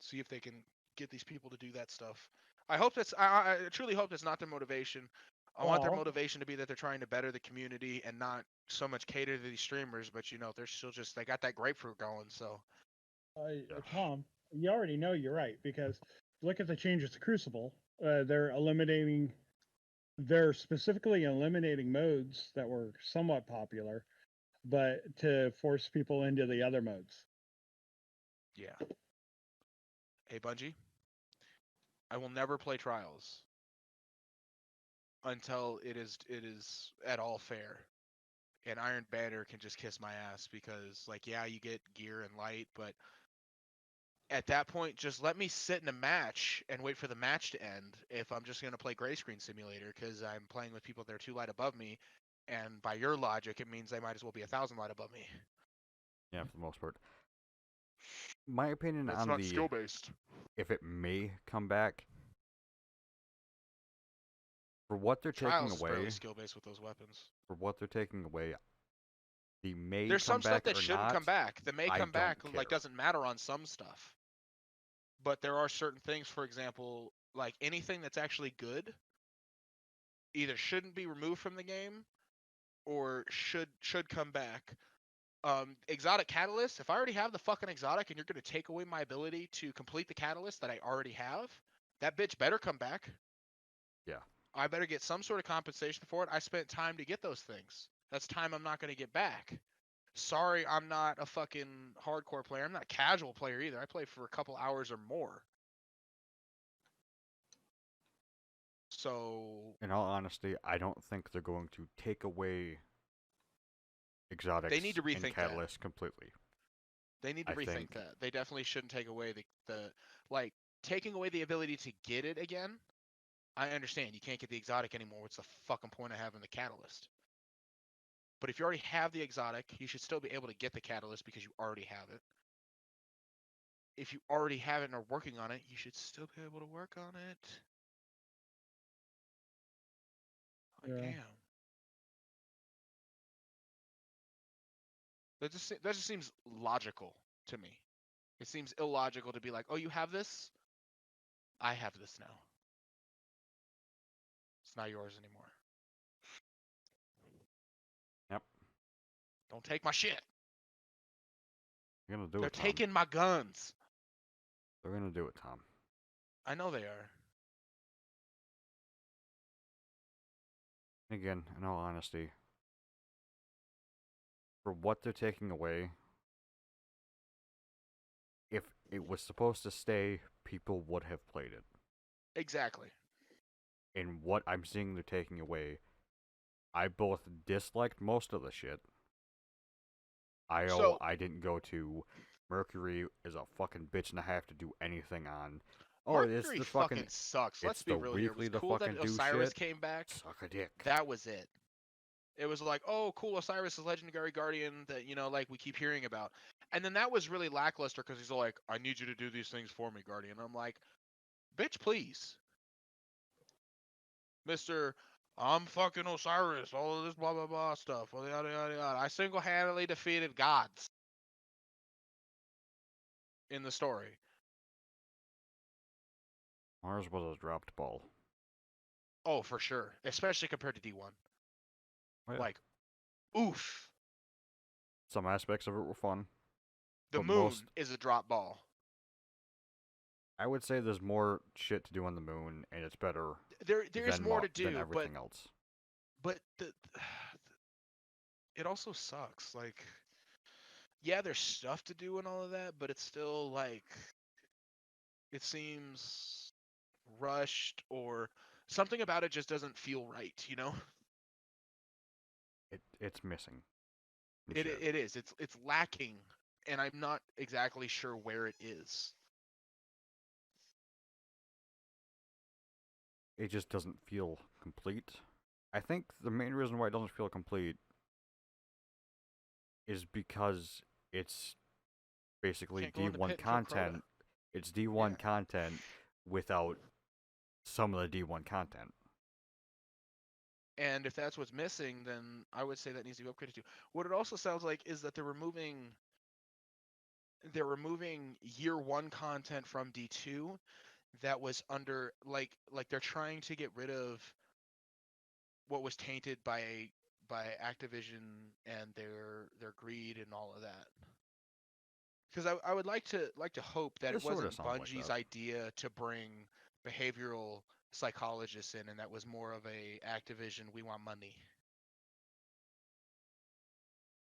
Speaker 3: See if they can get these people to do that stuff. I hope that's. I truly hope that's not their motivation. I want their
Speaker 2: Well-
Speaker 3: motivation to be that they're trying to better the community and not so much cater to these streamers. But you know, they're still just they got that grapefruit going. So
Speaker 2: Tom, you already know you're right because look at the changes to Crucible. They're specifically eliminating modes that were somewhat popular, but to force people into the other modes.
Speaker 3: yeah. Hey Bungie, I will never play Trials until it is at all fair. and Iron Banner can just kiss my ass because, like, yeah, you get gear and light, but at that point, just let me sit in a match and wait for the match to end if I'm just going to play Gray Screen Simulator because I'm playing with people that are 2 light above me, and by your logic, it means they might as well be 1,000 light above me.
Speaker 1: Yeah, for the most part. My opinion
Speaker 3: It's
Speaker 1: on
Speaker 3: not
Speaker 1: the
Speaker 3: skill-based.
Speaker 1: if it may come back, for what they're taking
Speaker 3: Trials is
Speaker 1: away,
Speaker 3: barely skill-based with those weapons.
Speaker 1: the may
Speaker 3: There's
Speaker 1: come
Speaker 3: some stuff
Speaker 1: back
Speaker 3: that
Speaker 1: or
Speaker 3: shouldn't
Speaker 1: not,
Speaker 3: come back. The may
Speaker 1: I
Speaker 3: come back,
Speaker 1: don't
Speaker 3: like,
Speaker 1: care.
Speaker 3: doesn't matter on some stuff. But there are certain things, for example, like anything that's actually good either shouldn't be removed from the game or should come back. Exotic catalyst, if I already have the fucking exotic and you're going to take away my ability to complete the catalyst that I already have, that bitch better come back.
Speaker 1: Yeah.
Speaker 3: I better get some sort of compensation for it. I spent time to get those things. That's time I'm not going to get back. Sorry, I'm not a fucking hardcore player. I'm not a casual player either. I play for a couple hours or more. So
Speaker 1: In all honesty, I don't think they're going to take away exotics
Speaker 3: they need to
Speaker 1: and
Speaker 3: rethink that.
Speaker 1: catalysts completely.
Speaker 3: They need to
Speaker 1: I
Speaker 3: rethink
Speaker 1: think-
Speaker 3: that. They definitely shouldn't take away the like taking away the ability to get it again. I understand you can't get the exotic anymore. What's the fucking point of having the catalyst? But if you already have the exotic, you should still be able to get the catalyst because you already have it. If you already have it and are working on it, you should still be able to work on it. Like,
Speaker 2: Yeah.
Speaker 3: damn. That just seems logical to me. It seems illogical to be like, oh, you have this? I have this now. It's not yours anymore.
Speaker 1: Yep.
Speaker 3: Don't take my shit.
Speaker 1: They're gonna do
Speaker 3: They're
Speaker 1: it, Tom.
Speaker 3: taking my guns.
Speaker 1: They're gonna do it, Tom.
Speaker 3: I know they are.
Speaker 1: Again, in all honesty, for what they're taking away, if it was supposed to stay, people would have played it.
Speaker 3: Exactly.
Speaker 1: And what I'm seeing they're taking away, I both disliked most of the shit.
Speaker 3: So-
Speaker 1: I didn't go to. Mercury is a fucking bitch and a half to do anything on. Oh,
Speaker 3: Mercury
Speaker 1: it's the
Speaker 3: fucking sucks. Let's
Speaker 1: it's
Speaker 3: be
Speaker 1: the
Speaker 3: real here. It
Speaker 1: weekly
Speaker 3: was
Speaker 1: to
Speaker 3: cool that
Speaker 1: fucking do
Speaker 3: Osiris
Speaker 1: shit.
Speaker 3: came back.
Speaker 1: Suck a dick.
Speaker 3: That was it. It was like, oh, cool, Osiris is legendary guardian that, like we keep hearing about. And then that was really lackluster because he's like, I need you to do these things for me, guardian. I'm like, bitch, please. Mr. I'm fucking Osiris, all of this blah, blah, blah stuff. Yada, yada, yada. I single-handedly defeated gods in the story.
Speaker 1: Mars was a dropped ball.
Speaker 3: Oh, for sure. Especially compared to D1.
Speaker 1: Oh, yeah.
Speaker 3: Like, oof.
Speaker 1: Some aspects of it were fun.
Speaker 3: The
Speaker 1: But
Speaker 3: moon
Speaker 1: most-
Speaker 3: is a drop ball.
Speaker 1: I would say there's more shit to do on the moon, and it's better
Speaker 3: There is
Speaker 1: than
Speaker 3: more to
Speaker 1: than
Speaker 3: do,
Speaker 1: everything else.
Speaker 3: but it also sucks. Like, yeah, there's stuff to do and all of that, but it's still like it seems rushed or something about it just doesn't feel right, you know?
Speaker 1: It's missing. some
Speaker 3: It
Speaker 1: shit.
Speaker 3: it is. It's lacking, and I'm not exactly sure where it is.
Speaker 1: It just doesn't feel complete. I think the main reason why it doesn't feel complete is because it's basically
Speaker 3: Can't go in the
Speaker 1: D1
Speaker 3: pit and kill Crota.
Speaker 1: content. It's D1
Speaker 3: Yeah.
Speaker 1: content without some of the D1 content.
Speaker 3: And if that's what's missing, then I would say that needs to be upgraded to. What it also sounds like is that they're removing year one content from D2 that was under like they're trying to get rid of what was tainted by Activision and their greed and all of that. Because I would like to hope that
Speaker 1: It
Speaker 3: it
Speaker 1: sorta
Speaker 3: wasn't
Speaker 1: sounds like
Speaker 3: Bungie's
Speaker 1: that.
Speaker 3: idea to bring behavioral psychologists in, and that was more of a Activision, we want money.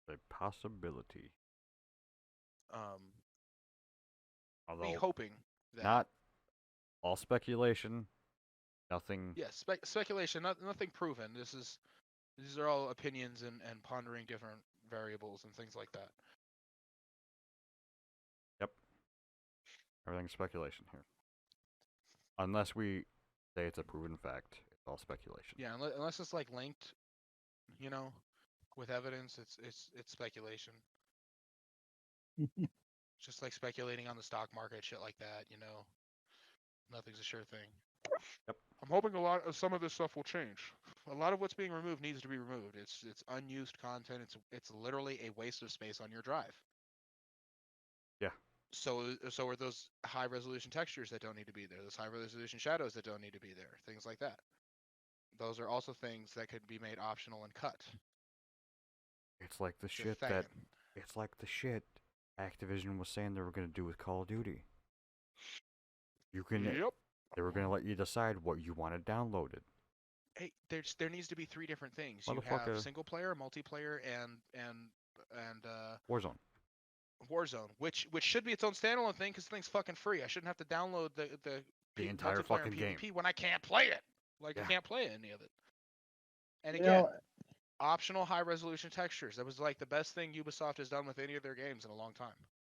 Speaker 1: A possibility.
Speaker 3: Be
Speaker 1: Although
Speaker 3: hoping that
Speaker 1: not all speculation, nothing.
Speaker 3: yeah, speculation, nothing proven. This is These are all opinions and pondering different variables and things like that.
Speaker 1: Yep. Everything's speculation here. Unless we say it's a proven fact, it's all speculation.
Speaker 3: Yeah, unless it's like linked, you know, with evidence, it's speculation. Just like speculating on the stock market, shit like that, you know. Nothing's a sure thing.
Speaker 1: Yep.
Speaker 3: I'm hoping a lot of some of this stuff will change. A lot of what's being removed needs to be removed. It's unused content. It's literally a waste of space on your drive.
Speaker 1: Yeah.
Speaker 3: So are those high resolution textures that don't need to be there, those high resolution shadows that don't need to be there, things like that. Those are also things that could be made optional and cut.
Speaker 1: It's like the
Speaker 3: Just
Speaker 1: shit
Speaker 3: saying.
Speaker 1: that it's like the shit Activision was saying they were gonna do with Call of Duty. You can
Speaker 3: Yep.
Speaker 1: They were gonna let you decide what you wanted downloaded.
Speaker 3: Hey, there needs to be three different things. You
Speaker 1: Motherfucker.
Speaker 3: have single player, multiplayer, and
Speaker 1: Warzone.
Speaker 3: Warzone, which should be its own standalone thing because the thing's fucking free. I shouldn't have to download the
Speaker 1: entire
Speaker 3: multiplayer
Speaker 1: fucking
Speaker 3: and
Speaker 1: game.
Speaker 3: PvP when I can't play it. Like
Speaker 1: Yeah.
Speaker 3: I can't play any of it. And
Speaker 2: You
Speaker 3: again,
Speaker 2: know,
Speaker 3: optional high resolution textures. That was like the best thing Ubisoft has done with any of their games in a long time.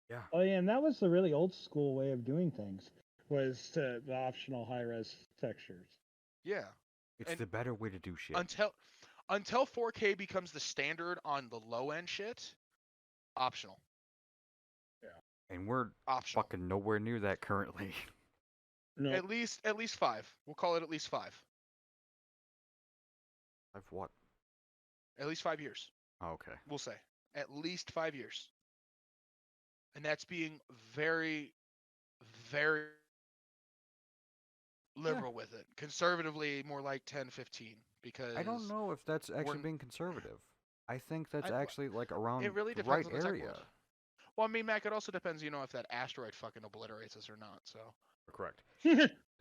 Speaker 1: Yeah.
Speaker 2: oh yeah, and that was the really old school way of doing things, was the optional high res textures.
Speaker 3: Yeah.
Speaker 1: It's
Speaker 3: And
Speaker 1: the better way to do shit.
Speaker 3: Until 4K becomes the standard on the low end shit, optional.
Speaker 1: And we're
Speaker 3: Optional.
Speaker 1: fucking nowhere near that currently.
Speaker 2: No,
Speaker 3: At least 5. We'll call it at least 5.
Speaker 1: I've what?
Speaker 3: At least 5 years.
Speaker 1: Oh, okay.
Speaker 3: We'll say at least 5 years. And that's being very, very liberal with it. Conservatively, more like 10, 15. Because
Speaker 1: I don't know if that's actually
Speaker 3: we're-
Speaker 1: being conservative. I think that's
Speaker 3: I-
Speaker 1: actually like around
Speaker 3: it really
Speaker 1: the
Speaker 3: depends
Speaker 1: right
Speaker 3: on the tech
Speaker 1: area.
Speaker 3: world. Well, I mean, Mac, it also depends, if that asteroid fucking obliterates us or not. So
Speaker 1: Correct.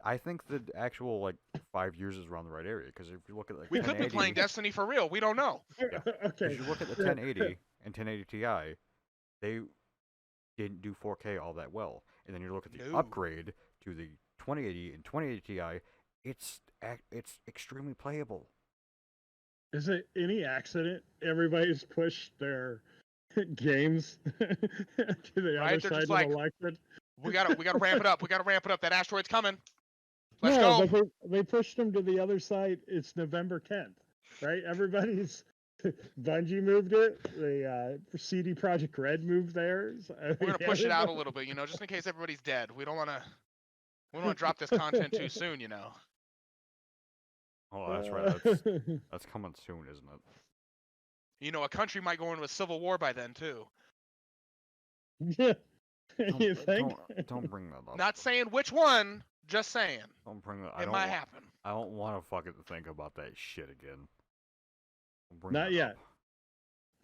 Speaker 1: I think the actual like 5 years is around the right area because if you look at like
Speaker 3: we could be
Speaker 1: 1080,
Speaker 3: playing Destiny for real. We don't know.
Speaker 2: okay.
Speaker 1: if you look at the 1080 and 1080 Ti, they didn't do 4K all that well. And then you look at the
Speaker 3: No.
Speaker 1: upgrade to the 2080 and 2080 Ti, it's extremely playable.
Speaker 2: Is it any accident everybody's pushed their games to the
Speaker 3: Right?
Speaker 2: other
Speaker 3: They're
Speaker 2: side
Speaker 3: just
Speaker 2: of
Speaker 3: like,
Speaker 2: the electric?
Speaker 3: We gotta ramp it up. We gotta ramp it up. That asteroid's coming. Let's
Speaker 2: No,
Speaker 3: go.
Speaker 2: but they pushed them to the other side. It's November 10th, right? Everybody's Bungie moved it. The CD Projekt Red moved theirs.
Speaker 3: We're gonna push it out a little bit, just in case everybody's dead. We don't wanna drop this content too soon,
Speaker 1: Oh, that's right. That's coming soon, isn't it?
Speaker 3: A country might go into a civil war by then too.
Speaker 2: Yeah. You think?
Speaker 1: Don't bring that up.
Speaker 3: Not saying which one, just saying.
Speaker 1: Don't bring that.
Speaker 3: It might happen.
Speaker 1: I don't want to fucking think about that shit again. Don't bring
Speaker 2: Not
Speaker 1: that
Speaker 2: yet.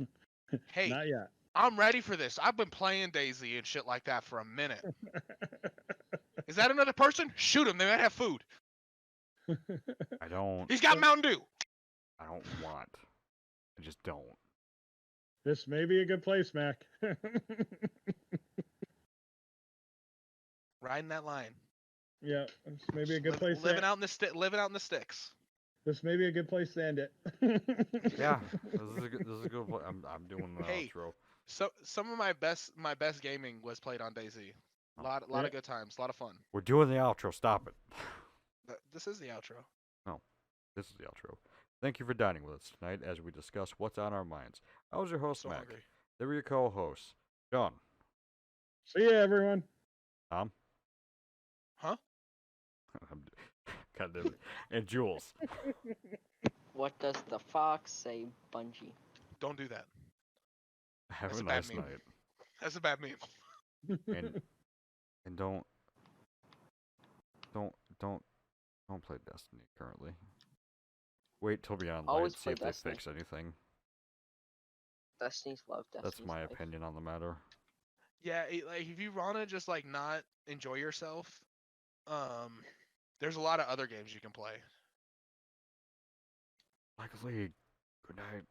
Speaker 1: up.
Speaker 3: Hey,
Speaker 2: Not yet.
Speaker 3: I'm ready for this. I've been playing DayZ and shit like that for a minute. Is that another person? Shoot him. They might have food.
Speaker 1: I don't.
Speaker 3: He's got Mountain Dew.
Speaker 1: I don't want. I just don't.
Speaker 2: This may be a good place, Mac.
Speaker 3: Riding that line.
Speaker 2: Yeah, this may be a good place.
Speaker 3: Living out in the sticks.
Speaker 2: This may be a good place to end it.
Speaker 1: Yeah, this is a good. I'm doing the
Speaker 3: Hey.
Speaker 1: outro.
Speaker 3: So some of my best gaming was played on DayZ. A lot
Speaker 2: Yeah.
Speaker 3: of good times, a lot of fun.
Speaker 1: We're doing the outro. Stop it.
Speaker 3: This is the outro.
Speaker 1: This is the outro. Thank you for dining with us tonight as we discuss what's on our minds. I was your host,
Speaker 3: So
Speaker 1: Mac.
Speaker 3: hungry.
Speaker 1: They were your co-hosts, John,
Speaker 2: See ya, everyone.
Speaker 1: Tom,
Speaker 3: Huh?
Speaker 1: God damn it, and Jules.
Speaker 4: What does the fox say, Bungie?
Speaker 3: Don't do that.
Speaker 1: Have
Speaker 3: That's
Speaker 1: a
Speaker 3: a bad
Speaker 1: nice
Speaker 3: meme.
Speaker 1: night,
Speaker 3: That's a bad meme.
Speaker 1: and don't play Destiny currently. Wait till Beyond Light,
Speaker 4: Always
Speaker 1: see
Speaker 4: play
Speaker 1: if they
Speaker 4: Destiny.
Speaker 1: fix anything.
Speaker 4: Destiny's love. Destiny's
Speaker 1: That's my
Speaker 4: life.
Speaker 1: opinion on the matter.
Speaker 3: Yeah, like if you wanna just like not enjoy yourself, there's a lot of other games you can play.
Speaker 1: Like League. Good night.